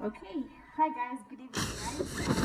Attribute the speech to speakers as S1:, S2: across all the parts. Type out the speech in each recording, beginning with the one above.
S1: Okay, hi guys, good evening guys.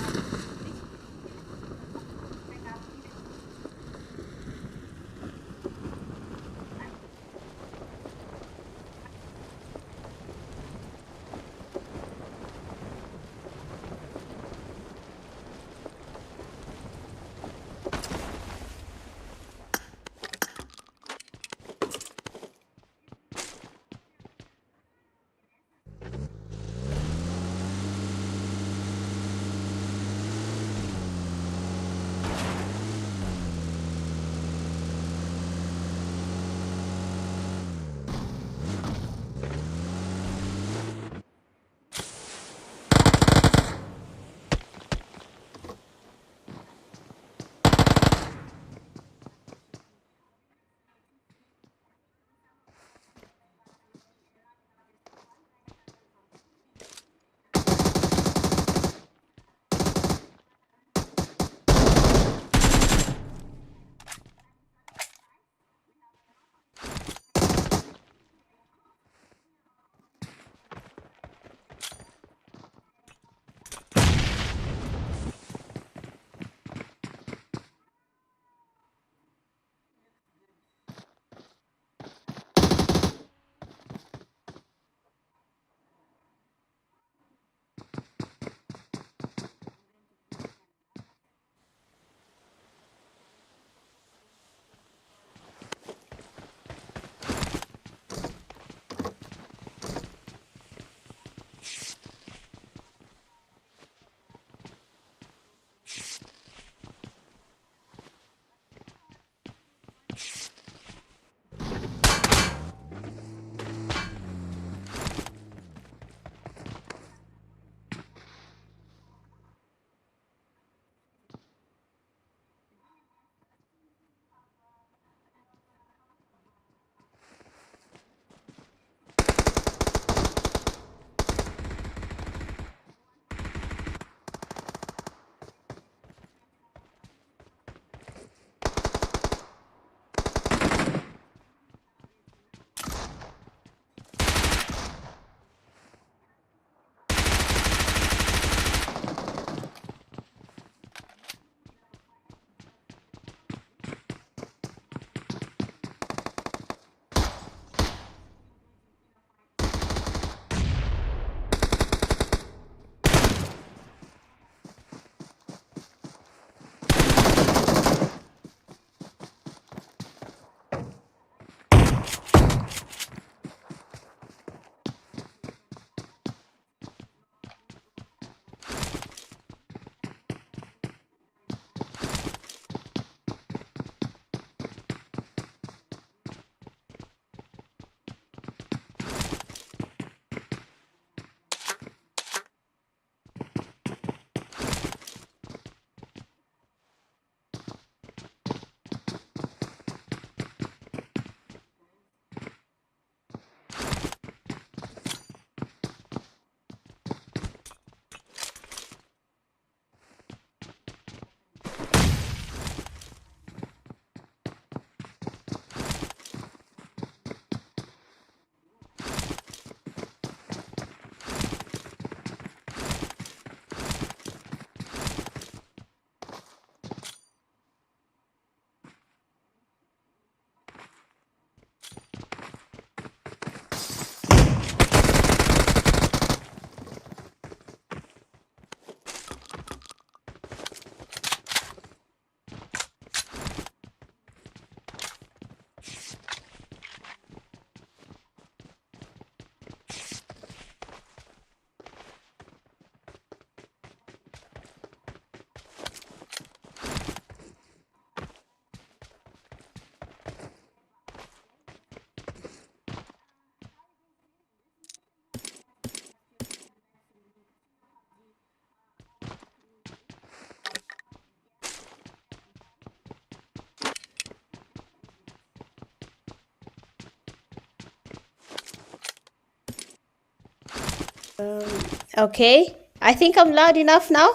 S2: Okay, I think I'm loud enough now.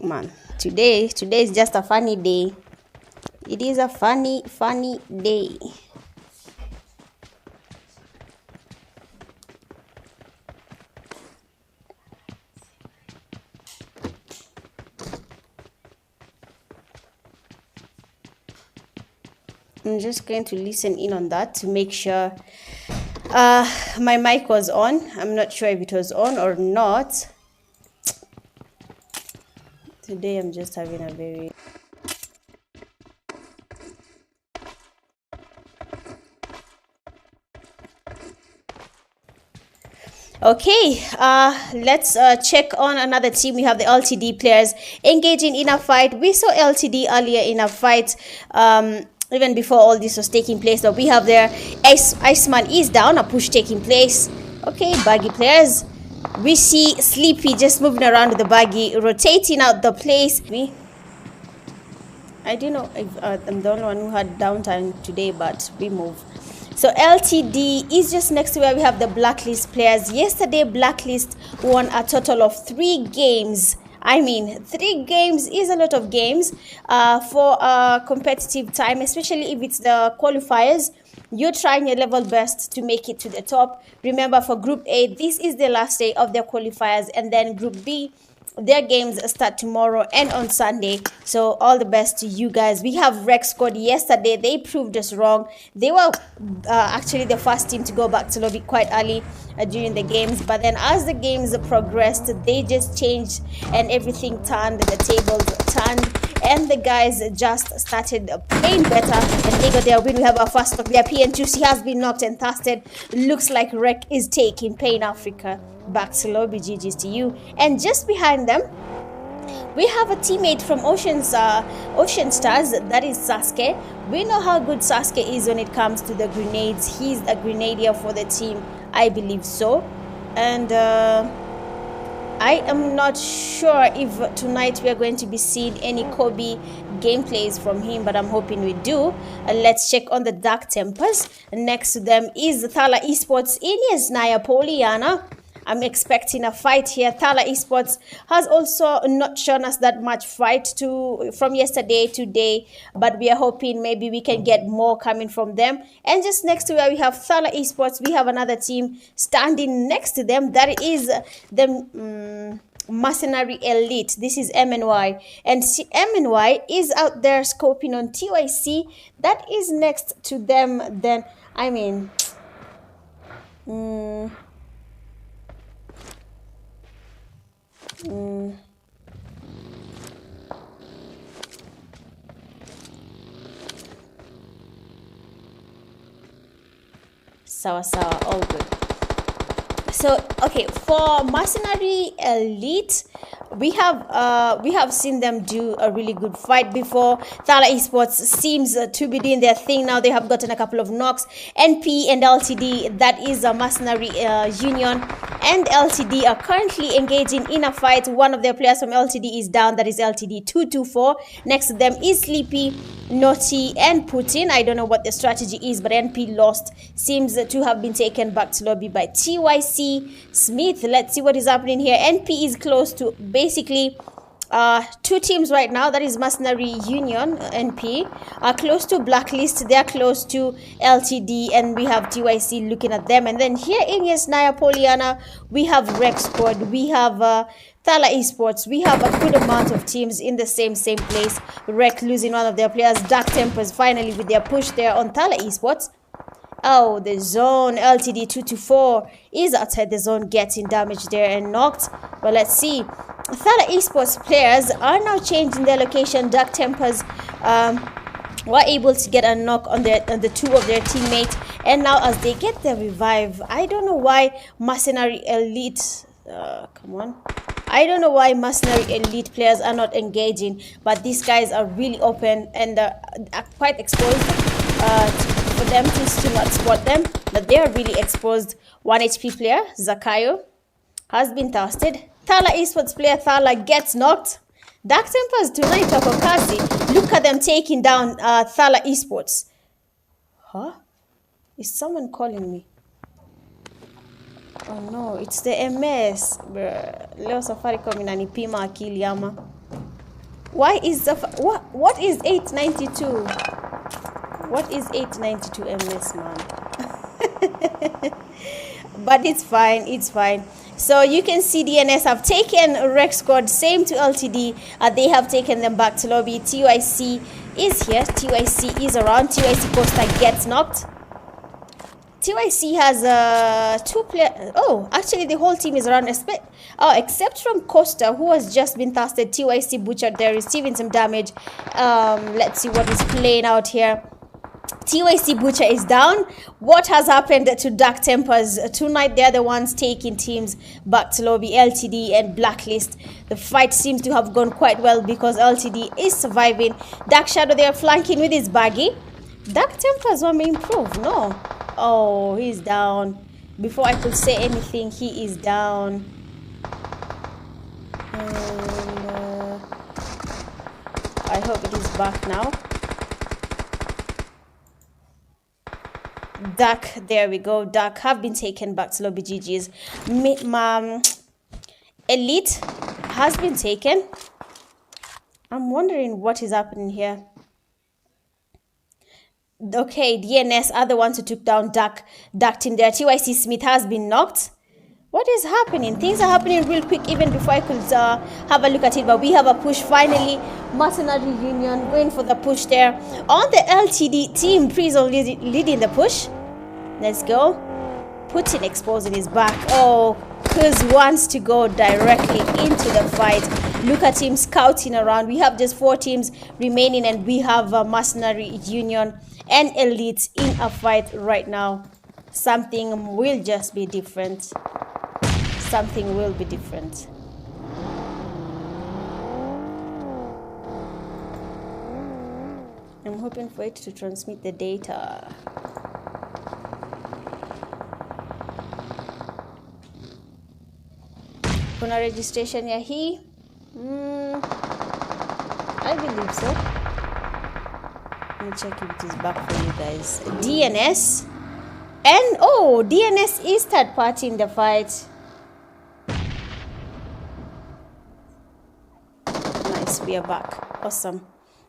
S2: Man, today is just a funny day. It is a funny day. I'm just going to listen in on that to make sure my mic was on. I'm not sure if it was on or not. Today I'm just having a very... Okay, let's check on another team. We have the LTD players engaging in a fight. We saw LTD earlier in a fight, even before all this was taking place. So we have their Iceman is down, a push taking place. Okay, baggy players. We see Sleepy just moving around with the baggy, rotating out the place. I don't know if I'm the only one who had downtime today, but we move. So LTD is just next to where we have the Blacklist players. Yesterday, Blacklist won a total of 3 games. I mean, 3 games is a lot of games for a competitive time, especially if it's the qualifiers. You're trying your level best to make it to the top. Remember, for Group A, this is the last day of their qualifiers, and then Group B, their games start tomorrow and on Sunday. So all the best to you guys. We have Rec Squad. Yesterday they proved us wrong. They were actually the first team to go back to lobby quite early during the games, but then as the games progressed, they just changed and everything turned, the tables turned, and the guys just started playing better and they got their win. We have our first knock there. PN2C has been knocked and casted. Looks like Rec is taking Pain Africa back to lobby. GG's to you. And just behind them we have a teammate from Ocean Stars, that is Sasuke. We know how good Sasuke is when it comes to the grenades. He's a grenadier for the team, I believe so. And I am not sure if tonight we are going to be seeing any Kobe gameplays from him, but I'm hoping we do. Let's check on the Dark Tempers. Next to them is THALA Esports, Ines Naya Poliana. I'm expecting a fight here. THALA Esports has also not shown us that much fight from yesterday to today, but we are hoping maybe we can get more coming from them. And just next to where we have THALA Esports, we have another team standing next to them. That is the Mercenary Elite. This is MNY, and MNY is out there scoping on TYC. That is next to them. Then I mean, sawa, all good. So okay, for Mercenary Elite, we have seen them do a really good fight before. THALA Esports seems to be doing their thing now. They have gotten a couple of knocks. NP and LTD, that is a Mercenary Union, and LTD are currently engaging in a fight. One of their players from LTD is down. That is LTD 224. Next to them is Sleepy, Naughty, and Putin. I don't know what the strategy is, but NP lost. Seems to have been taken back to lobby by TYC Smith. Let's see what is happening here. NP is close to basically 2 teams right now. That is Mercenary Union. NP are close to Blacklist. They are close to LTD, and we have TYC looking at them. And then here in Yesnaya Poliana, we have Rec Squad. We have THALA Esports. We have a good amount of teams in the same place. Rec losing one of their players. Dark Tempers finally with their push there on THALA Esports. Oh, the zone. LTD 224 is outside the zone, getting damaged there and knocked. But let's see. THALA Esports players are now changing their location. Dark Tempers were able to get a knock on the 2 of their teammates. And now as they get their revive, I don't know why Mercenary Elite... come on. I don't know why Mercenary Elite players are not engaging, but these guys are really open and are quite exposed for them to not spot them, but they are really exposed. 1 HP player, Zakayo, has been toasted. THALA Esports player THALA gets knocked. Dark Tempers tonight, Takokazi. Look at them taking down THALA Esports. Huh? Is someone calling me? Oh no, it's the MS. Leo Safaricom inanipima akili ama. Why is the what is 892? What is 892 MS, man? But it's fine, it's fine. So you can see DNS have taken Rec Squad, same to LTD. They have taken them back to lobby. TYC is here. TYC is around. TYC Costa gets knocked. TYC has 2 players. Oh, actually the whole team is around, except from Costa, who has just been tasted. TYC Butcher, they're receiving some damage. Let's see what is playing out here. TYC Butcher is down. What has happened to Dark Tempers? Tonight they're the ones taking teams back to lobby. LTD and Blacklist. The fight seems to have gone quite well because LTD is surviving. Dark Shadow, they are flanking with his baggy. Dark Tempers want to improve. No. Oh, he's down. Before I could say anything, he is down. And, I hope it is back now. Dark, there we go. Dark have been taken back to lobby. GG's. Elite has been taken. I'm wondering what is happening here. Okay, DNS are the ones who took down Dark team there. TYC Smith has been knocked. What is happening? Things are happening real quick even before I could have a look at it. But we have a push finally. Mercenary Union going for the push there. On the LTD team, Prison leading the push. Let's go. Putin exposing his back. Oh, Kuz wants to go directly into the fight. Look at him scouting around. We have just 4 teams remaining and we have a Mercenary Union and Elite in a fight right now. Something will just be different. Something will be different. I'm hoping for it to transmit the data. Kuna registration ya hii? I believe so. Let me check if it is back for you guys. DNS. And oh, DNS is third party in the fight. Nice, we are back. Awesome.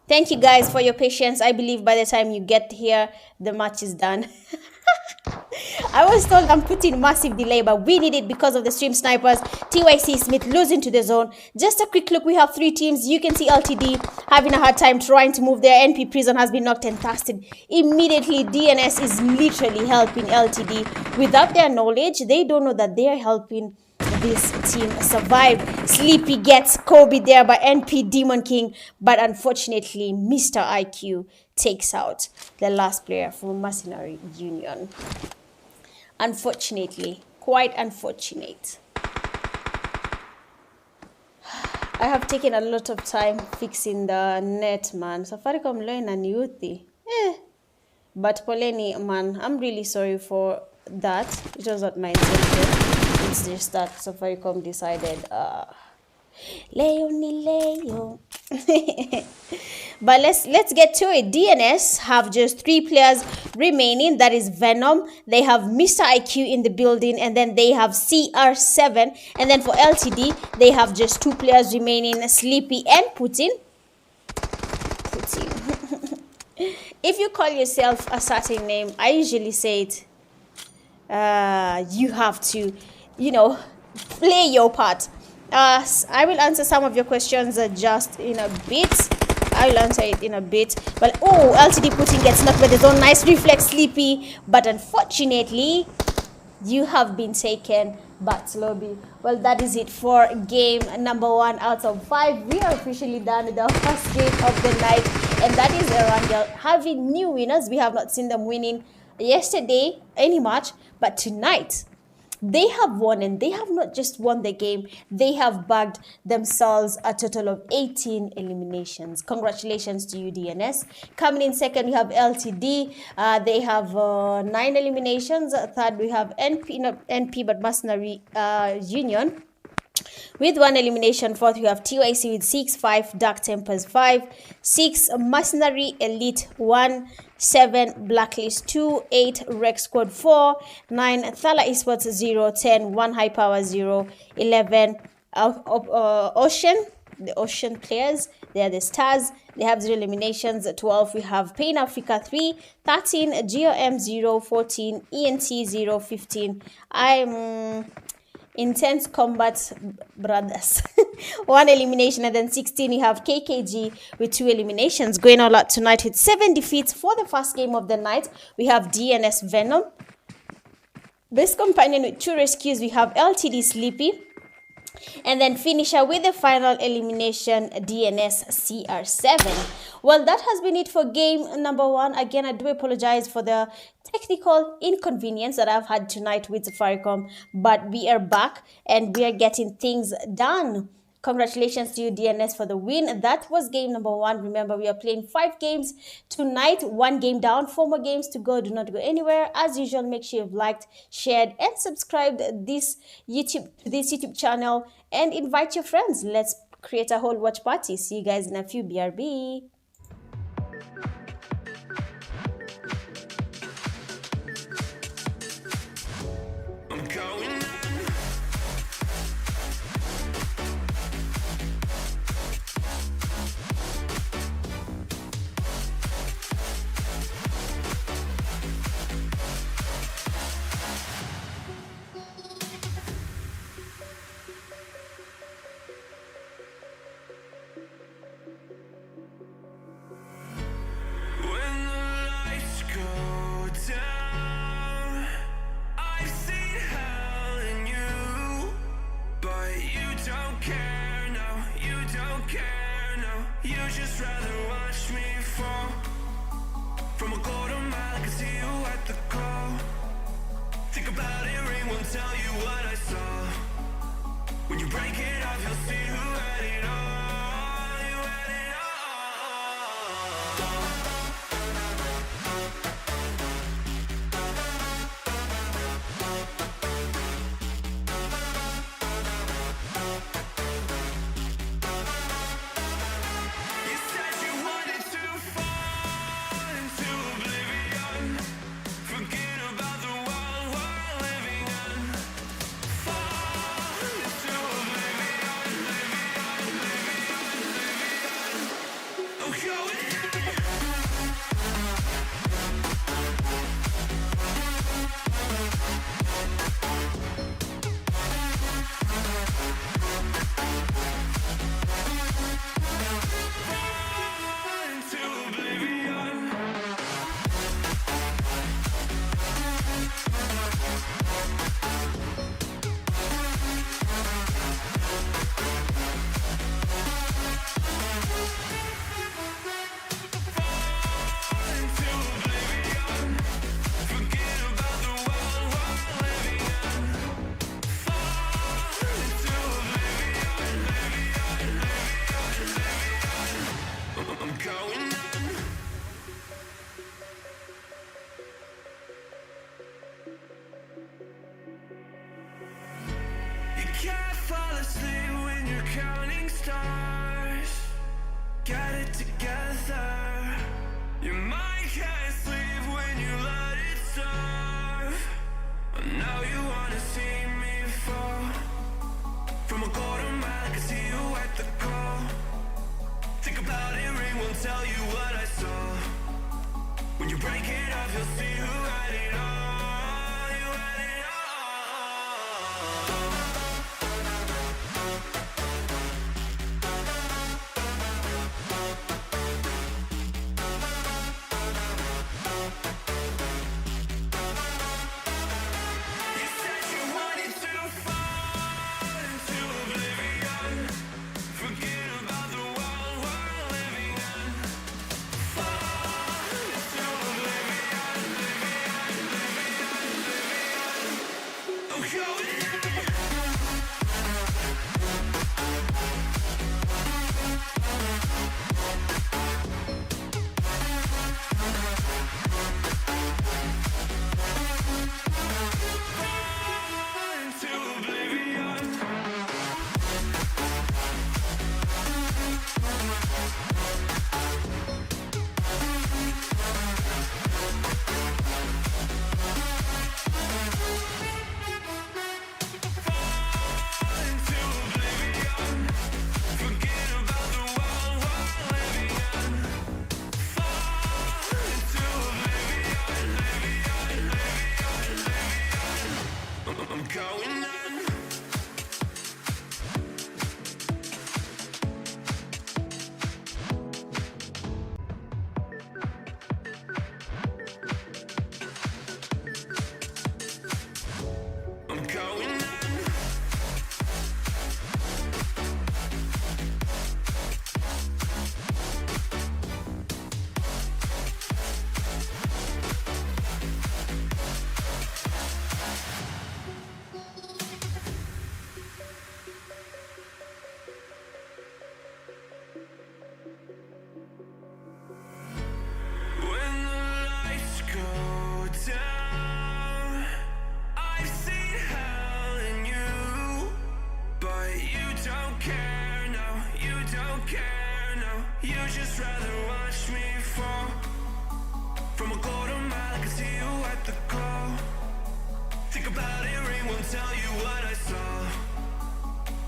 S2: Thank you guys for your patience. I believe by the time you get here, the match is done. I was told I'm putting massive delay, but we need it because of the stream snipers. TYC Smith losing to the zone. Just a quick look, we have 3 teams. You can see LTD having a hard time trying to move there. NP Prison has been knocked and tasted. Immediately, DNS is literally helping LTD. Without their knowledge, they don't know that they are helping this team survive. Sleepy gets Kobe there by NP Demon King, but unfortunately, Mr. IQ takes out the last player from Mercenary Union. Unfortunately, quite unfortunate. I have taken a lot of time fixing the net, man. Safaricom line and youthi. But poleni, man, I'm really sorry for that. It was not my intention. It's just that Safaricom decided, Leo. But let's get to it. DNS have just 3 players remaining. That is Venom. They have Mr. IQ in the building, and then they have CR7. And then for LTD, they have just 2 players remaining, Sleepy and Putin. If you call yourself a certain name, I usually say it. You have to, play your part. I will answer some of your questions just in a bit. I will answer it in a bit. But oh, LTD Putin gets knocked by the zone. Nice reflex, Sleepy. But unfortunately, you have been taken back to lobby. Well, that is it for game number 1 out of 5. We are officially done with the first game of the night, and that is Erangel having new winners. We have not seen them winning yesterday any match, but tonight they have won, and they have not just won the game, they have bagged themselves a total of 18 eliminations. Congratulations to you, DNS. Coming in second, we have LTD. They have 9 eliminations. Third, we have NP but Mercenary Union with 1 elimination. Fourth, we have TYC with 6, 5, Dark Tempers 5, 6, Mercenary Elite 1, 7, Blacklist 2, 8, Rex Squad 4, 9, THALA Esports 0, 10, 1 High Power 0, 11, Ocean, the Ocean players, they are the stars, they have 0 eliminations. 12, we have Pain Africa 3, 13, GOM 0, 14, ENT 0, 15, Intense Combat Brothers. 1 elimination, and then 16 you have KKG with 2 eliminations. Going all out tonight with 7 defeats for the first game of the night. We have DNS Venom. Best companion with 2 rescues, we have LTD Sleepy. And then finisher with the final elimination, DNS CR7. Well, that has been it for game number 1. Again, I do apologize for the technical inconvenience that I've had tonight with Safaricom, but we are back and we are getting things done. Congratulations to you, DNS, for the win. That was game number 1. Remember, we are playing 5 games tonight. 1 game down, 4 more games to go. Do not go anywhere. As usual, make sure you've liked, shared, and subscribed this YouTube channel, and invite your friends. Let's create a whole watch party. See you guys in a few. BRB.
S3: Just rather watch me fall from a quarter mile. I can see you at the call. Think about it, ring won't tell you what I saw. When you break it off, you'll see who had it all. You had it can't fall asleep when you're counting stars. Got it together. Your mind can't sleep when you let it starve. Now you wanna see me fall from a quarter mile. I can see you at the call. Think about it, ring won't tell you what I saw. When you break it off, you'll see who had it all. You had it all.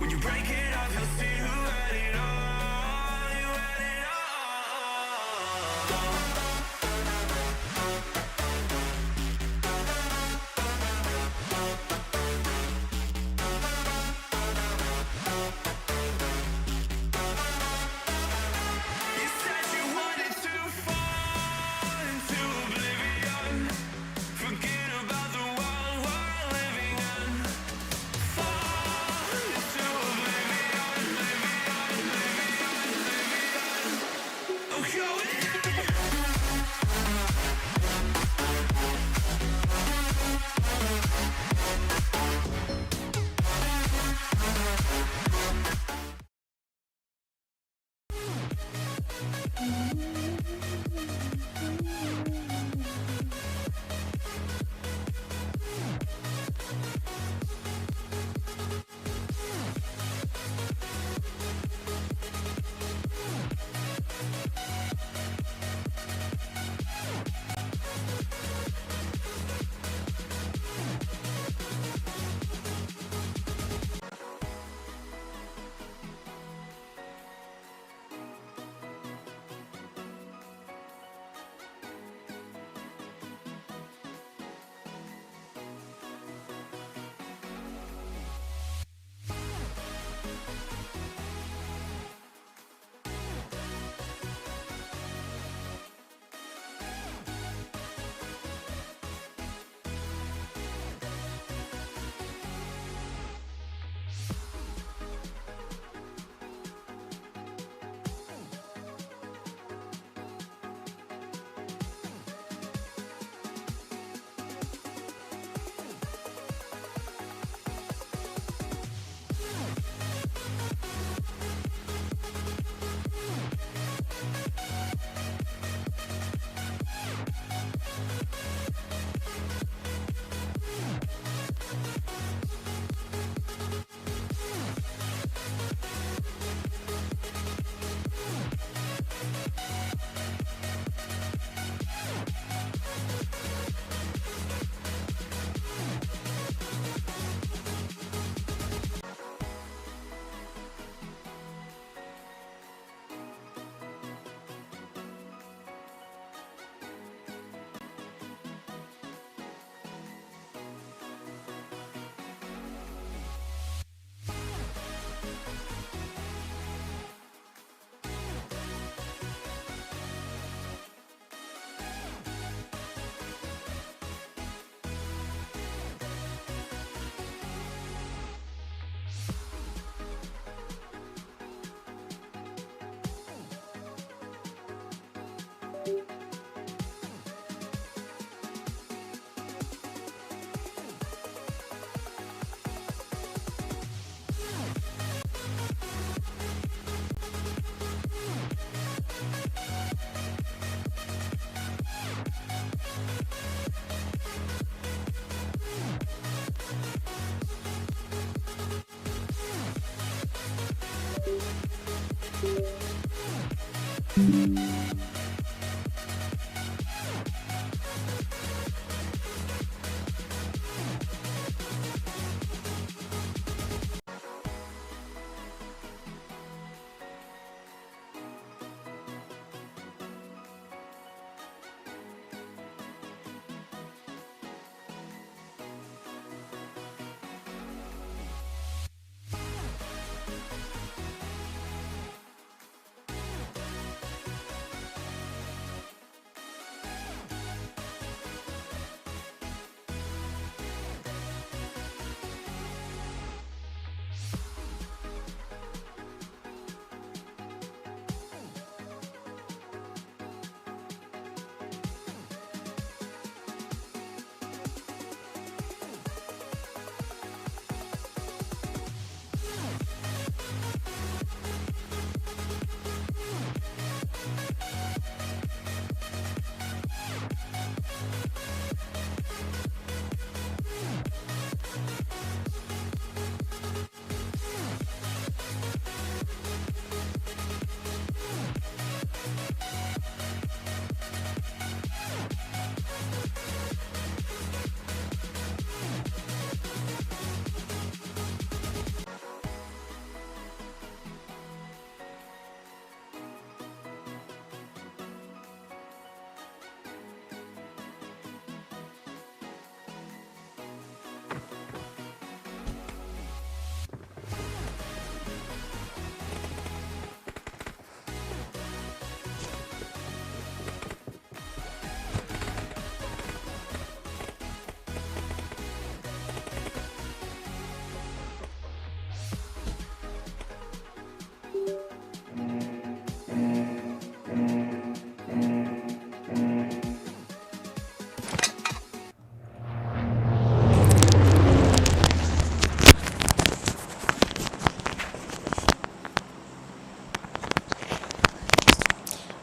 S3: When you break it off, you'll see who had it all. You had it all. You said you wanted to fall into oblivion. Forget about the world we're living in. Fall into oblivion, oblivion. Oh, go in.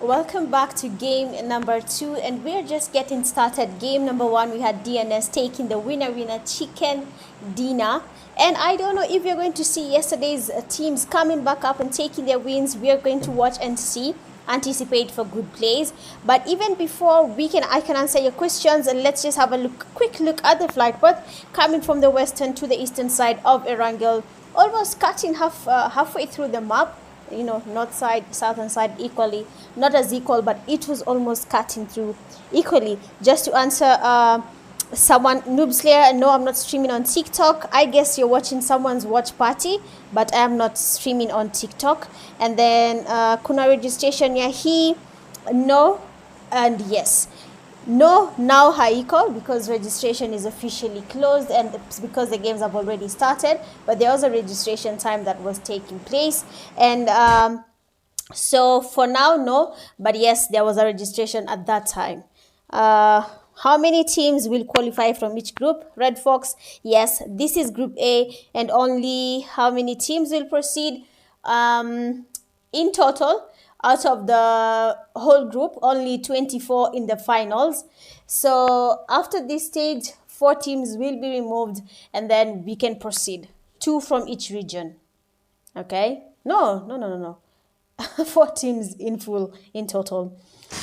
S2: welcome back to game number 2, and we're just getting started. Game number 1, we had DNS taking the winner chicken dinner, and I don't know if you're going to see yesterday's teams coming back up and taking their wins. We are going to watch and see, anticipate for good plays. But even before I can answer your questions, and let's just have a quick look at the flight path coming from the western to the eastern side of Erangel, almost cutting halfway through the map. You know, north side, southern side equally, not as equal, but it was almost cutting through equally. Just to answer someone, Noob Slayer, no, I'm not streaming on TikTok. I guess you're watching someone's watch party, but I am not streaming on TikTok. And then Kuna registration, yeah, no, and yes. No, now Haiko, because registration is officially closed, and it's because the games have already started, but there was a registration time that was taking place. And so for now, no, but yes, there was a registration at that time. How many teams will qualify from each group? Red Fox, yes, this is Group A, and only how many teams will proceed? In total, out of the whole group, only 24 in the finals. So after this stage, 4 teams will be removed, and then we can proceed. 2 from each region. Okay? No. 4 teams in total.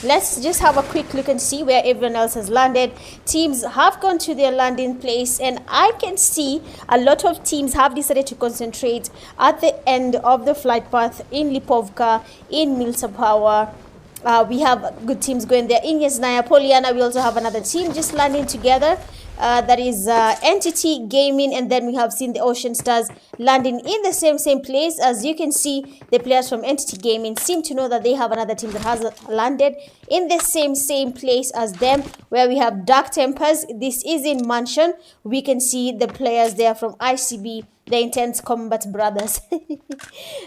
S2: Let's just have a quick look and see where everyone else has landed. Teams have gone to their landing place, and I can see a lot of teams have decided to concentrate at the end of the flight path in Lipovka, in Milsapower. We have good teams going there. In Yesnaya, Poliana, we also have another team just landing together. That is Entity Gaming, and then we have seen the Ocean Stars landing in the same place. As you can see, the players from Entity Gaming seem to know that they have another team that has landed in the same place as them, where we have Dark Tempers. This is in Mansion. We can see the players there from ICB, the Intense Combat brothers.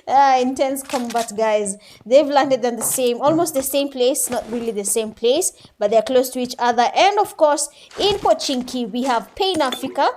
S2: Intense Combat guys. They've landed on almost the same place, not really the same place, but they're close to each other. And of course, in Pochinki, we have Pain Africa.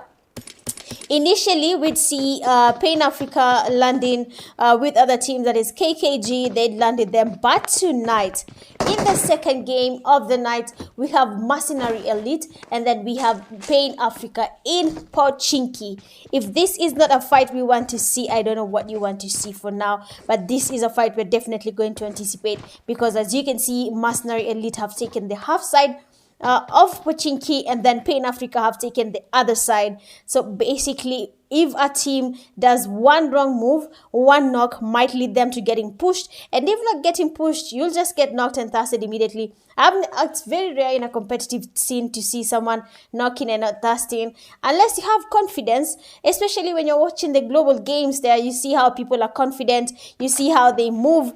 S2: Initially, we'd see Pain Africa landing with other teams, that is KKG. They'd landed them. But tonight, in the second game of the night, we have Mercenary Elite, and then we have Pain Africa in Pochinki. If this is not a fight we want to see, I don't know what you want to see for now, but this is a fight we're definitely going to anticipate, because as you can see, Mercenary Elite have taken the half side of Pochinki, and then Pain Africa have taken the other side. So basically, if a team does one wrong move, one knock might lead them to getting pushed, and if not getting pushed, you'll just get knocked and thirsted immediately. It's very rare in a competitive scene to see someone knocking and not thirsting, unless you have confidence, especially when you're watching the global games there. You see how people are confident, you see how they move.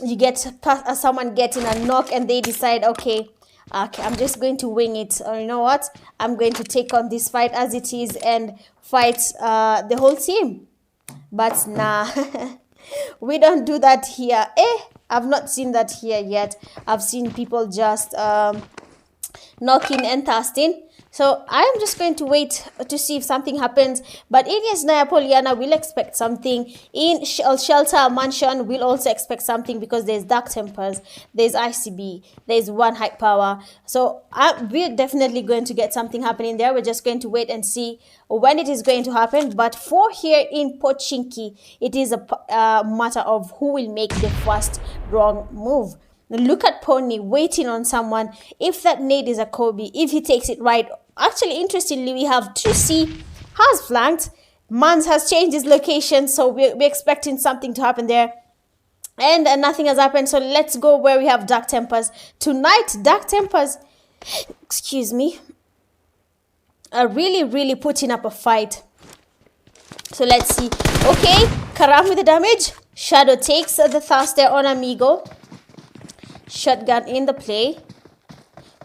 S2: You get someone getting a knock and they decide, okay, I'm just going to wing it, or you know what, I'm going to take on this fight as it is and fight the whole team. But nah, we don't do that here. I've not seen that here yet. I've seen people just knocking and thirsting. So I'm just going to wait to see if something happens. But in Yesnaya Poliana, we'll expect something. In Shelter Mansion, we'll also expect something, because there's Dark Tempers, there's ICB, there's One High Power. So we're definitely going to get something happening there. We're just going to wait and see when it is going to happen. But for here in Pochinki, it is a matter of who will make the first wrong move. Look at Pony waiting on someone. If that nade is a Kobe, if he takes it right. Actually, interestingly, we have 2C has flanked. Mans has changed his location, so we're expecting something to happen there. And nothing has happened, so let's go where we have Dark Tempers. Tonight, Dark Tempers, excuse me, are really putting up a fight. So let's see. Okay, Karam with the damage. Shadow takes the thruster on Amigo. Shotgun in the play.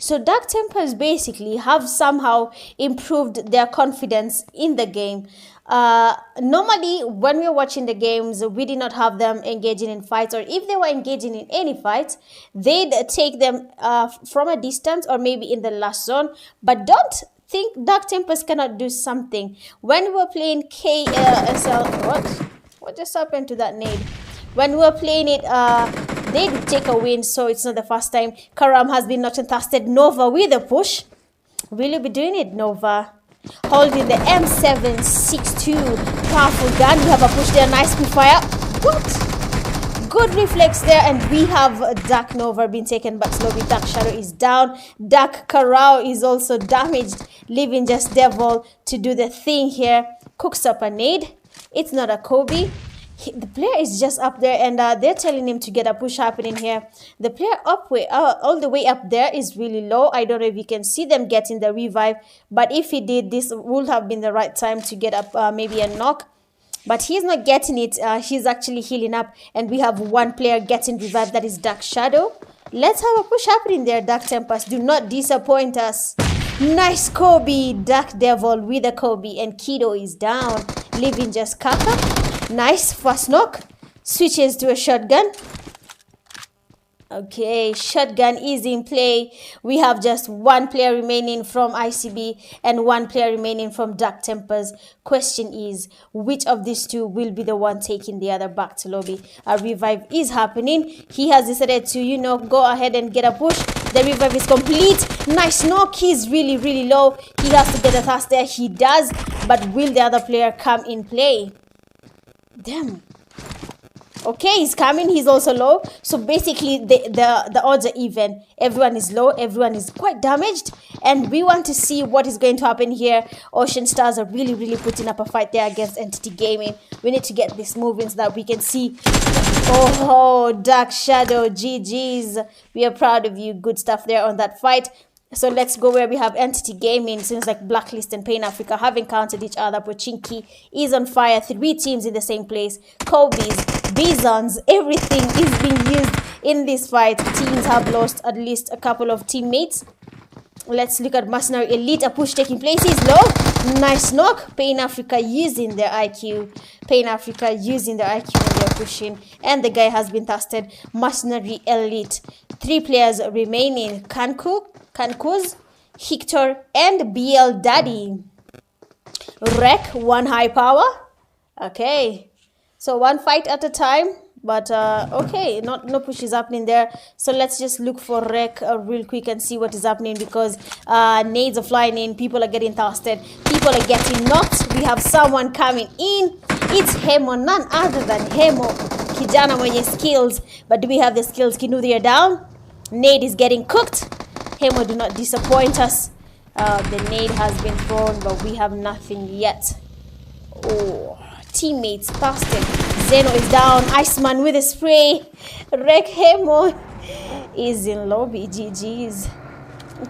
S2: So Dark Tempers basically have somehow improved their confidence in the game. Normally, when we were watching the games, we did not have them engaging in fights, or if they were engaging in any fights, they'd take them from a distance or maybe in the last zone. But don't think Dark Tempers cannot do something. When we were playing KSL, what just happened to that nade? When we were playing it, They did take a win, so it's not the first time. Karam has been knocked and casted. Nova with a push. Will you be doing it, Nova? Holding the M762 powerful gun. We have a push there. Nice fire. What? Good reflex there, and we have Dark Nova being taken back slowly. Dark Shadow is down. Dark Karao is also damaged, leaving just Devil to do the thing here. Cooks up a nade. It's not a Kobe. The player is just up there, and they're telling him to get a push happening here. The player all the way up there is really low. I don't know if you can see them getting the revive, but if he did, this would have been the right time to get up maybe a knock. But he's not getting it. He's actually healing up. And we have one player getting revived. That is Dark Shadow. Let's have a push happening there, Dark Tempest. Do not disappoint us. Nice Kobe. Dark Devil with a Kobe. And Kido is down, leaving just Kaka. Nice. First knock. Switches to a shotgun. Okay, shotgun is in play. We have just one player remaining from ICB and one player remaining from Dark Tempers. Question is, which of these two will be the one taking the other back to lobby? A revive is happening. He has decided to, go ahead and get a push. The revive is complete. Nice knock. He's really, really low. He has to get a thrust there. He does. But will the other player come in play? Damn. Okay, he's coming. He's also low. So basically, the odds are even. Everyone is low. Everyone is quite damaged. And we want to see what is going to happen here. Ocean Stars are really, really putting up a fight there against Entity Gaming. We need to get this moving so that we can see. Oh, Dark Shadow. GG's. We are proud of you. Good stuff there on that fight. So let's go where we have Entity Gaming. Seems like Blacklist and Pain Africa have encountered each other. Pochinki is on fire. 3 teams in the same place. Kobe's, Bisons, everything is being used in this fight. Teams have lost at least a couple of teammates. Let's look at Mercenary Elite. A push taking place is low. Nice knock. Pain Africa using their IQ. Pain Africa using their IQ when they're pushing. And the guy has been tested. Mercenary Elite. 3 players remaining. Kankuz, Hector, and BL Daddy. Wreck, 1 high power. Okay. So 1 fight at a time. But okay, no push is happening there. So let's just look for Wreck real quick and see what is happening, because nades are flying in. People are getting tested. People are getting knocked. We have someone coming in. It's Hemo, none other than Hemo. Kijana mwenye skills. But do we have the skills? Kinudhi are down. Nade is getting cooked. Hemo, do not disappoint us. The nade has been thrown, but we have nothing yet. Oh, teammates busted. Zeno is down. Iceman with a spray. Wreck Hemo is in lobby. GG's.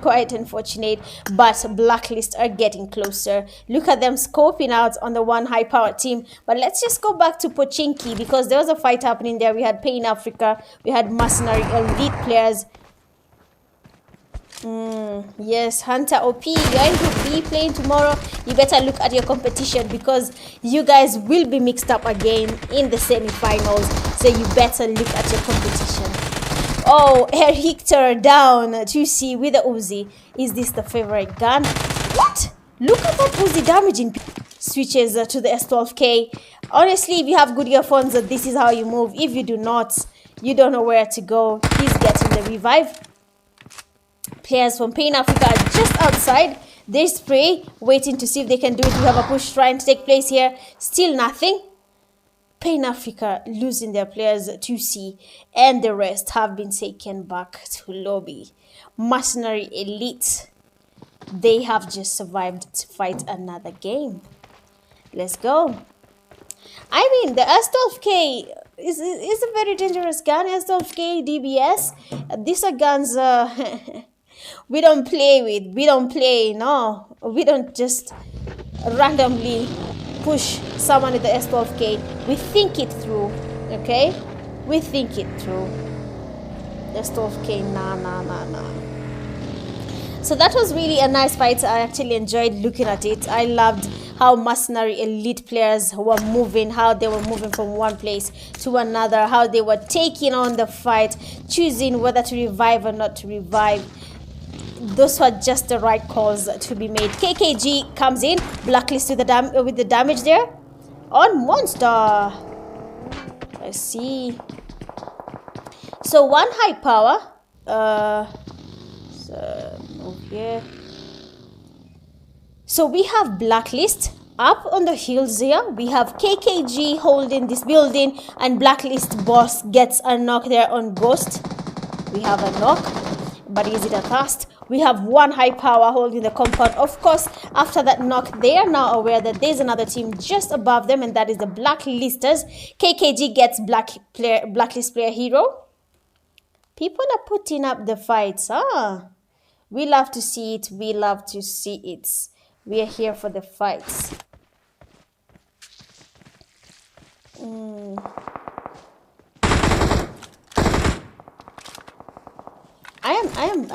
S2: Quite unfortunate, but Blacklist are getting closer. Look at them scoping out on the 1 high power team. But let's just go back to Pochinki, because there was a fight happening there. We had Pain Africa. We had Mercenary Elite players. Yes, Hunter OP, you're going to be playing tomorrow. You better look at your competition, because you guys will be mixed up again in the semi-finals. So you better look at your competition. Oh, Air Hector down. 2C with the Uzi. Is this the favorite gun? What? Look at that Uzi damaging. Switches to the S12K. Honestly, if you have good earphones, this is how you move. If you do not, you don't know where to go. He's getting the revive. Players from Pain Africa are just outside. They spray, waiting to see if they can do it. We have a push trying to take place here. Still nothing. Pain Africa losing their players to C, and the rest have been taken back to lobby. Mercenary Elite, they have just survived to fight another game. Let's go. I mean, the S12K is a very dangerous gun. S12K, DBS. These are guns we don't play with. We don't play, no. We don't just randomly push someone with the S12K. We think it through, okay? We think it through. S12K, nah. So that was really a nice fight. I actually enjoyed looking at it. I loved how Mercenary Elite players were moving, how they were moving from one place to another, how they were taking on the fight, choosing whether to revive or not to revive. Those were just the right calls to be made. KKG comes in. Blacklist with the damage there on Monster. Let's see. So one high power. So move here. So we have Blacklist up on the hills here. We have KKG holding this building, and Blacklist boss gets a knock there on Ghost. We have a knock, but is it a cast? We have one high power holding the compound. Of course, after that knock, they are now aware that there's another team just above them, and that is the Blacklisters. KKG gets Blacklist player hero. People are putting up the fights. We love to see it. We love to see it. We are here for the fights.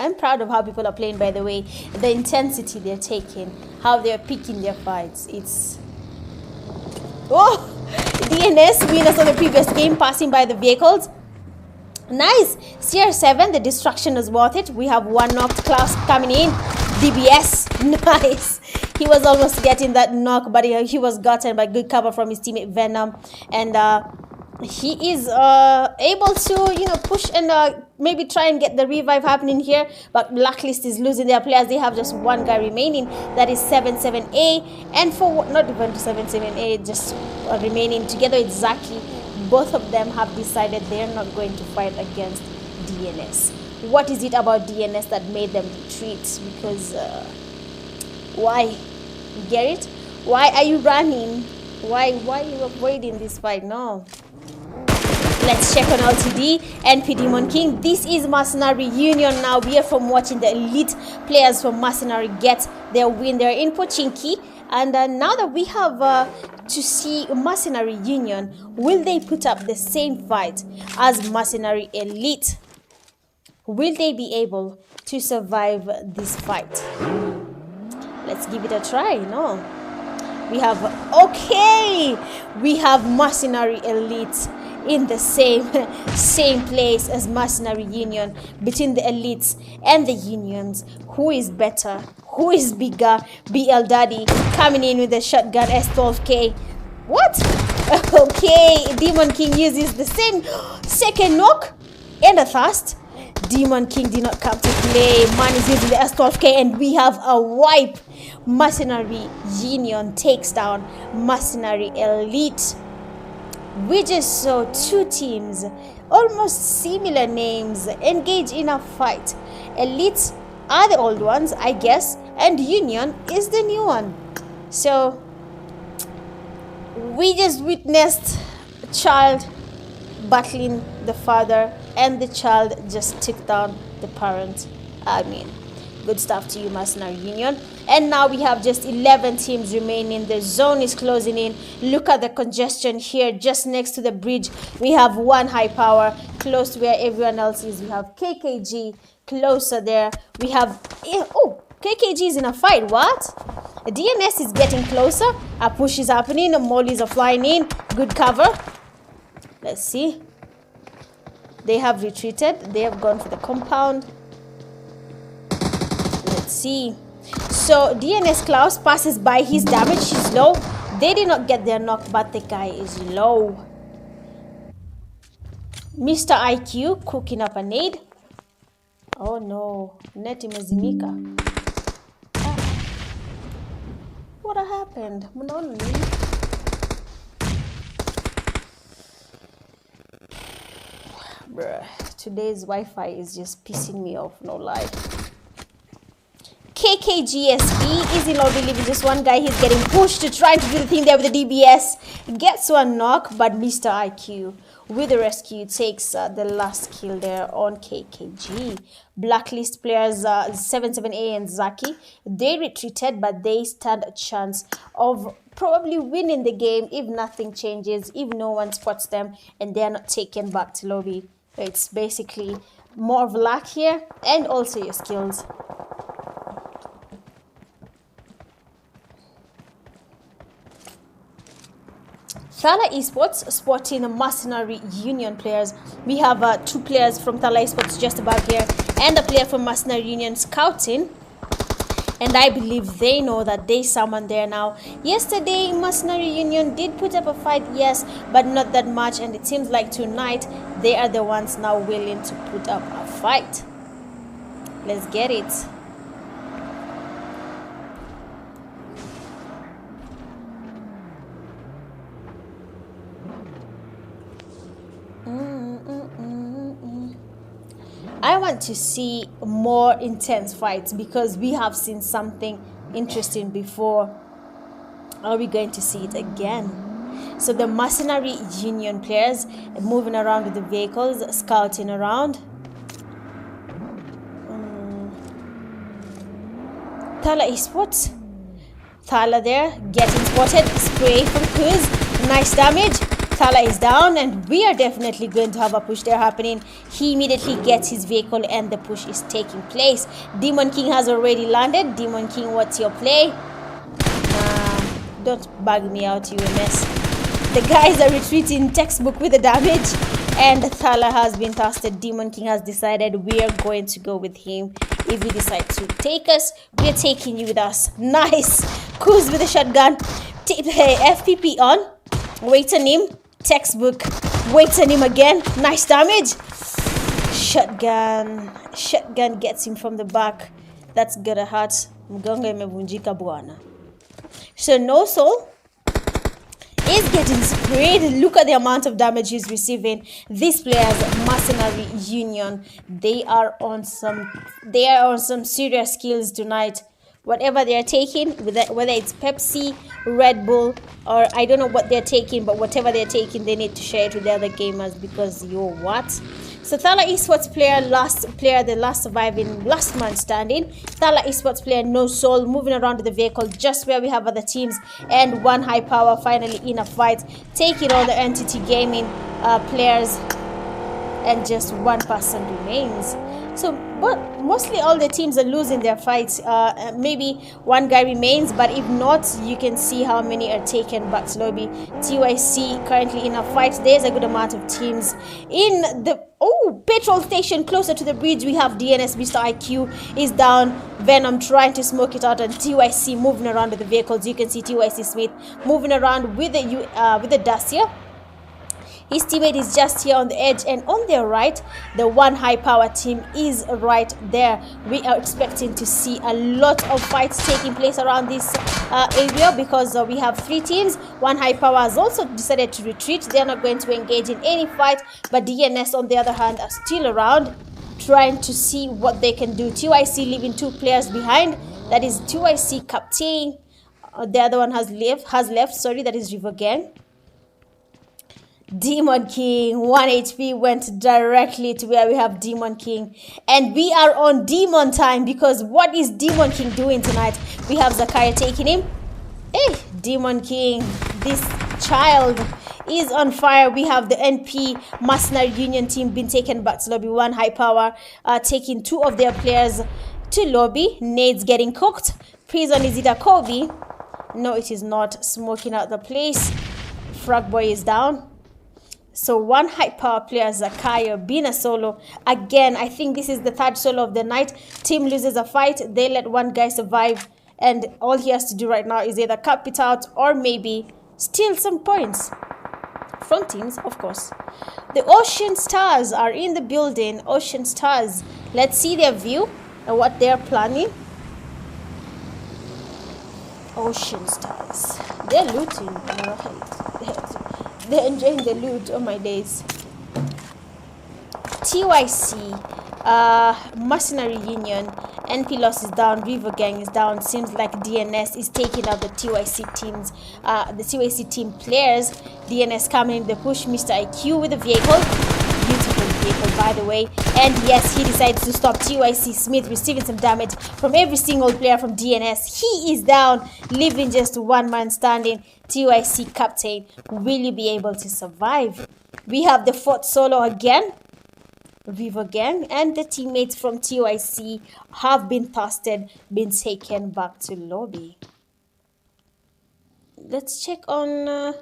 S2: I'm proud of how people are playing, by the way. The intensity they're taking, how they're picking their fights. It's DNS winners of the previous game, passing by the vehicles. Nice. CR7, the destruction is worth it. We have one knocked class coming in. DBS, nice. He was almost getting that knock, but he was gotten by good cover from his teammate Venom, and he is able to push and maybe try and get the revive happening here. But Blacklist is losing their players. They have just one guy remaining, that is 77A, and for not even 77A, just remaining together with Zaki. Both of them have decided they're not going to fight against DNS. What is it about DNS that made them retreat? Because why? You get it? Why are you running? Why are you avoiding this fight? No. Let's check on LTD and Demon King. This is Mercenary Union now. We are from watching the elite players from Mercenary get their win. They're in Pochinki. And now that we have to see Mercenary Union, will they put up the same fight as Mercenary Elite? Will they be able to survive this fight? Let's give it a try. No. We have Mercenary Elite in the same place as Mercenary Union. Between the elites and the unions, who is better? Who is bigger? BL Daddy coming in with a shotgun S12K. What? Okay, Demon King uses the same second knock and a thrust. Demon King did not come to play. Man is using the S12K, and we have a wipe. Mercenary Union takes down Mercenary Elite. We just saw two teams, almost similar names, engage in a fight. Elite are the old ones, I guess, and Union is the new one. So we just witnessed a child battling the father, and the child just took down the parent. I mean, good stuff to you, Mercenary Union. And now we have just 11 teams remaining. The zone is closing in. Look at the congestion here just next to the bridge. We have one high power close to where everyone else is. We have KKG closer there. We have KKG is in a fight. What? DNS is getting closer. A push is happening. The mollies are flying in. Good cover. Let's see. They have retreated. They have gone for the compound. Let's see. So DNS Klaus passes by. His damage is low. They did not get their knock, but the guy is low. Mr. IQ cooking up a nade. Oh no, net imezimika. What happened? Bruh, today's Wi-Fi is just pissing me off, no lie. KKGSP is in lobby leaving just one guy. He's getting pushed to try to do the thing there with the DBS. Gets one knock, but Mr. IQ with the rescue takes the last kill there on KKG. Blacklist players 77A and Zaki, they retreated, but they stand a chance of probably winning the game if nothing changes, if no one spots them and they're not taken back to lobby. It's basically more of luck here and also your skills. THALA Esports sporting the Mercenary Union players. We have two players from THALA Esports just above here and a player from Mercenary Union scouting. and I believe they know that there's someone there now. Yesterday, Mercenary Union did put up a fight, yes, but not that much, and it seems like tonight they are the ones now willing to put up a fight. Let's get it. I want to see more intense fights because we have seen something interesting before. Are we going to see it again? So the Mercenary Union players moving around with the vehicles, scouting around. THALA Esports. THALA there, getting spotted. Spray from TYCOONZ. Nice damage. THALA is down, and we are definitely going to have a push there happening. He immediately gets his vehicle and the push is taking place. Demon King has already landed. Demon King, what's your play? Don't bug me out, you mess. The guys are retreating textbook with the damage, and THALA has been tasted. Demon King has decided we are going to go with him. If you decide to take us, we are taking you with us. Nice. TYCOONZ with a shotgun. FPP on. Wait on him. Textbook. Wait on him again. Nice damage. Shotgun. Shotgun gets him from the back. That's gonna hurt. Mgongo imevunjika bwana. So No Soul is getting sprayed. Look at the amount of damage he's receiving. These players, Mercenary Union, they are on some serious skills tonight. Whatever they're taking, whether it's Pepsi, Red Bull, or I don't know what they're taking, but whatever they're taking, they need to share it with the other gamers because you're what? So THALA Esports player, the last surviving, last man standing. THALA Esports player, No Soul, moving around with the vehicle just where we have other teams, and one high power finally in a fight, taking all the Entity Gaming players, and just one person remains. So, but mostly all the teams are losing their fights. Maybe one guy remains, but if not, you can see how many are taken back to lobby. TYC currently in a fight. There's a good amount of teams in the petrol station closer to the bridge. We have DNS. Mr. IQ is down. Venom trying to smoke it out, and TYC moving around with the vehicles. You can see TYC Smith moving around with the Dacia. His teammate is just here on the edge, and on their right, the one high power team is right there. We are expecting to see a lot of fights taking place around this area because we have three teams. One high power has also decided to retreat. They're not going to engage in any fight, but DNS on the other hand are still around trying to see what they can do. TYC leaving two players behind. That is TYC captain. The other one has left. Sorry, that is River Gang. Demon King, 1 HP, went directly to where we have Demon King. And we are on Demon time because what is Demon King doing tonight? We have Zakaria taking him. Hey, Demon King, this child is on fire. We have the NP Mercenary Union team being taken back to lobby. One high power taking two of their players to lobby. Nades getting cooked. Prison, is it a Kobe? No, it is not. Smoking out the place. Frog Boy is down. So one high power player, Zakaria, being a solo. Again, I think this is the third solo of the night. Team loses a fight. They let one guy survive. And all he has to do right now is either cap it out or maybe steal some points. From teams, of course. The Ocean Stars are in the building. Ocean Stars. Let's see their view and what they're planning. Ocean Stars. They're looting. Right. They're enjoying the loot. Oh my days. TYC, Mercenary Union, NP Loss is down, River Gang is down. Seems like DNS is taking out the TYC teams, the TYC team players. DNS coming in the push. Mr. IQ with the vehicle. Beautiful vehicle, by the way. And yes, he decides to stop TYC Smith receiving some damage from every single player from DNS. He is down, leaving just one man standing. TYC captain, will you be able to survive? We have the fourth solo again. River Gang and the teammates from TYC have been tasted, been taken back to lobby. Let's check on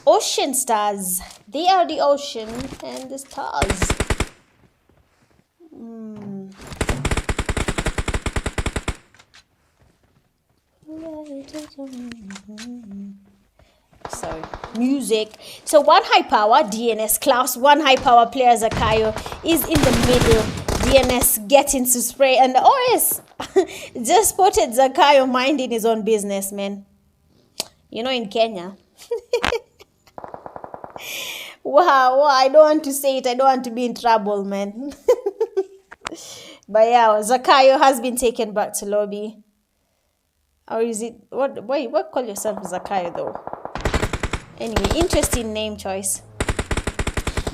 S2: Ocean Stars. They are the ocean and the stars. Sorry, music. So one high power DNS Klaus, one high power player Zakayo is in the middle. DNS getting to spray, and OS just spotted Zakayo minding his own business, man. You know, in Kenya. Wow, I don't want to say it. I don't want to be in trouble, man. But yeah, Zakayo has been taken back to lobby. Or is it what? Wait, what call yourself Zakayo though? Anyway, interesting name choice.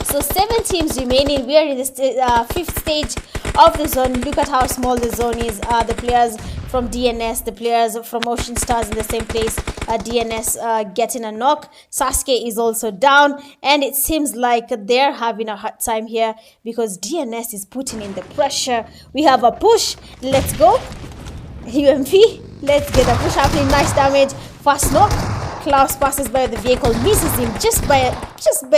S2: So 7 teams remaining. We are in the 5th stage of the zone. Look at how small the zone is. The players from DNS, the players from Ocean Stars in the same place. DNS getting a knock. Sasuke is also down, and it seems like they're having a hard time here because DNS is putting in the pressure. We have a push. Let's go. UMP. Let's get a push happening. Nice damage. Fast knock. Klaus passes by the vehicle, misses him just by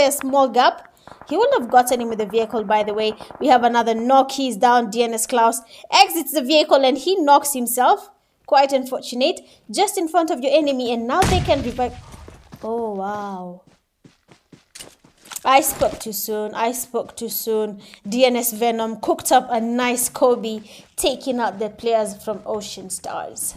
S2: a small gap. He wouldn't have gotten him with the vehicle, by the way. We have another knock. He's down. DNS Klaus exits the vehicle and he knocks himself. Quite unfortunate. Just in front of your enemy, and now they can revive. Oh, wow. I spoke too soon. I spoke too soon. DNS Venom cooked up a nice Kobe, taking out the players from Ocean Stars.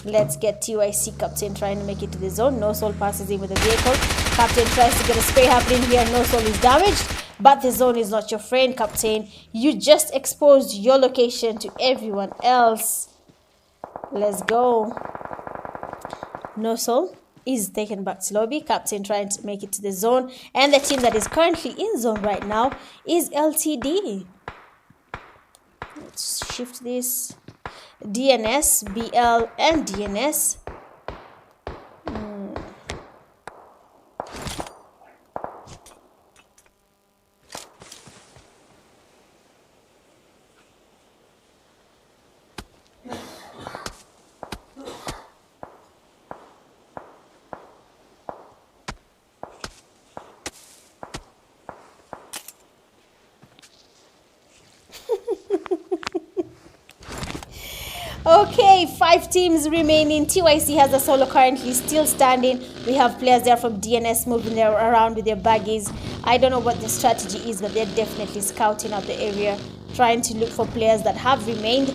S2: Let's get TYC Captain trying to make it to the zone. No Soul passes in with the vehicle. Captain tries to get a spray happening here. No Soul is damaged. But the zone is not your friend, Captain. You just exposed your location to everyone else. Let's go. No Soul is taken back to lobby. Captain trying to make it to the zone. And the team that is currently in zone right now is LTD. Let's shift this. DNS, BL, and DNS. Okay, 5 teams remaining. TYC has a solo currently still standing. We have players there from DNS moving there around with their baggies. I don't know what the strategy is, but they're definitely scouting out the area, trying to look for players that have remained.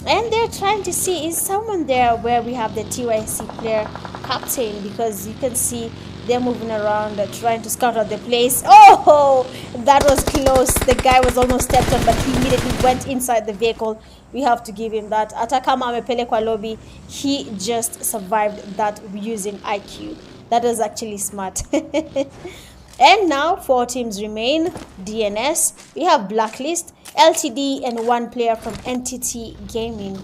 S2: And they're trying to see, is someone there where we have the TYC player Captain, because you can see they're moving around, trying to scout out the place. Oh, that was close. The guy was almost stepped on, but he immediately went inside the vehicle. We have to give him that. Atakama amepelekwa lobby. He just survived that using IQ. That was actually smart. And now 4 teams remain. DNS. We have Blacklist, LTD, and 1 player from Entity Gaming.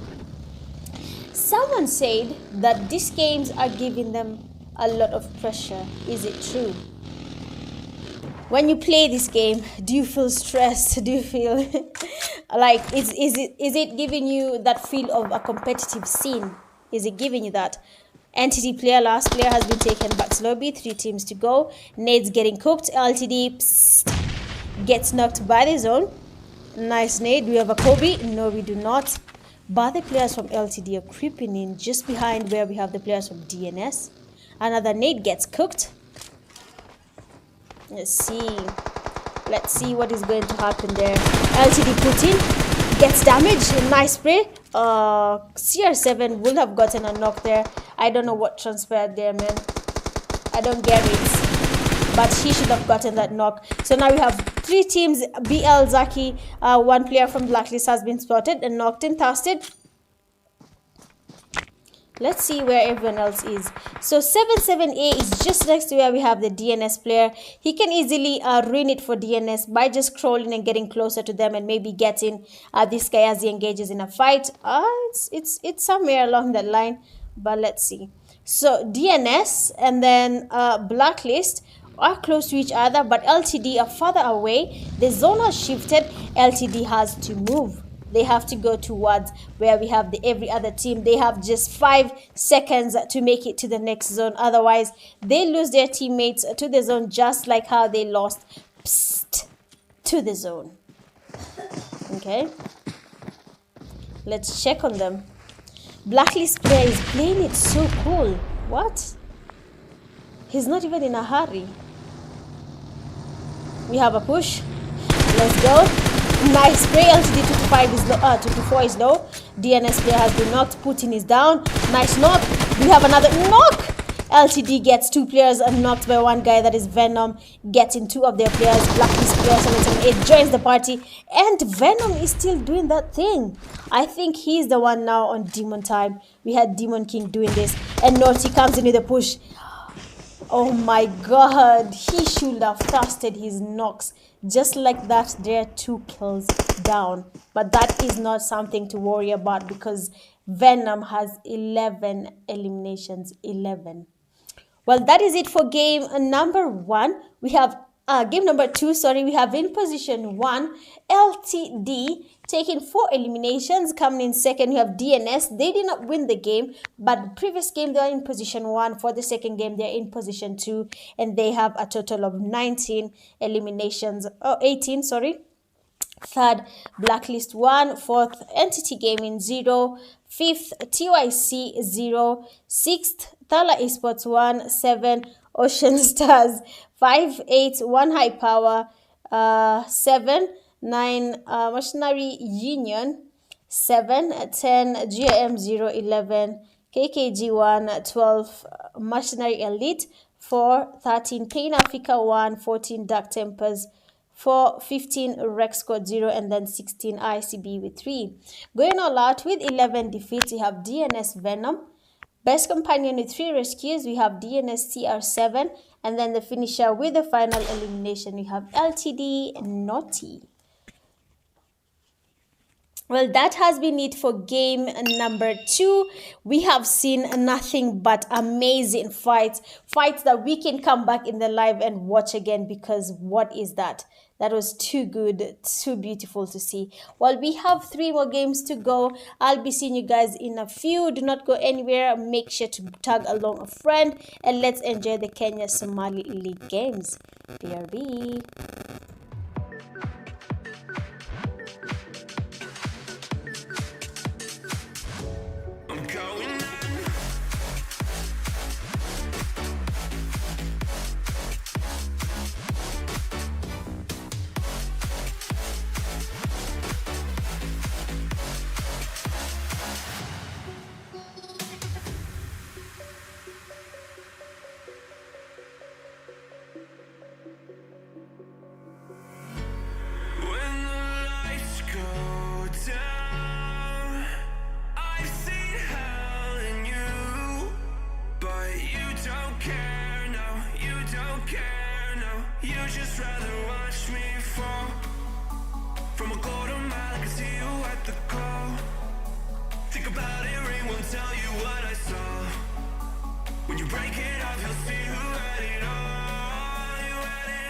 S2: Someone said that these games are giving them a lot of pressure. Is it true? When you play this game, do you feel stressed? Do you feel like is it giving you that feel of a competitive scene? Is it giving you that? Entity player, last player has been taken back to lobby. 3 teams to go. Nade's getting cooked. LTD gets knocked by the zone. Nice nade. Do we have a Kobe? No, we do not. But the players from LTD are creeping in just behind where we have the players from DNS. Another nade gets cooked. Let's see what is going to happen there. LTD put in, gets damaged. Nice spray. CR7 would have gotten a knock there. I don't know what transpired there, man. I don't get it. But he should have gotten that knock. So now we have 3 teams. BL Zaki, 1 player from Blacklist has been spotted and knocked and toasted. Let's see where everyone else is. So 77A is just next to where we have the DNS player. He can easily ruin it for DNS by just crawling and getting closer to them and maybe getting this guy as he engages in a fight. It's somewhere along that line, but let's see. So DNS and then Blacklist are close to each other, but LTD are farther away. The zone has shifted. LTD has to move. They have to go towards where we have every other team. They have just 5 seconds to make it to the next zone. Otherwise, they lose their teammates to the zone, just like how they lost to the zone. Okay. Let's check on them. Blacklist player is playing it so cool. What? He's not even in a hurry. We have a push. Let's go. Nice spray. LTD 225 is low. 224 is low. DNS player has been knocked. Putin is down. Nice knock. We have another knock. LTD gets 2 players knocked by one guy, that is Venom, getting 2 of their players. Blacklist player 778 joins the party, and Venom is still doing that thing. I think he's the one now on Demon time. We had Demon King doing this, and Naughty comes in with a push. Oh my god, he should have trusted his knocks. Just like that, there are 2 kills down. But that is not something to worry about because Venom has 11 eliminations. 11. Well, that is it for game number 1. We have game number 2, sorry. We have in position 1, LTD taking 4 eliminations. Coming in second, we have DNS. They did not win the game, but the previous game they are in position 1. For the second game, they are in position 2, and they have a total of 19 eliminations. Oh, 18, sorry. Third, Blacklist 1. Fourth, Entity Gaming 0. Fifth, TYC 0. Sixth, THALA Esports 1. 7, Ocean Stars 5. 8, 1 High Power 7. 9, Mercenary Union 7. 10, GM 0. 11, KKG 1. 12, Mercenary Elite 4. 13, Pain Africa 1. 14, Dark Tempers 4, 15 Rex Code 0, and then 16 ICB with 3. Going all out with 11 defeats, we have DNS Venom. Best companion with 3 rescues, we have DNS CR7. And then the finisher with the final elimination, we have LTD Naughty. Well, that has been it for game number 2. We have seen nothing but amazing fights. Fights that we can come back in the live and watch again, because what is that? That was too good, too beautiful to see. Well, we have 3 more games to go. I'll be seeing you guys in a few. Do not go anywhere. Make sure to tag along a friend. And let's enjoy the Kenya Somali League games. BRB.
S3: Just rather watch me fall from a golden mile. I can see you at the call. Think about it, ring won't tell you what I saw. When you break it off, you'll see who had it all. You had it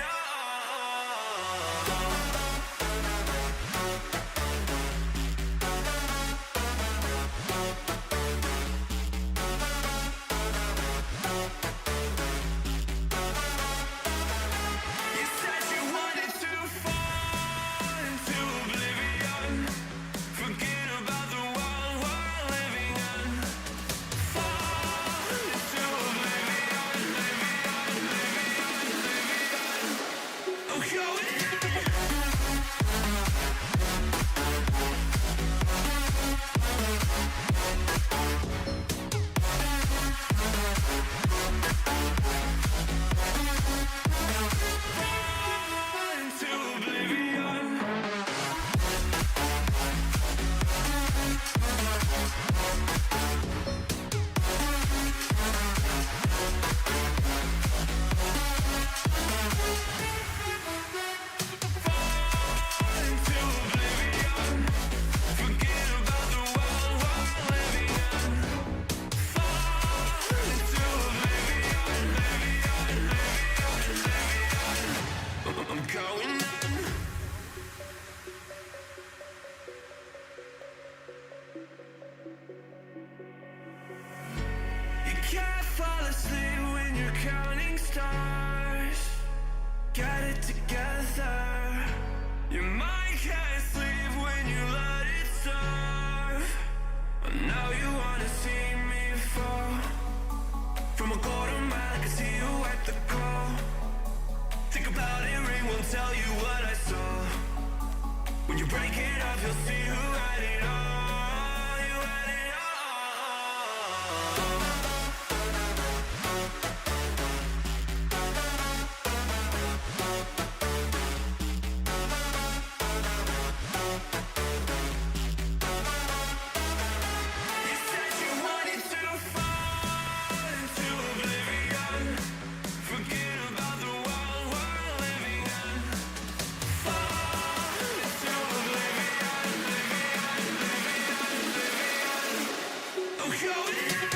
S3: Now you wanna see me fall. From a quarter mile, I can see you at the call. Think about it, ring won't tell you what I saw. When you break it up, you'll see who had it all. You had it all. You said you wanted to fall into oblivion. Forget about the world we're living in. Fall into oblivion, oblivion. I'm going in.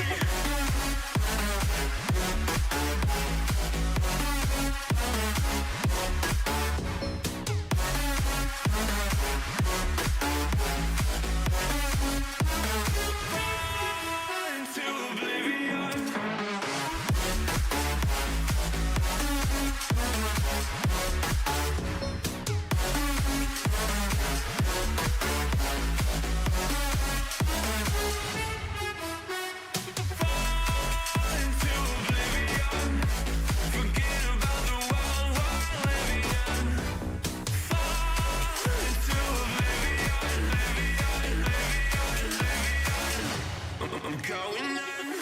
S3: Into oblivion. Into oblivion. Forget about the world we're living in. Fall into oblivion, I'm going in.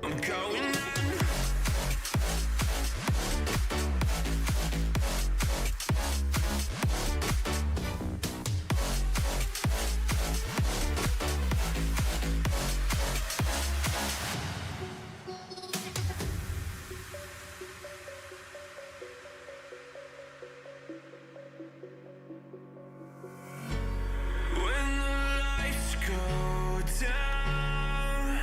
S3: I'm going in. When the lights go down,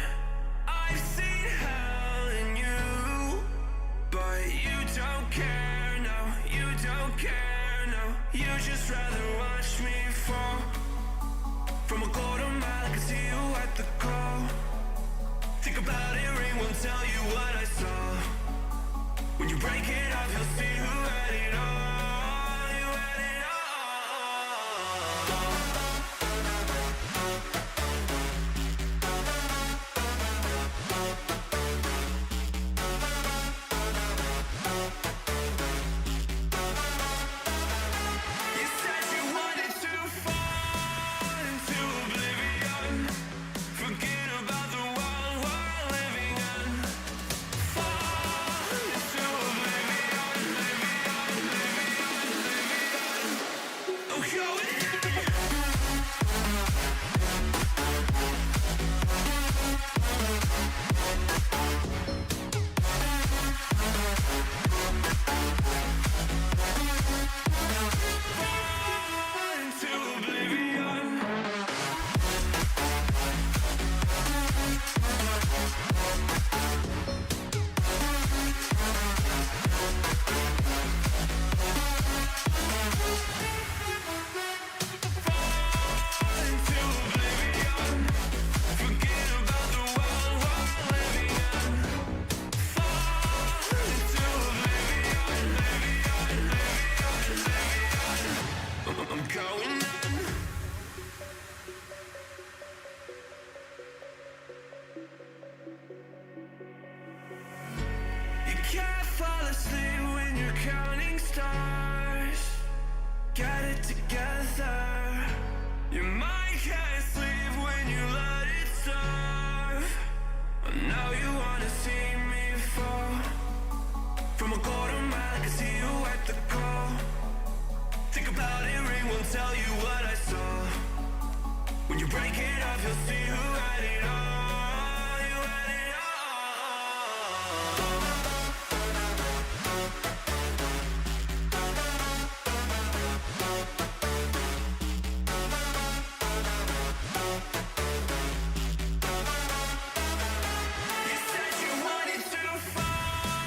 S3: I've seen hell in you, but you don't care, no, you don't care, no. You just rather watch me fall. From a quarter mile, I can see you at the call. Think about it, ring won't tell you what I saw. When you break it up, you'll see who had it all. You had it all. You said you wanted to fall into oblivion. Forget about the world we're living in. Fall into oblivion, I'm going in. Into oblivion. Into oblivion. Forget about the world we're living in. Fall into oblivion, I'm going in. You can't fall asleep when you're counting stars. Get it together. Your mind can't sleep when you let it starve. Now you wanna see me fall. From a quarter mile, I can see you at the call. Think about it, ring won't tell you what I saw. When you break it up, you'll see who had it all. You had it all. You said you wanted to fall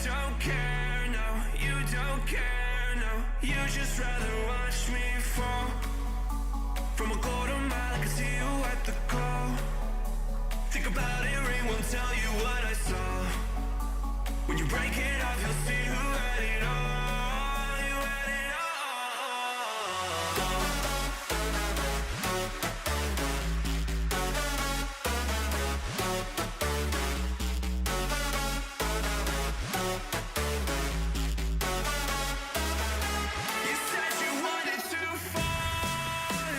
S3: don't care, no, you don't care, no. You just rather watch me fall. From a quarter mile, I can see you at the call. Think about it, ring won't tell you what I saw. When you break it off, you'll see who had it all. You had it all. You said you wanted to fall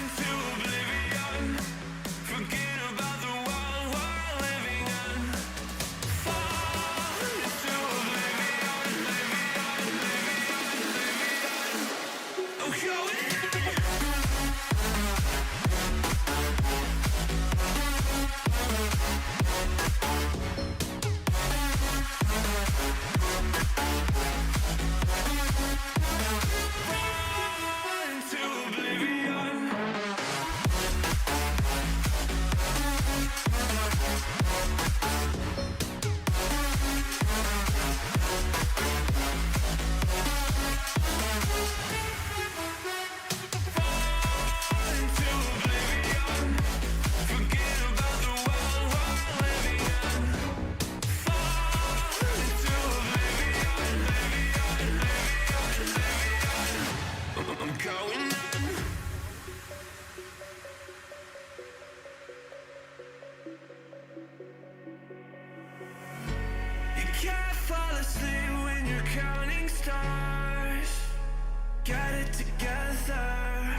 S3: into oblivion. Forget about the world we're living in. Fall into oblivion, oblivion. Oh, going in. Fall into oblivion. Into oblivion. Forget about the world we're living in. Fall into oblivion, I'm going in. You can't fall asleep when you're counting stars. Get it together.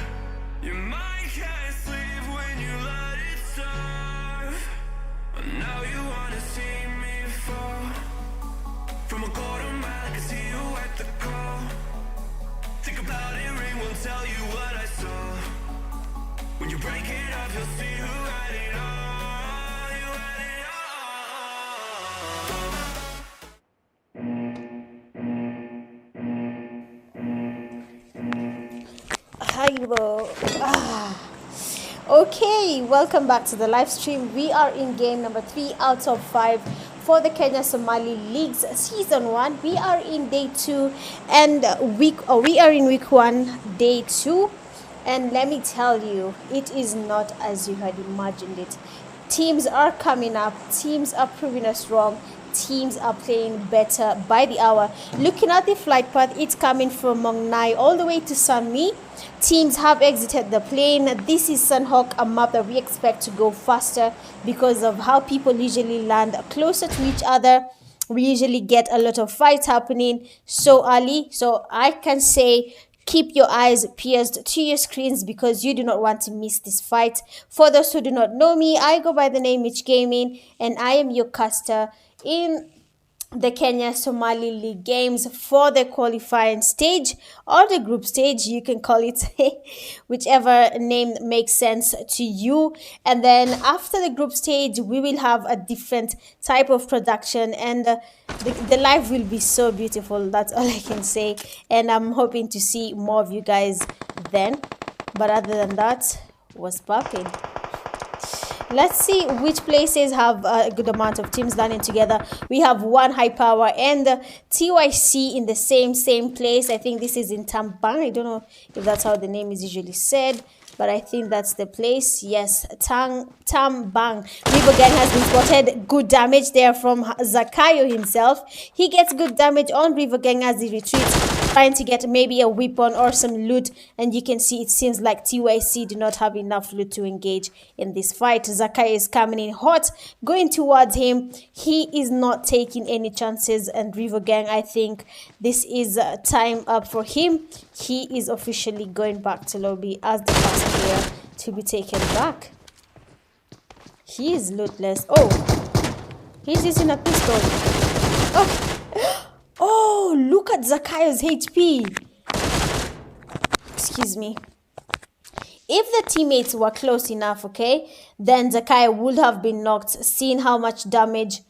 S3: Your mind can't sleep when you let it serve. And now you wanna see me fall. From a quarter mile, I can see you at the call. Think about it, ring won't tell you what I saw. When you break it off, you'll see who had it all. You had it all.
S2: Hi, bro. Okay, welcome back to the live stream. We are in game number 3 out of 5 for the Kenya Somali Leagues season 1. We are in day 2 and we are in week 1, day 2. And let me tell you, it is not as you had imagined it. Teams are coming up, teams are proving us wrong, teams are playing better by the hour. Looking at the flight path, it's coming from Mong Nai all the way to Sanmi. Teams have exited the plane. This is Sunhawk, a map that we expect to go faster because of how people usually land closer to each other. We usually get a lot of fights happening so early. So I can say keep your eyes pierced to your screens because you do not want to miss this fight. For those who do not know me, I go by the name Mitch Gaming and I am your caster in the Kenya Somali League games for the qualifying stage or the group stage, you can call it whichever name makes sense to you. And then after the group stage, we will have a different type of production and the live will be so beautiful. That's all I can say. And I'm hoping to see more of you guys then. But other than that, what's popping? Let's see which places have a good amount of teams landing together. We have one high power and TYC in the same place. I think this is in Tambang. I don't know if that's how the name is usually said, but I think that's the place. Yes, Tambang. River Gang has been spotted. Good damage there from Zakayo himself. He gets good damage on River Gang as he retreats, trying to get maybe a weapon or some loot. And you can see it seems like TYC do not have enough loot to engage in this fight. Zakayo is coming in hot, going towards him. He is not taking any chances. And River Gang, I think this is time up for him. He is officially going back to lobby as the last player to be taken back. He is lootless. Oh, he's using a pistol. Oh, oh, look at Zakayo's HP. Excuse me. If the teammates were close enough, okay, then Zakayo would have been knocked, seeing how much damage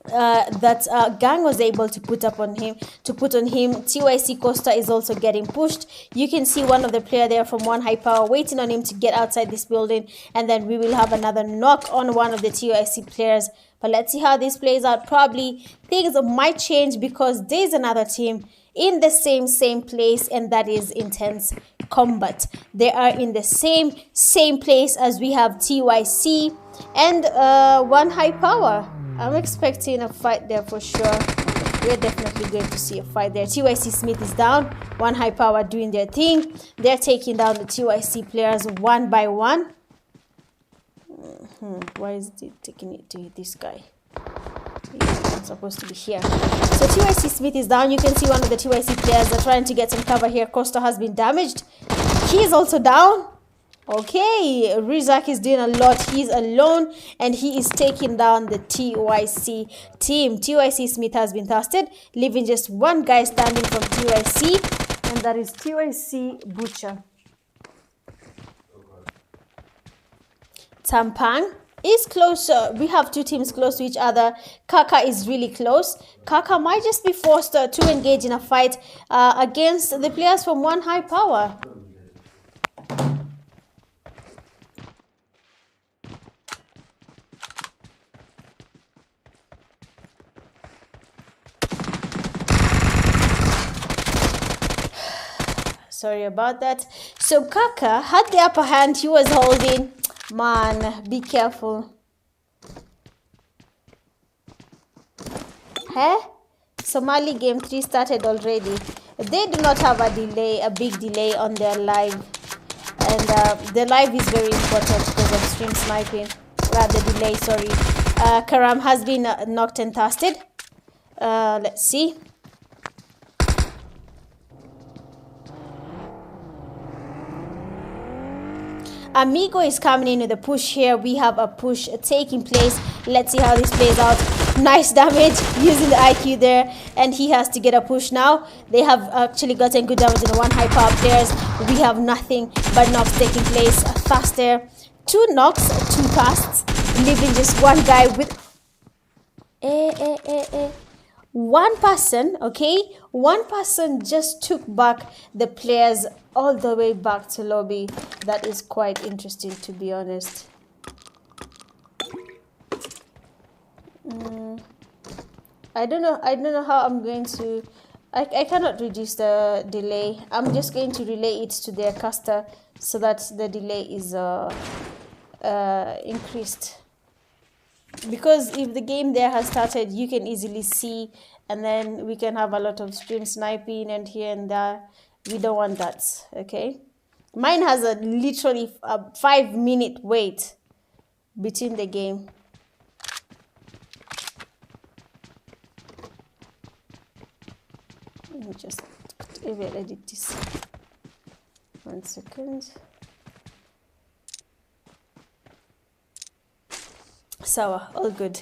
S2: that Gang was able to put on him. TYC Costa is also getting pushed. You can see one of the player there from one high power waiting on him to get outside this building, and then we will have another knock on one of the TYC players. But let's see how this plays out. Probably things might change because there's another team in the same place, and that is Intense Combat. They are in the same place as we have TYC and one high power. I'm expecting a fight there for sure. We're definitely going to see a fight there. TYC Smith is down. One high power doing their thing. They're taking down the TYC players one by one. Why is it taking it to this guy? He's not supposed to be here. So TYC Smith is down. You can see one of the TYC players are trying to get some cover here. Costa has been damaged. He is also down. Okay, Rizak is doing a lot. He's alone and he is taking down the TYC team. TYC Smith has been tested, leaving just one guy standing from TYC, and that is TYC Butcher. Tampang is closer. We have two teams close to each other. Kaka is really close. Kaka might just be forced to engage in a fight against the players from one high power. Sorry about that. So Kaka had the upper hand. He was holding. Man, be careful. Hey? Somali game 3 started already. They do not have a delay, a big delay on their live. And the live is very important because of stream sniping. The delay, sorry. Karam has been knocked and tested. Let's see. Amigo is coming in with a push here. We have a push taking place. Let's see how this plays out. Nice damage using the IQ there. And he has to get a push now. They have actually gotten good damage on the one high power players. We have nothing but knocks taking place faster. 2 knocks, 2 casts. Leaving just one guy with... One person, okay? One person just took back the players all the way back to lobby. That is quite interesting, to be honest. I don't know how I'm going to... I cannot reduce the delay. I'm just going to relay it to their caster so that the delay is increased. Because if the game there has started, you can easily see, and then we can have a lot of stream sniping and here and there. We don't want that, okay? Mine has a literally a 5-minute wait between the game. Let me just edit this. 1 second. So all good.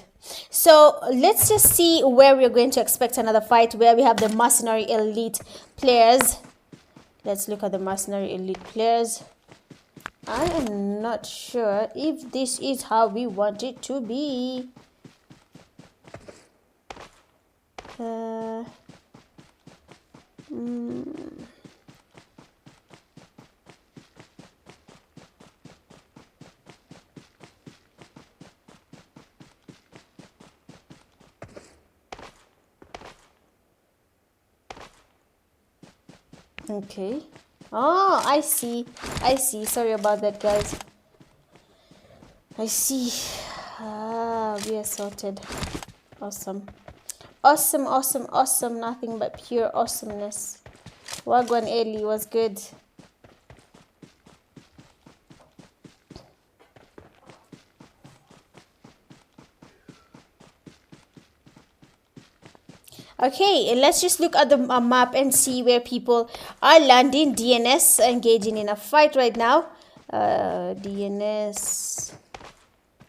S2: So let's just see where we're going to expect another fight, where we have the Mercenary Elite players. Let's look at the Mercenary Elite players. I am not sure if this is how we want it to be. Okay. Oh, I see. Sorry about that, guys. I see. We are sorted. Awesome. Awesome. Nothing but pure awesomeness. Wagwan Eli was good. Okay, let's just look at the map and see where people are landing. DNS engaging in a fight right now. DNS,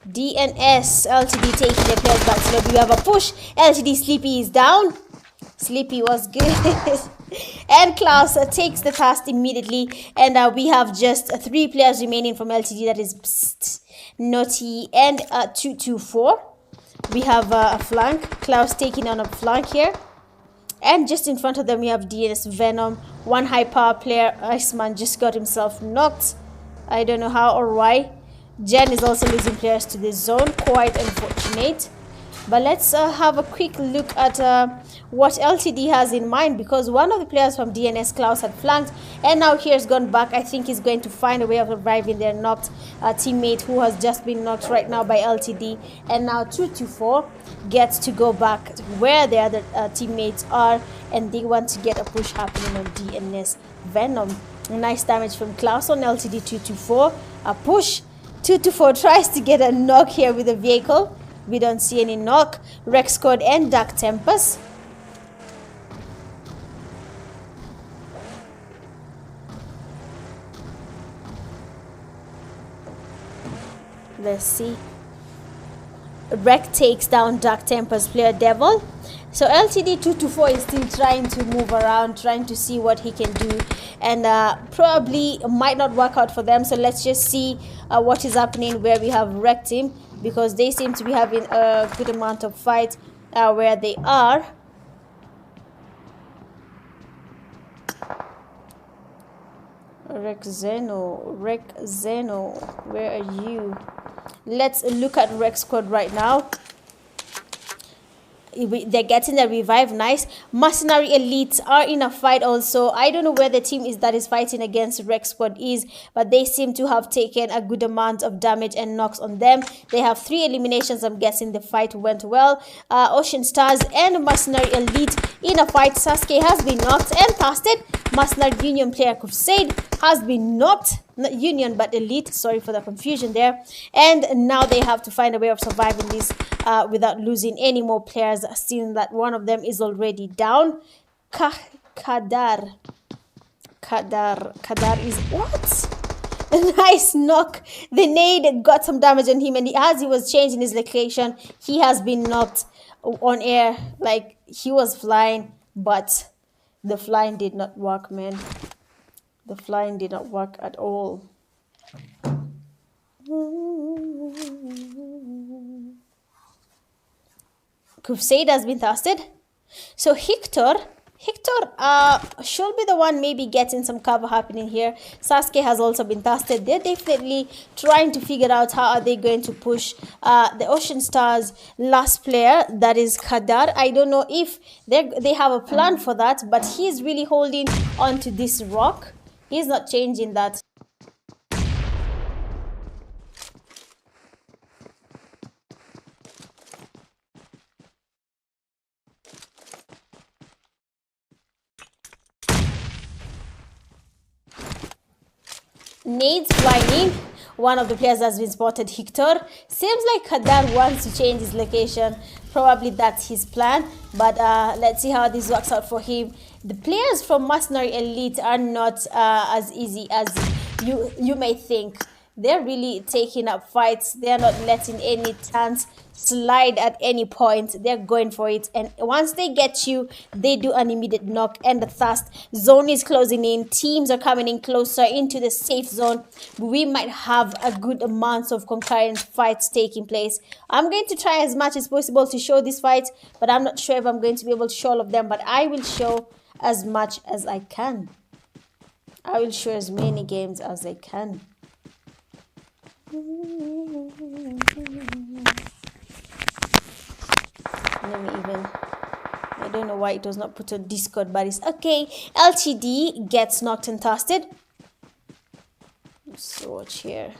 S2: LTD taking the players back to lobby. We have a push. LTD Sleepy is down. Sleepy was good. And Klaus takes the task immediately. And we have just 3 players remaining from LTD. That is Naughty and 224. we have a flank. Klaus taking on a flank here. And just in front of them, we have DNS Venom. One high power player, Iceman, just got himself knocked. I don't know how or why. Jen is also losing players to the zone. Quite unfortunate. But let's have a quick look at what LTD has in mind, because one of the players from DNS, Klaus, had flanked, and now here's gone back. I think he's going to find a way of surviving their knocked teammate who has just been knocked right now by LTD. And now 224 gets to go back where the other teammates are, and they want to get a push happening on DNS Venom. Nice damage from Klaus on LTD 224. A push. 224 tries to get a knock here with a vehicle. We don't see any knock. Rex Code and Dark Tempest. Let's see. Rex takes down Dark Tempest player Devil. So LTD 224 is still trying to move around, trying to see what he can do, and probably might not work out for them. So let's just see what is happening where we have wrecked him, because they seem to be having a good amount of fight where they are. Rex Zeno, where are you? Let's look at Rex Squad right now. They're getting the revive. Nice. Mercenary elites are in a fight also. I don't know where the team is that is fighting against Rex Squad is, but they seem to have taken a good amount of damage and knocks on them. They have 3 eliminations. I'm guessing the fight went well. Ocean Stars and Mercenary elite in a fight. Sasuke has been knocked and casted. Mercenary Union player Crusade has been knocked. Not Union but Elite, sorry for the confusion there. And now they have to find a way of surviving this without losing any more players, seeing that one of them is already down. Kadar is what? A nice knock. The nade got some damage on him, and as he was changing his location, he has been knocked on air. Like, he was flying, but the flying did not work, man. The flying did not work at all. Crusade has been tested. So Hector should be the one maybe getting some cover happening here. Sasuke has also been tested. They're definitely trying to figure out how are they going to push the Ocean Stars last player, that is Kadar. I don't know if they have a plan for that, but he's really holding on to this rock. He's not changing that. Nades flying in. One of the players has been spotted, Hector. Seems like Kadar wants to change his location. Probably that's his plan. But let's see how this works out for him. The players from Mercenary Elite are not as easy as you may think. They're really taking up fights. They're not letting any chance slide at any point. They're going for it, and once they get you, they do an immediate knock. And the fast zone is closing in. Teams are coming in closer into the safe zone. We might have a good amount of concurrent fights taking place. I'm going to try as much as possible to show these fights, but I'm not sure if I'm going to be able to show all of them. But I will show as much as I can. I will show as many games as I can. Let me even, I don't know why it was not put on Discord, but it's okay. LTD gets knocked and toasted. Let's watch here.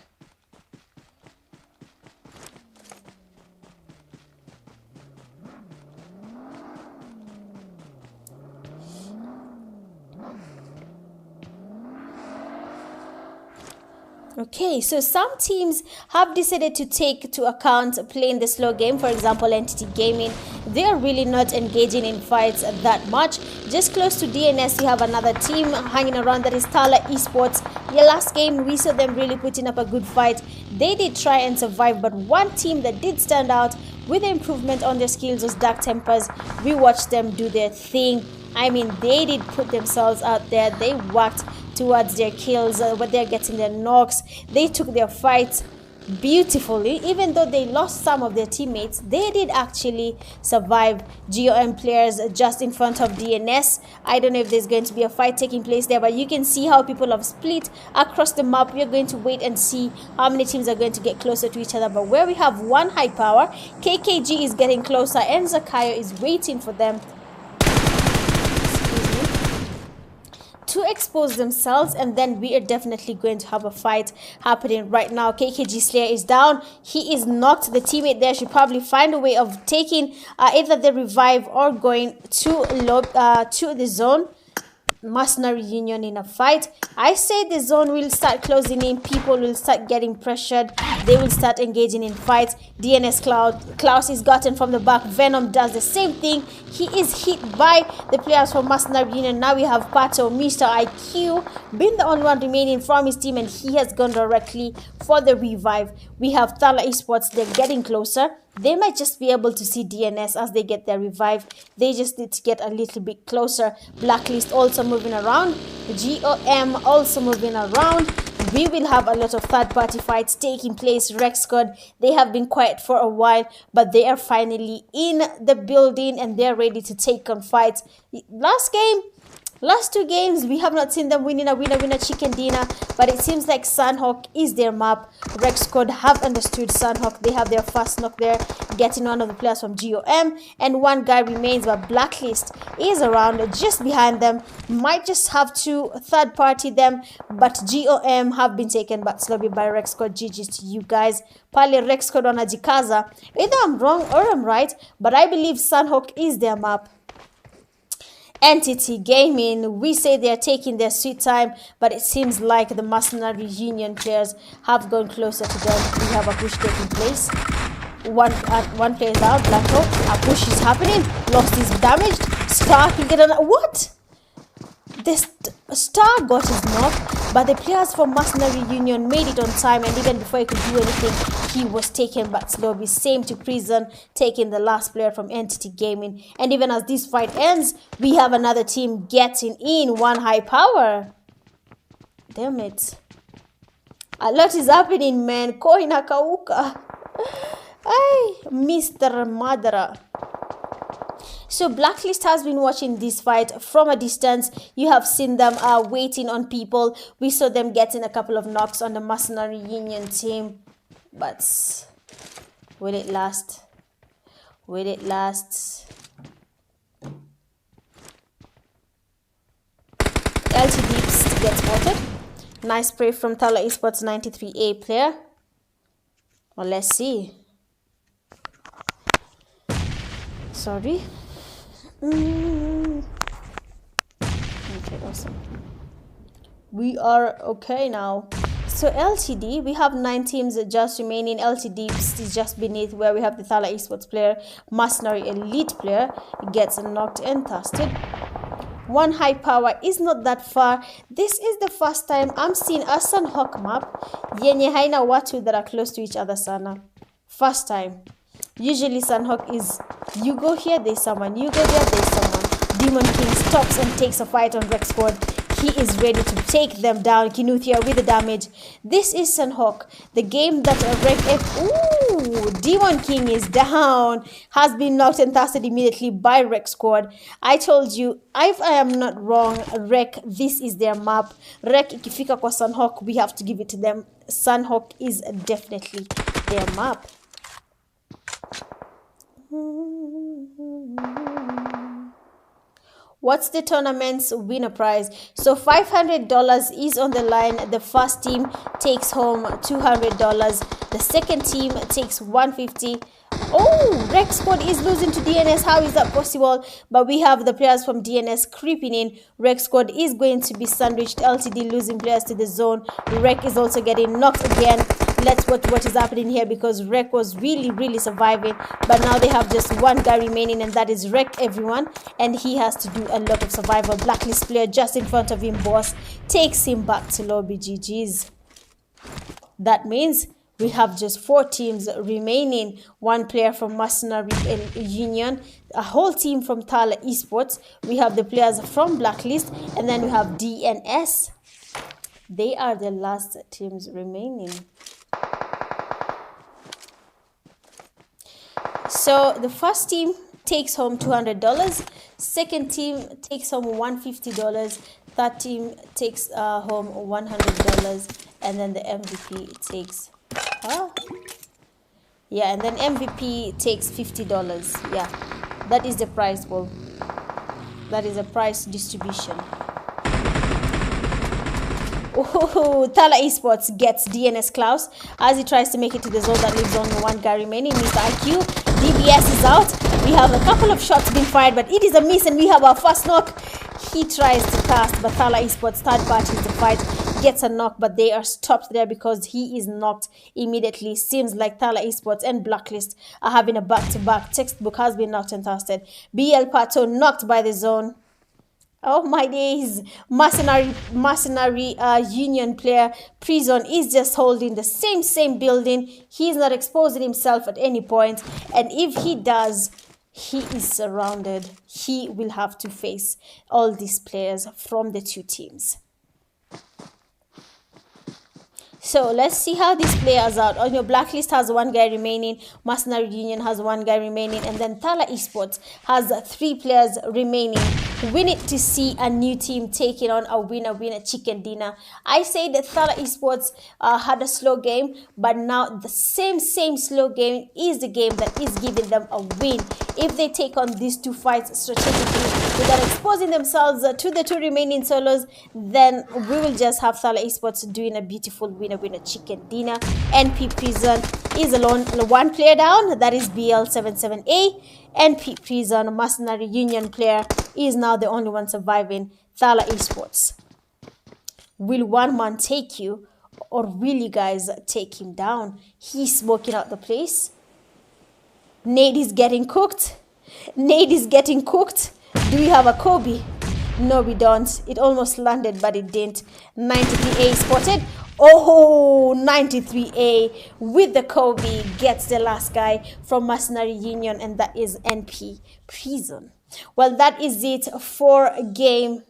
S2: Okay, so some teams have decided to take to account playing the slow game. For example, Entity Gaming, they are really not engaging in fights that much. Just close to DNS, you have another team hanging around, that is THALA Esports. The last game, we saw them really putting up a good fight. They did try and survive, but one team that did stand out with improvement on their skills was Dark Tempers. We watched them do their thing. I mean, they did put themselves out there. They worked towards their kills, but they're getting their knocks. They took their fights beautifully. Even though they lost some of their teammates, they did actually survive. GOM players just in front of DNS. I don't know if there's going to be a fight taking place there, but you can see how people have split across the map. We're going to wait and see how many teams are going to get closer to each other. But where we have one high power, KKG is getting closer and Zakayo is waiting for them to expose themselves, and then we are definitely going to have a fight happening right now. KKG Slayer is down. He is knocked. The teammate there should probably find a way of taking either the revive or going to the zone. Mercenary Union in a fight. I say the zone will start closing in. People will start getting pressured. They will start engaging in fights. DNS Klaus is gotten from the back. Venom does the same thing. He is hit by the players from Mercenary Union. Now we have Pato, Mr. IQ, being the only one remaining from his team, and he has gone directly for the revive. We have THALA Esports. They're getting closer. They might just be able to see DNS as they get their revive. They just need to get a little bit closer. Blacklist also moving around. GOM also moving around. We will have a lot of third-party fights taking place. Rex Squad, they have been quiet for a while, but they are finally in the building and they're ready to take on fights. Last two games, we have not seen them winning a winner chicken dinner, but it seems like Sandhawk is their map. Rex Squad have understood Sandhawk. They have their first knock there, getting one of the players from GOM, and one guy remains, but Blacklist is around just behind them. Might just have to third party them, but GOM have been taken back slowly by Rex Squad. GG's to you guys. Pale Rex Squad wanajikaza. Either I'm wrong or I'm right, but I believe Sandhawk is their map. Entity Gaming, we say they're taking their sweet time, but it seems like the Mercenary Union players have gone closer to them. We have a push taking place. One player is out, Black Hawk. A push is happening. Lost his damage. Star can get another. What? The Star got his knock, but the players from Mercenary Union made it on time, and even before he could do anything, he was taken back slowly. Same to Prison, taking the last player from Entity Gaming. And even as this fight ends, we have another team getting in. One high power. Damn it. A lot is happening, man. Koi nakauka. Ay, Mr. Madara. So Blacklist has been watching this fight from a distance. You have seen them waiting on people. We saw them getting a couple of knocks on the Mercenary Union team. But will it last? Will it last? LT Deeps gets spotted. Nice spray from THALA Esports 93A player. Well, let's see. Sorry. Okay, awesome. We are okay now. So LTD, we have 9 teams just remaining. LTD is just beneath where we have the THALA Esports player. Mercenary Elite player gets knocked and thirsted. One high power is not that far. This is the first time I'm seeing a Sunhawk map yenye haina watu that are close to each other sana. First time. Usually Sunhawk is, you go here, there's someone, you go there, there's someone. Demon King stops and takes a fight on Rex Squad. He is ready to take them down. Kinuthia with the damage. This is Sunhawk, the game that Ooh, Demon King is down. Has been knocked and thirsted immediately by Rex Squad. I told you, if I am not wrong, Rek, this is their map. Rek ikifika kwa Sunhawk, we have to give it to them. Sunhawk is definitely their map. What's the tournament's winner prize? So $500 is on the line. The first team takes home $200. The second team takes $150. Oh, Rex Squad is losing to DNS. How is that possible? But we have the players from DNS creeping in. Rex Squad is going to be sandwiched. LTD losing players to the zone. Rek is also getting knocked again. Let's watch what is happening here, because Rek was really surviving. But now they have just one guy remaining, and that is Rek, everyone. And he has to do a lot of survival. Blacklist player just in front of him, boss, takes him back to lobby. GG's. That means we have just 4 teams remaining. 1 player from Mercenary Union, a whole team from THALA Esports. We have the players from Blacklist, and then we have DNS. They are the last teams remaining. So the first team takes home $200, second team takes home $150, third team takes home $100, and then the MVP takes and then MVP takes $50. Yeah, that is the prize pool. That is a price distribution. Oh, THALA Esports gets DNS Klaus as he tries to make it to the zone that leaves only one guy remaining. Mr. IQ, DBS is out. We have a couple of shots being fired, but it is a miss, and we have our first knock. He tries to cast, but THALA Esports third party in the fight gets a knock, but they are stopped there because he is knocked immediately. Seems like THALA Esports and Blacklist are having a back-to-back. Textbook has been knocked and tested. BL Pato knocked by the zone. Oh my days. Mercenary Union player Prison is just holding the same building. He's not exposing himself at any point, and if he does, he is surrounded. He will have to face all these players from the two teams. So let's see how this players out. On your Blacklist has one guy remaining, Mercenary Union has one guy remaining, and then THALA Esports has 3 players remaining. We need to see a new team taking on a winner chicken dinner. I say that THALA Esports had a slow game, but now the same slow game is the game that is giving them a win. If they take on these 2 fights strategically without exposing themselves to the 2 remaining solos, then we will just have THALA Esports doing a beautiful winner chicken dinner. NP Prison is alone, 1 player down, that is BL77A. NP Prison, Mercenary Union player, is now the only one surviving. THALA Esports, will one man take you, or will you guys take him down? He's smoking out the place. Nade is getting cooked. Nade is getting cooked. Do we have a Kobe? No, we don't. It almost landed, but it didn't. 93A spotted. Oh, 93A with the Kobe gets the last guy from Mercenary Union, and that is NP Prison. Well, that is it for game.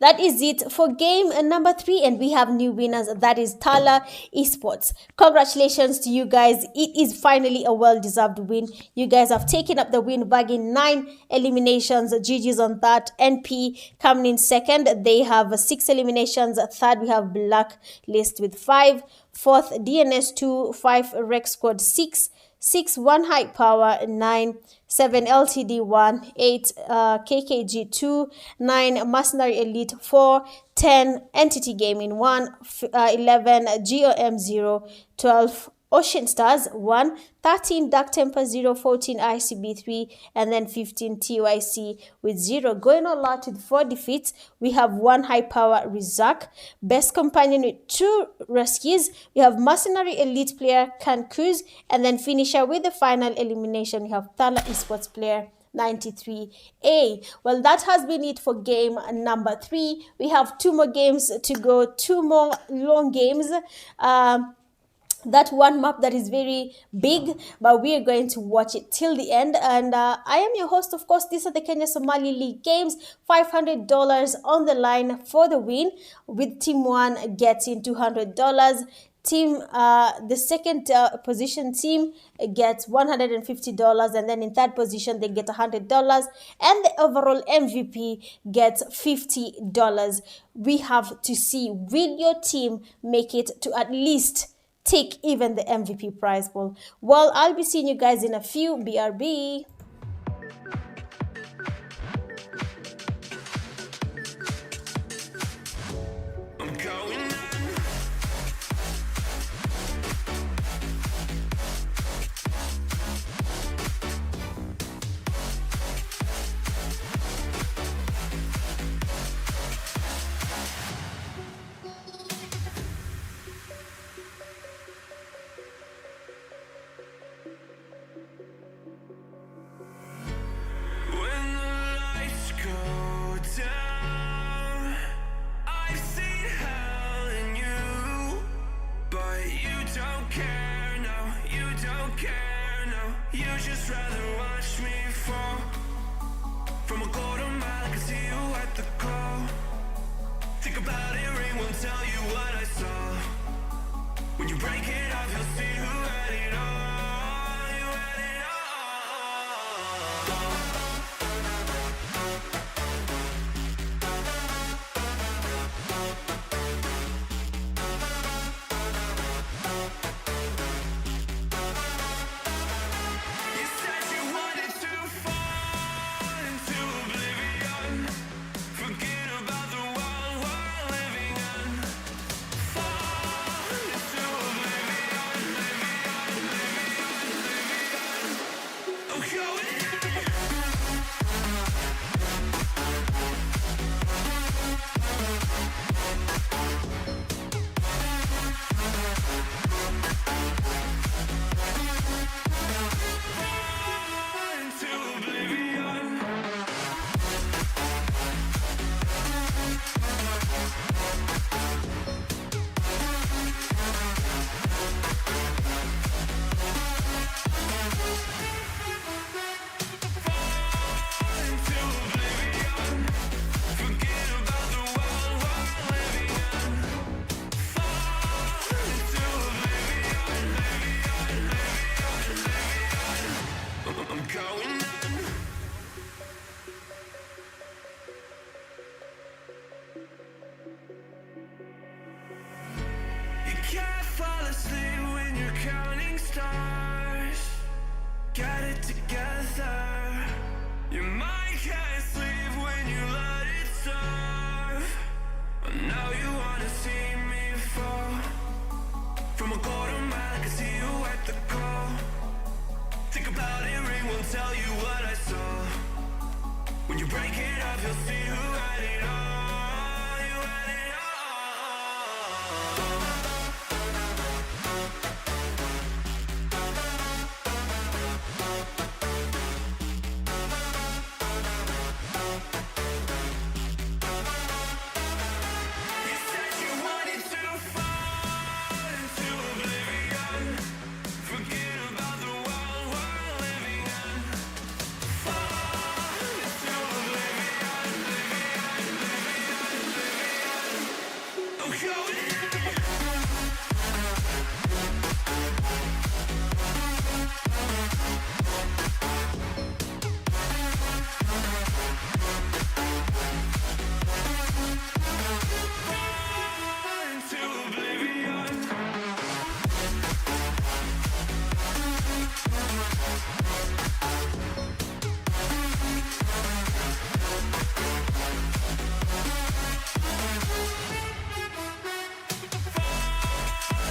S2: That is it for game number 3, and we have new winners. That is THALA Esports. Congratulations to you guys. It is finally a well-deserved win. You guys have taken up the win, bagging 9 eliminations. GG's on that. NP coming in second. They have 6 eliminations. Third, we have Blacklist with 5. Fourth, DNS 2. 5, Rec Squad 6. 6, 1 High Power 9, 7 LTD 1, 8 KKG 2, 9 Mercenary Elite 4, 10 Entity Gaming 1, 11 GOM 0, 12 Ocean Stars 1, 13 Dark Temper 0, 14 ICB 3, and then 15 TYC with 0. Going all out with 4 defeats, we have 1 High Power Rizak, Best Companion with 2 rescues. We have Mercenary Elite player THALCOONZ, and then finisher with the final elimination, we have THALA Esports player 93A. Well, that has been it for game number 3. We have 2 more games to go, 2 more long games. That one map that is very big, but we are going to watch it till the end. And I am your host, of course. These are the Kenya Somali League games. $500 on the line for the win, with team 1 getting $200. Team the second position team gets $150, and then in third position they get $100, and the overall MVP gets $50. We have to see, will your team make it to at least take even the MVP prize pool? Well, I'll be seeing you guys in a few. BRB.
S3: I'm going in. counting stars. Got it together. Your mind can't sleep when you let it serve. Now you wanna see me fall. From a quarter mile, I can see you at the call. Think about it, ring won't tell you what I saw. When you break it up, you'll see who had it all. You had it You said you wanted to fall into oblivion. Forget about the world we're living in. Fall into oblivion, I'm going in. Into oblivion.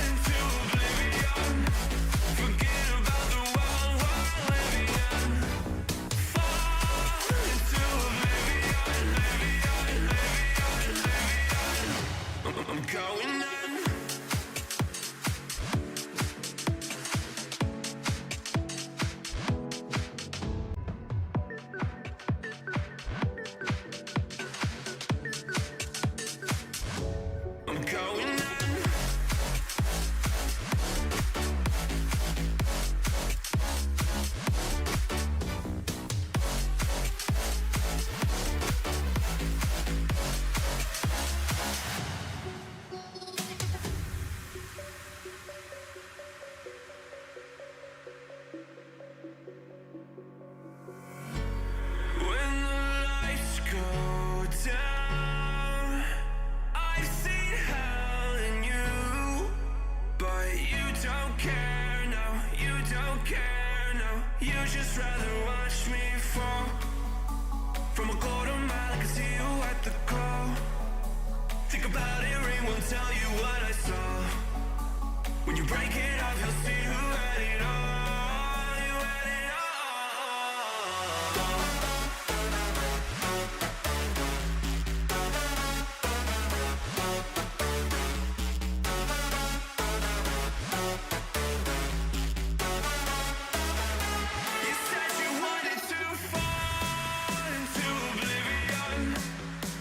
S3: Into oblivion. Forget about the world we're living in. Fall into oblivion, I'm going in. I'm going in. When the lights go down, I've seen hell in you, but you don't care, no, you don't care, no. You just rather watch me fall. From a quarter mile, I can see you at the call. Think about it, ring won't tell you what I saw. When you break it off, you'll see who had it all. You had it all. You said you wanted to fall into oblivion.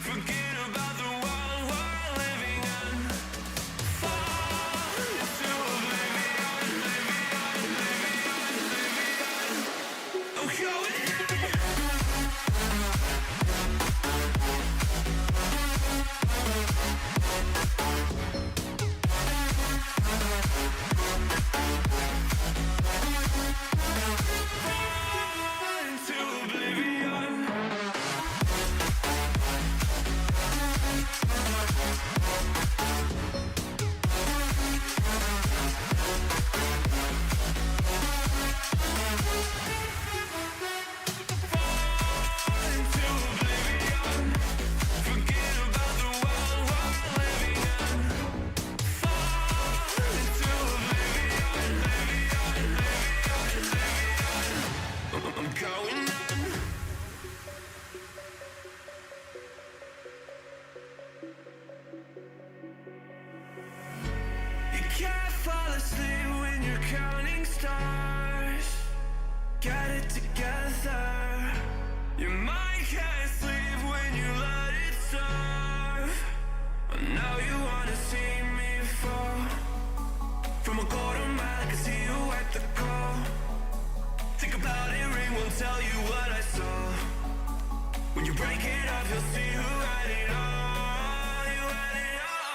S3: Forget about the world we're living in. Fall into oblivion, I'm going in. Into oblivion. Into oblivion. Forget about the world we're living in. Fall into oblivion, I'm going in. You can't fall asleep when you're counting stars. Got it together. Your mind can't sleep when you let it serve. Now you wanna see me fall. From a quarter mile, I can see you at the call. Think about it, ring won't tell you what I saw. When you break it off, you'll see who had it all. You had it all.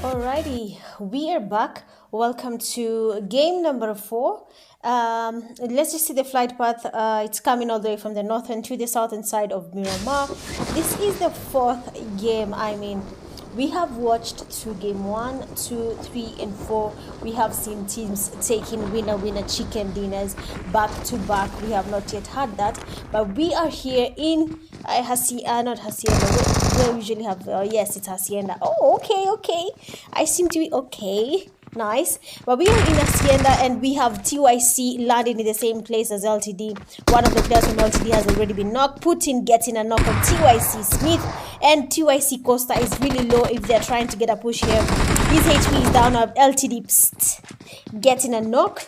S2: Alrighty, we are back. Welcome to game number 4. Let's just see the flight path. It's coming all the way from the northern to the southern side of Miramar. This is the 4th game. I mean, we have watched through game 1, 2, 3, and 4. We have seen teams taking winner chicken dinners back to back. We have not yet had that, but we are here in not Hacienda. We usually have yes, it's Hacienda. Oh, okay. I seem to be okay. Nice. But we are in Hacienda and we have TYC landing in the same place as LTD. One of the players from LTD has already been knocked. Putin getting a knock on TYC Smith. And TYC Costa is really low if they're trying to get a push here. His HP is down up. LTD getting a knock.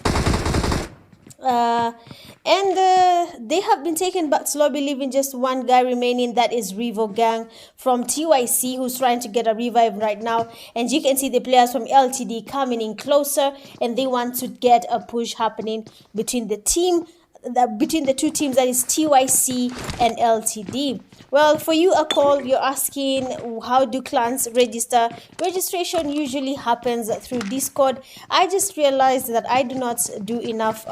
S2: They have been taken back to lobby, leaving just one guy remaining. That is Revo Gang from TYC, who's trying to get a revive right now. And you can see the players from LTD coming in closer, and they want to get a push happening between the two teams, that is TYC and LTD. Well, for you, a call, you're asking how do clans register? Registration usually happens through Discord. I just realized that I do not do enough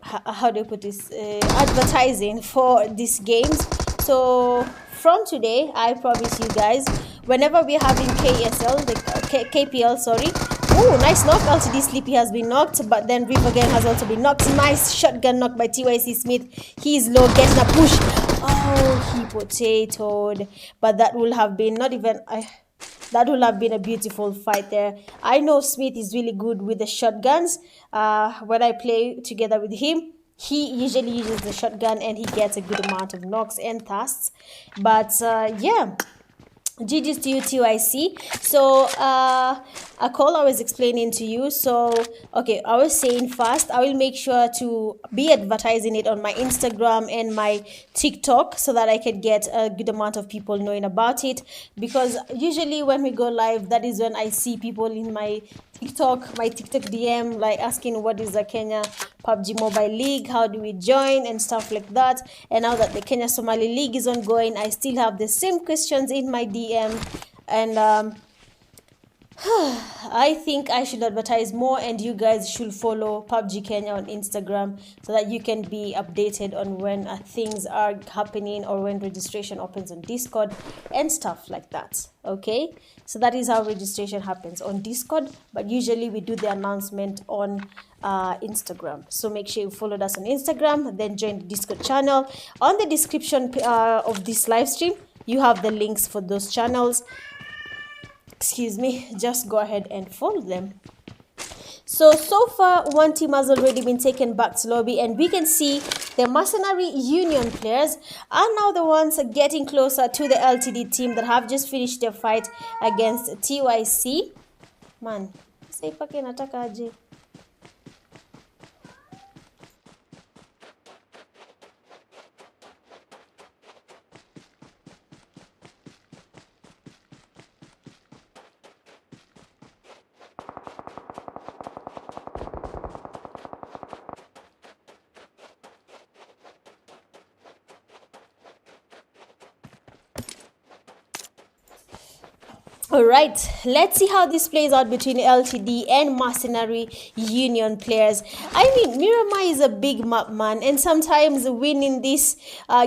S2: how do I put this, advertising for these games. So from today, I promise you guys, whenever we're having KPL, sorry. Oh, nice knock. LTD Sleepy has been knocked, but then River Gang has also been knocked. Nice shotgun knock by TYC Smith. He's low, getting a push. Oh, he potatoed, but that will have been that will have been a beautiful fight there. I know Smith is really good with the shotguns. When I play together with him, he usually uses the shotgun and he gets a good amount of knocks and thrusts. But yeah, GG's to you, TYC. So a call I was explaining to you. So okay, I was saying first, I will make sure to be advertising it on my Instagram and my TikTok so that I can get a good amount of people knowing about it, because usually when we go live, that is when I see people in my TikTok DM like asking what is the Kenya PUBG Mobile League, how do we join and stuff like that. And now that the Kenya Somali League is ongoing, I still have the same questions in my DM, and I think I should advertise more, and you guys should follow PUBG Kenya on Instagram so that you can be updated on when things are happening or when registration opens on Discord and stuff like that. Okay, so that is how registration happens on Discord, but usually we do the announcement on Instagram. So make sure you follow us on Instagram, then join the Discord channel. On the description of this live stream, you have the links for those channels. Excuse me, just go ahead and follow them. So far, one team has already been taken back to lobby, and we can see the Mercenary Union players are now the ones getting closer to the LTD team that have just finished their fight against TYC. Man, say pake nataka aje. Alright, let's see how this plays out between LTD and Mercenary Union players. I mean, Miramar is a big map, man, and sometimes winning these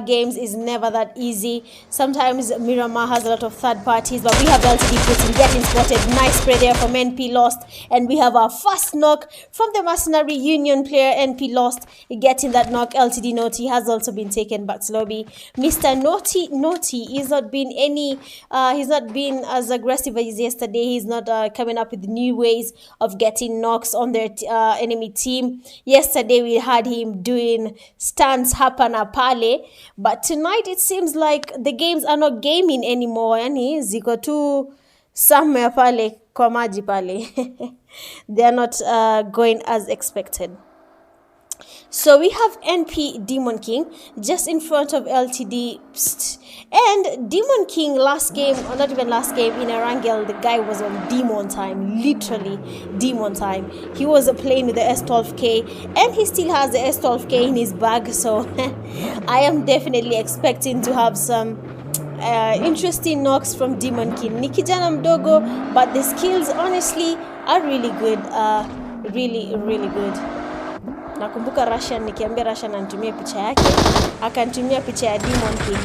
S2: games is never that easy. Sometimes Miramar has a lot of third parties, but we have LTD Putin getting spotted. Nice spray there from NP Lost, and we have our first knock from the Mercenary Union player. NP Lost getting that knock. LTD Naughty has also been taken back to lobby. Mr. Naughty he's not been as aggressive as yesterday. He's not coming up with new ways of getting knocks on their enemy team. Yesterday we had him doing stunts hapa na pale, but tonight it seems like the games are not gaming anymore. Yani ziko tu somewhere pale kwa maji pale. They are not going as expected. So we have NP Demon King just in front of LTD. And Demon King last game, or not even last game, in Erangel, the guy was on demon time, literally demon time. He was playing with the S12K, and he still has the S12K in his bag. So I am definitely expecting to have some interesting knocks from Demon King. Ni kijana mdogo, but the skills honestly are really good. Really good. Nakumbuka Russian, nikiambia Russian anitumie picha yake, akanitumia picha ya Demon King.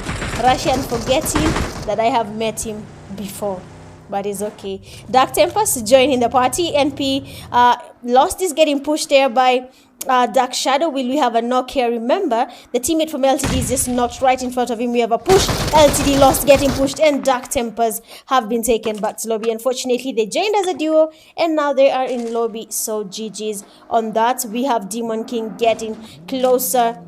S2: Russian forgetting that I have met him before, but it's okay. Dark Tempers joining the party. NP Lost is getting pushed there by Dark Shadow. Will we have a knock here? Remember, the teammate from LTD is just knocked right in front of him. We have a push. LTD Lost getting pushed, and Dark Tempers have been taken back to lobby. Unfortunately, they joined as a duo, and now they are in lobby. So GG's on that. We have Demon King getting closer.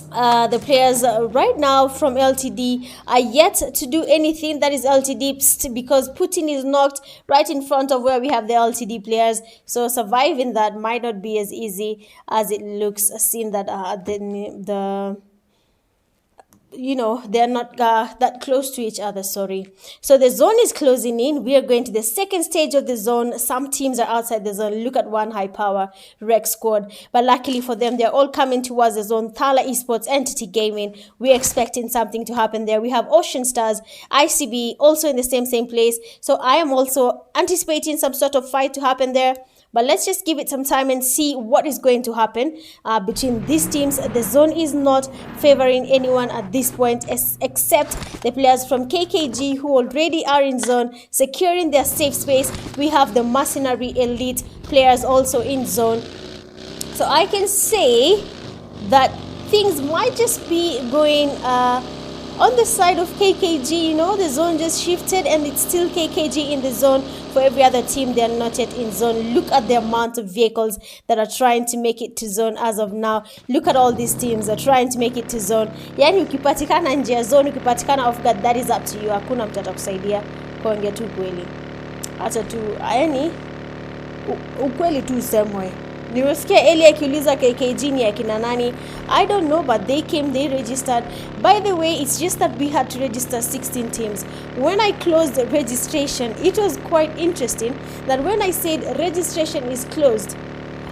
S2: The players right now from LTD are yet to do anything that is LTD because Putin is knocked right in front of where we have the LTD players. So surviving that might not be as easy as it looks, seeing that they're not that close to each other, sorry. So the zone is closing in. We are going to the second stage of the zone. Some teams are outside the zone. Look at one high power rec squad, but luckily for them, they're all coming towards the zone. THALA Esports, Entity Gaming, we're expecting something to happen there. We have Ocean Stars, ICB also in the same place. So I am also anticipating some sort of fight to happen there. But let's just give it some time and see what is going to happen between these teams. The zone is not favoring anyone at this point except the players from KKG who already are in zone, securing their safe space. We have the Mercenary Elite players also in zone. So I can say that things might just be going on the side of KKG. The zone just shifted and it's still KKG in the zone. For every other team, they are not yet in zone. Look at the amount of vehicles that are trying to make it to zone as of now. Look at all these teams are trying to make it to zone. Yani ukipatikana nje ya zone, ukipatikana off guard, that is up to you. Hakuna mtu atakusaidia kuongea tu kweli. Hata tu yani ukweli tu usemwe. Niwasikia Elia akiuliza KKG ni akina nani. I don't know, but they came, they registered. By the way, it's just that we had to register 16 teams. When I closed the registration, it was quite interesting that when I said registration is closed,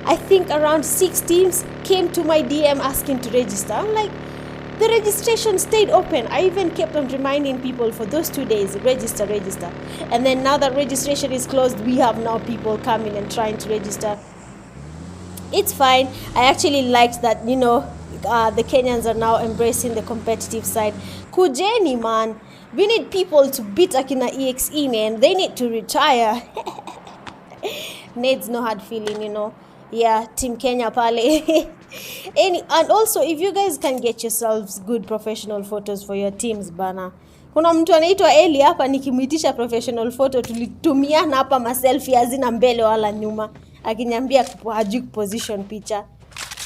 S2: I think around 6 teams came to my DM asking to register. I'm like, the registration stayed open. I even kept on reminding people for those 2 days, register. And then now that registration is closed, we have now people coming and trying to register. It's fine. I actually liked that, the Kenyans are now embracing the competitive side. Kujeni, man. We need people to beat Akina EXE, man. They need to retire. Needs no hard feeling, Yeah, Team Kenya pale. And also, if you guys can get yourselves good professional photos for your teams, bana. Kuna mtu anaitwa Eli hapa nikimuitisha professional photo tulitumiana hapa maselfie hazina mbele wala nyuma. Akiniambia hajui position picture.